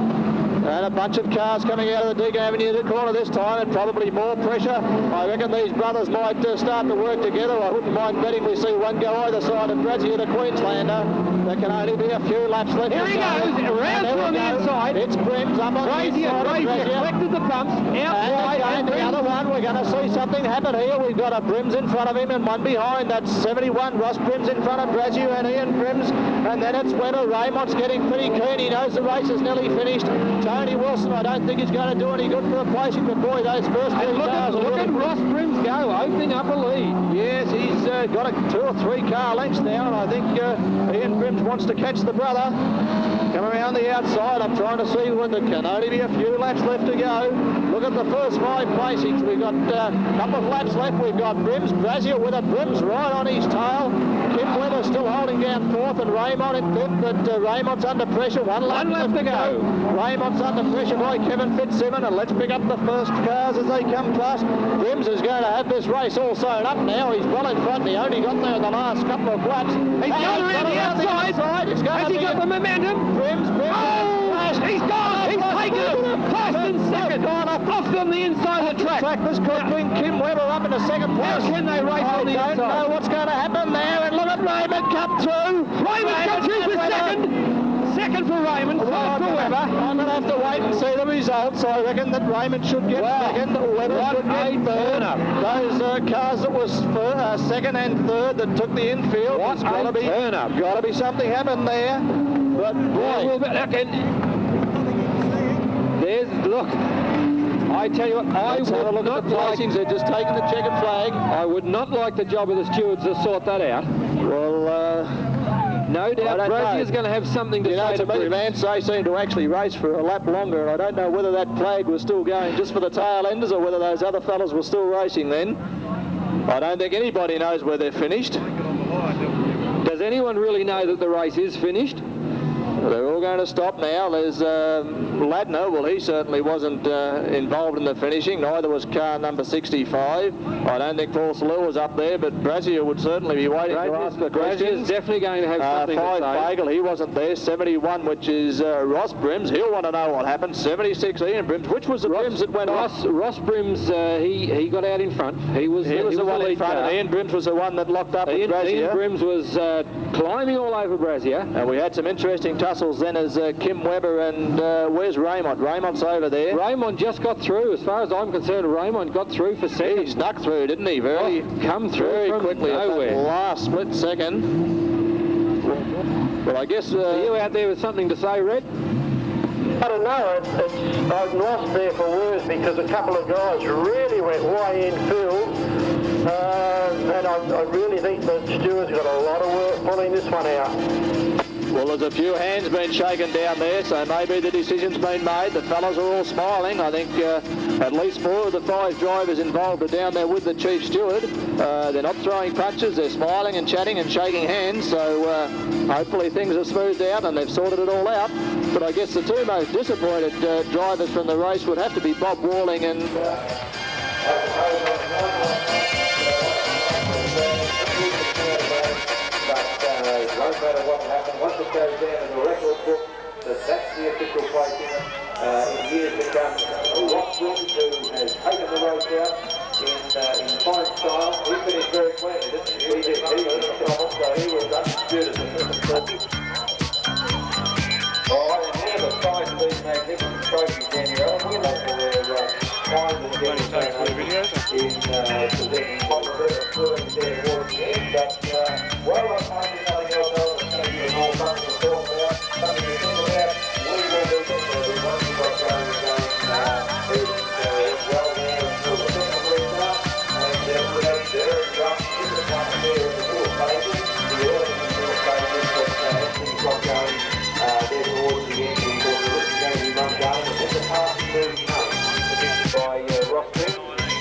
And a bunch of cars coming out of the Deacon Avenue corner this time, and probably more pressure. I reckon these brothers might start to work together. I wouldn't mind betting we see one go either side of Bradley, the Queenslander. There can only be a few laps left. Here he goes, around on the inside. It's Brims up on the inside. Brazier collected the bumps, out wide, and the other one. We're going to see something happen here. We've got a Brims in front of him and one behind. That's 71. Ross Brims in front of Brazier and Ian Brims. And then it's Weber. Raymond's getting pretty keen. He knows the race is nearly finished. Tony Wilson, I don't think he's going to do any good for a placing, but boy, those first two cars. Look at Ross Brims go, opening up a lead. Yes, he's got a 2 or 3 car lengths now, and I think Ian Brims wants to catch the brother. Come around the outside. I'm trying to see when there can only be a few laps left to go. Look at the first 5 placings. We've got a couple of laps left. We've got Brims, Brazier with a Brims right on his tail. Kim Weber still holding down 4th and Raymond in 5th, but Raymond's under pressure. One lap to go. Raymond's under pressure by Kevin Fitzsimmon, and let's pick up the first cars as they come past. Brims is going to have this race all sewn up now. He's well in front. He only got there in the last couple of laps. He's gone around the outside. Has he got the momentum? Brims. Oh, he's gone. He's taken it. First and second. Off on the inside of the track. This could bring Kim Weber up into second place. How can they race on the inside? I don't know what's going to happen there. And look at Raymond come through. Raymond come through for second. Second for Raymond, third for Weber. I'm going to have to wait and see the results. I reckon that Raymond should get second, Weber should get third. Those cars that was second and third that took the infield, What a turn-up. Got to be something happened there. But boy, look, I tell you what, I would not like... They're just taking the checkered flag. I would not like the job of the stewards to sort that out. Well, no doubt Brazier's going to have something to say to me. Vance, they seem to actually race for a lap longer, and I don't know whether that flag was still going just for the tail enders or whether those other fellas were still racing then. I don't think anybody knows where they're finished. Does anyone really know that the race is finished? They're all going to stop now. There's Ladner. Well, he certainly wasn't involved in the finishing. Neither was car number 65. I don't think Paul Salou was up there, but Brazier would certainly be waiting to ask the questions. Brazier's definitely going to have something to say. 5 Bagel, he wasn't there. 71, which is Ross Brims. He'll want to know what happened. 76, Ian Brims. Which was the Brims that went off? Ross Brims, he got out in front. He was the one in front, and Ian Brims was the one that locked up with Brazier. Ian Brims was climbing all over Brazier. And we had some interesting tussles then as Kim Weber and where's Raymond? Raymond's over there. Raymond just got through. As far as I'm concerned, Raymond got through for second. He snuck through, didn't he? Come through very from quickly nowhere. At that last split second. Well, I guess... Are you out there with something to say, Red? I don't know. I've lost there for words because a couple of guys really went way infield. And I really think that Stewart's got a lot of work pulling this one out. Well, there's a few hands been shaken down there, so maybe the decision's been made. The fellas are all smiling. I think at least 4 of the 5 drivers involved are down there with the chief steward. They're not throwing punches, they're smiling and chatting and shaking hands, so hopefully things are smoothed out and they've sorted it all out. But I guess the 2 most disappointed drivers from the race would have to be Bob Walling and... No matter what happened, once it goes down in the record book, that's the official placing in years to come. Ross Wilson, who has taken the race out in fine style, he finished very cleanly, didn't he? He did. He was in trouble, so he was undisputed in the All right, and here the size of these magnificent trophies, Daniel. We like their fines and getting in presenting positive and their awards in, but well, I find it nothing else other than going to be an all something to talk about, something to think about. We will do this for everyone. We've got going well there until the second restart, and we have very rough in the front there in the middle stages, the early middle stages, but everything's got going there towards the end before the rest is going to be run going, and then the party moves home, presented by Ross Brims,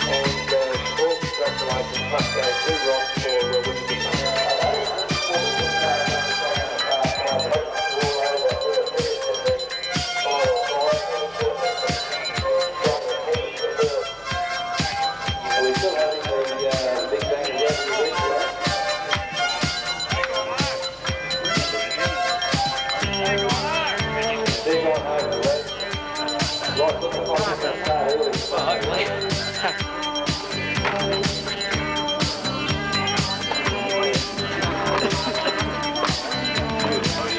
and all congratulations must go to Ross for winning this one.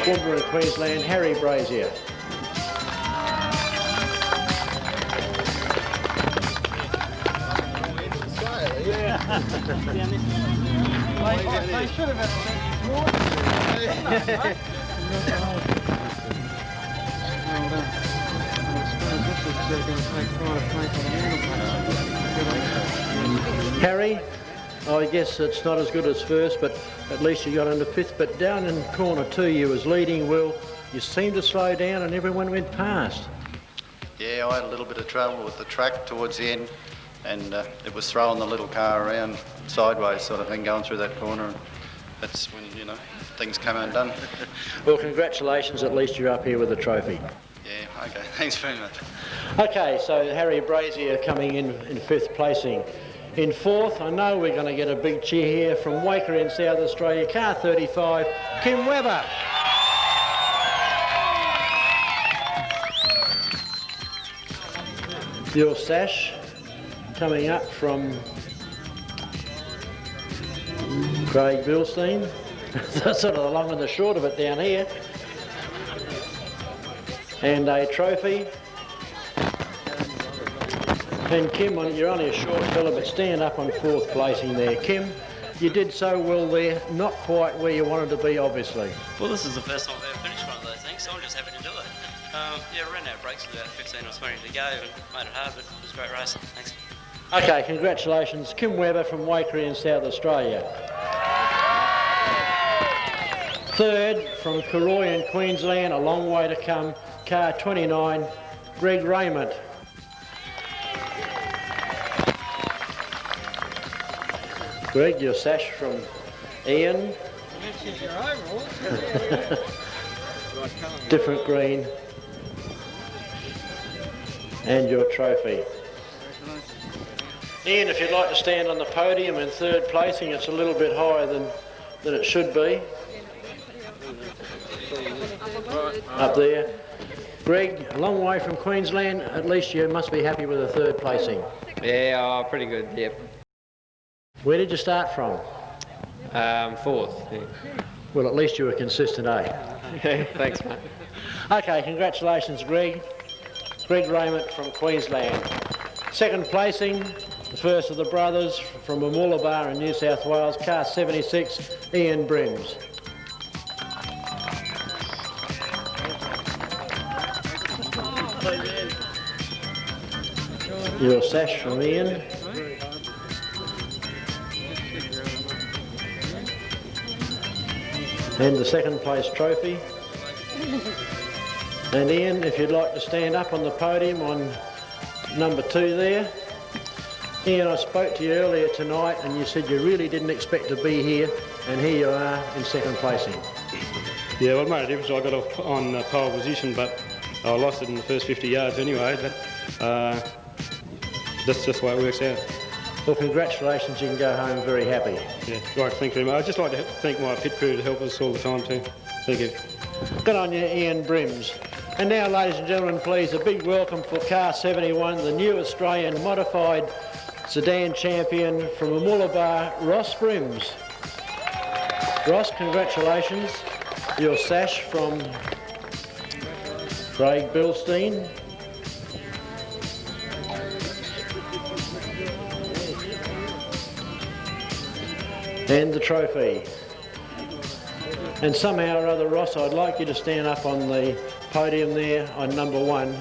Toowoomba in Queensland, Harry Brazier. They should have had Harry, I guess it's not as good as first, but at least you got into fifth. But down in corner 2, you was leading well. You seemed to slow down and everyone went past. Yeah, I had a little bit of trouble with the track towards the end, and it was throwing the little car around sideways sort of thing going through that corner. And that's when, you know, things come undone. Well, congratulations, at least you're up here with a trophy. Yeah, okay, thanks very much. Okay, so Harry Brazier coming in fifth placing. In fourth, I know we're going to get a big cheer here from Waker in South Australia, car 35, Kim Webber. Your sash coming up from Craig Bilstein. That's sort of the long and the short of it down here. And a trophy. And Kim, you're only a short fella, but stand up on fourth placing there. Kim, you did so well there, not quite where you wanted to be, obviously. Well, this is the first time I've ever finished one of those things, so I'm just happy to do it. Yeah, I ran out of brakes with about 15 or 20 to go and made it hard, but it was a great race. Thanks. Okay, congratulations. Kim Webber from Waikerie in South Australia. Third, from Karoi in Queensland, a long way to come, car 29, Greg Raymond. Greg, your sash from Ian. Different green. And your trophy. Ian, if you'd like to stand on the podium in third placing, it's a little bit higher than it should be. Up there. Greg, a long way from Queensland, at least you must be happy with a third placing. Yeah, pretty good, yep. Where did you start from? Fourth. Yeah. Well, at least you were consistent, eh? Yeah, thanks, mate. Okay, congratulations, Greg. Greg Raymond from Queensland. Second placing, the first of the brothers from Mildura in New South Wales, car 76, Ian Brims. Your sash from Ian. And the second place trophy. And Ian, if you'd like to stand up on the podium on number 2 there. Ian, I spoke to you earlier tonight and you said you really didn't expect to be here, and here you are in second placing. Yeah, well, it made a difference. I got off on pole position, but I lost it in the first 50 yards anyway. But that's just the way it works out. Well, congratulations, you can go home very happy. Yeah, right, thank you very much. I'd just like to thank my pit crew to help us all the time too. Thank you. Good on you, Ian Brims. And now, ladies and gentlemen, please, a big welcome for car 71, the new Australian modified sedan champion from Mildura, Ross Brims. Ross, congratulations. Your sash from Craig Bilstein. And the trophy. And somehow or other, Ross, I'd like you to stand up on the podium there on number 1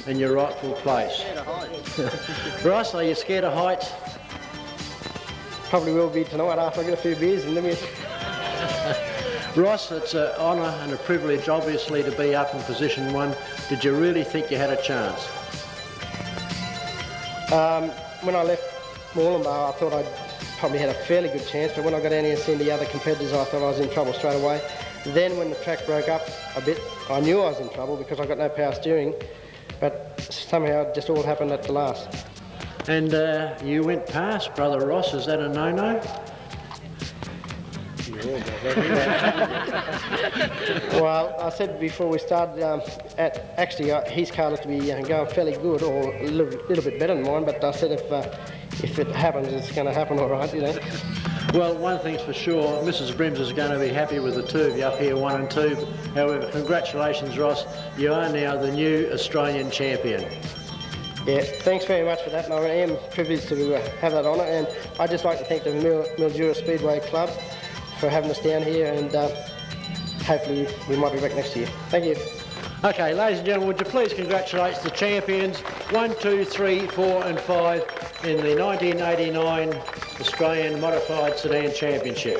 in your rightful place. Ross, are you scared of heights? Probably will be tonight after I get a few beers and then we... Ross, it's an honour and a privilege, obviously, to be up in position 1. Did you really think you had a chance? When I left Wollongbar, I thought I'd probably had a fairly good chance, but when I got down here and seen the other competitors, I thought I was in trouble straight away. Then when the track broke up a bit, I knew I was in trouble because I got no power steering, but somehow it just all happened at the last. And you went past Brother Ross, is that a no-no? Well, I said before we started, actually his car looked to be going fairly good, or a little bit better than mine, but I said if it happens, it's going to happen all right, you know. Well, one thing's for sure, Mrs. Brims is going to be happy with the two of you up here, 1 and 2. However, congratulations, Ross. You are now the new Australian champion. Yeah, thanks very much for that, and I am privileged to have that honour, and I'd just like to thank the Mildura Speedway Club for having us down here, and hopefully we might be back next year. Thank you. Okay, ladies and gentlemen, would you please congratulate the champions 1, 2, 3, 4 and 5 in the 1989 Australian Modified Sedan Championship.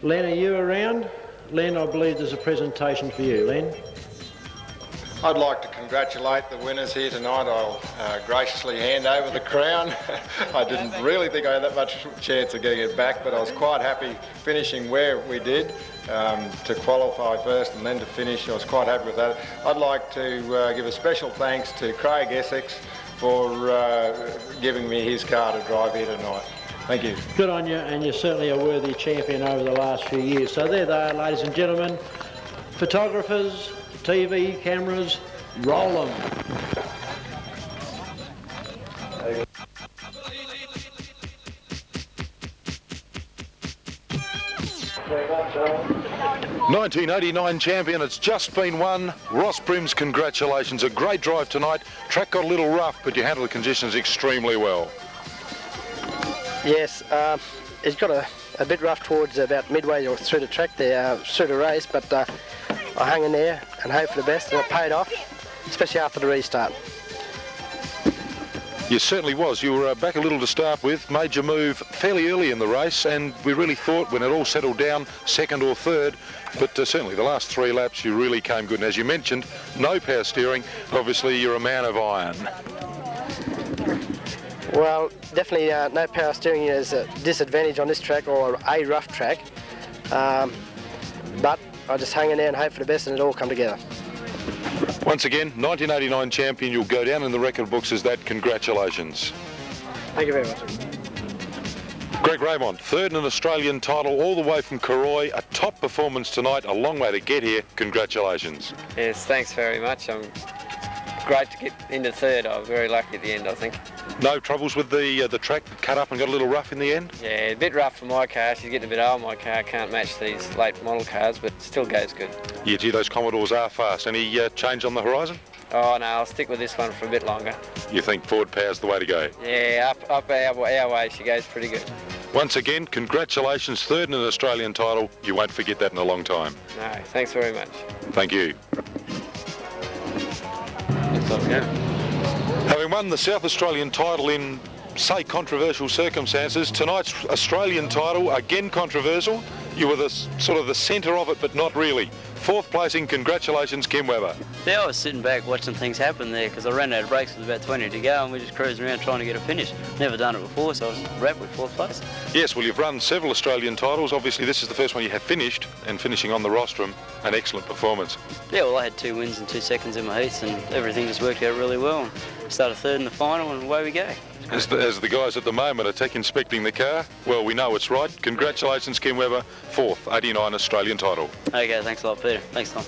Len, are you around? Len, I believe there's a presentation for you. Len? I'd like to congratulate the winners here tonight. I'll graciously hand over the crown. I didn't really think I had that much chance of getting it back, but I was quite happy finishing where we did. To qualify first and then to finish, I was quite happy with that. I'd like to give a special thanks to Craig Essex for giving me his car to drive here tonight. Thank you. Good on you, and you're certainly a worthy champion over the last few years. So there they are, ladies and gentlemen. Photographers, TV, cameras, roll them. '89 champion, it's just been won. Ross Brims, congratulations. A great drive tonight. Track got a little rough, but you handled the conditions extremely well. Yes, it's got a bit rough towards about midway or through the track there, through the race, but I hung in there and hoped for the best, and it paid off, especially after the restart. You certainly was. You were back a little to start with, made your move fairly early in the race, and we really thought when it all settled down, second or third, but certainly the last 3 laps you really came good. And as you mentioned, no power steering. Obviously you're a man of iron. Well, definitely no power steering is a disadvantage on this track, or a rough track, but I just hung in there and hoped for the best, and it all come together. Once again, 1989 champion, you'll go down in the record books as that. Congratulations. Thank you very much. Greg Raymond, third in an Australian title, all the way from Karoi. A top performance tonight, a long way to get here. Congratulations. Yes, thanks very much. Great to get into third. I was very lucky at the end, I think. No troubles with the track, cut up and got a little rough in the end? Yeah, a bit rough for my car. She's getting a bit old, my car. Can't match these late model cars, but still goes good. Yeah, gee, those Commodores are fast. Any change on the horizon? Oh, no, I'll stick with this one for a bit longer. You think Ford Power's the way to go? Yeah, up our way, she goes pretty good. Once again, congratulations, third in an Australian title. You won't forget that in a long time. No, thanks very much. Thank you. Having won the South Australian title in, say, controversial circumstances, tonight's Australian title, again controversial. You were the sort of the centre of it, but not really. Fourth placing, congratulations, Kim Webber. Yeah, I was sitting back watching things happen there because I ran out of brakes with about 20 to go and we just cruised around trying to get a finish. Never done it before, so I was wrapped with fourth place. Yes, well, you've run several Australian titles. Obviously, this is the first one you have finished, and finishing on the rostrum, an excellent performance. Yeah, well, I had 2 wins and 2 seconds in my heats and everything just worked out really well. Started third in the final and away we go. As the guys at the moment are tech inspecting the car, well, we know it's right. Congratulations, Kim Webber, fourth 89 Australian title. Okay, thanks a lot, Peter. Thanks, Tom.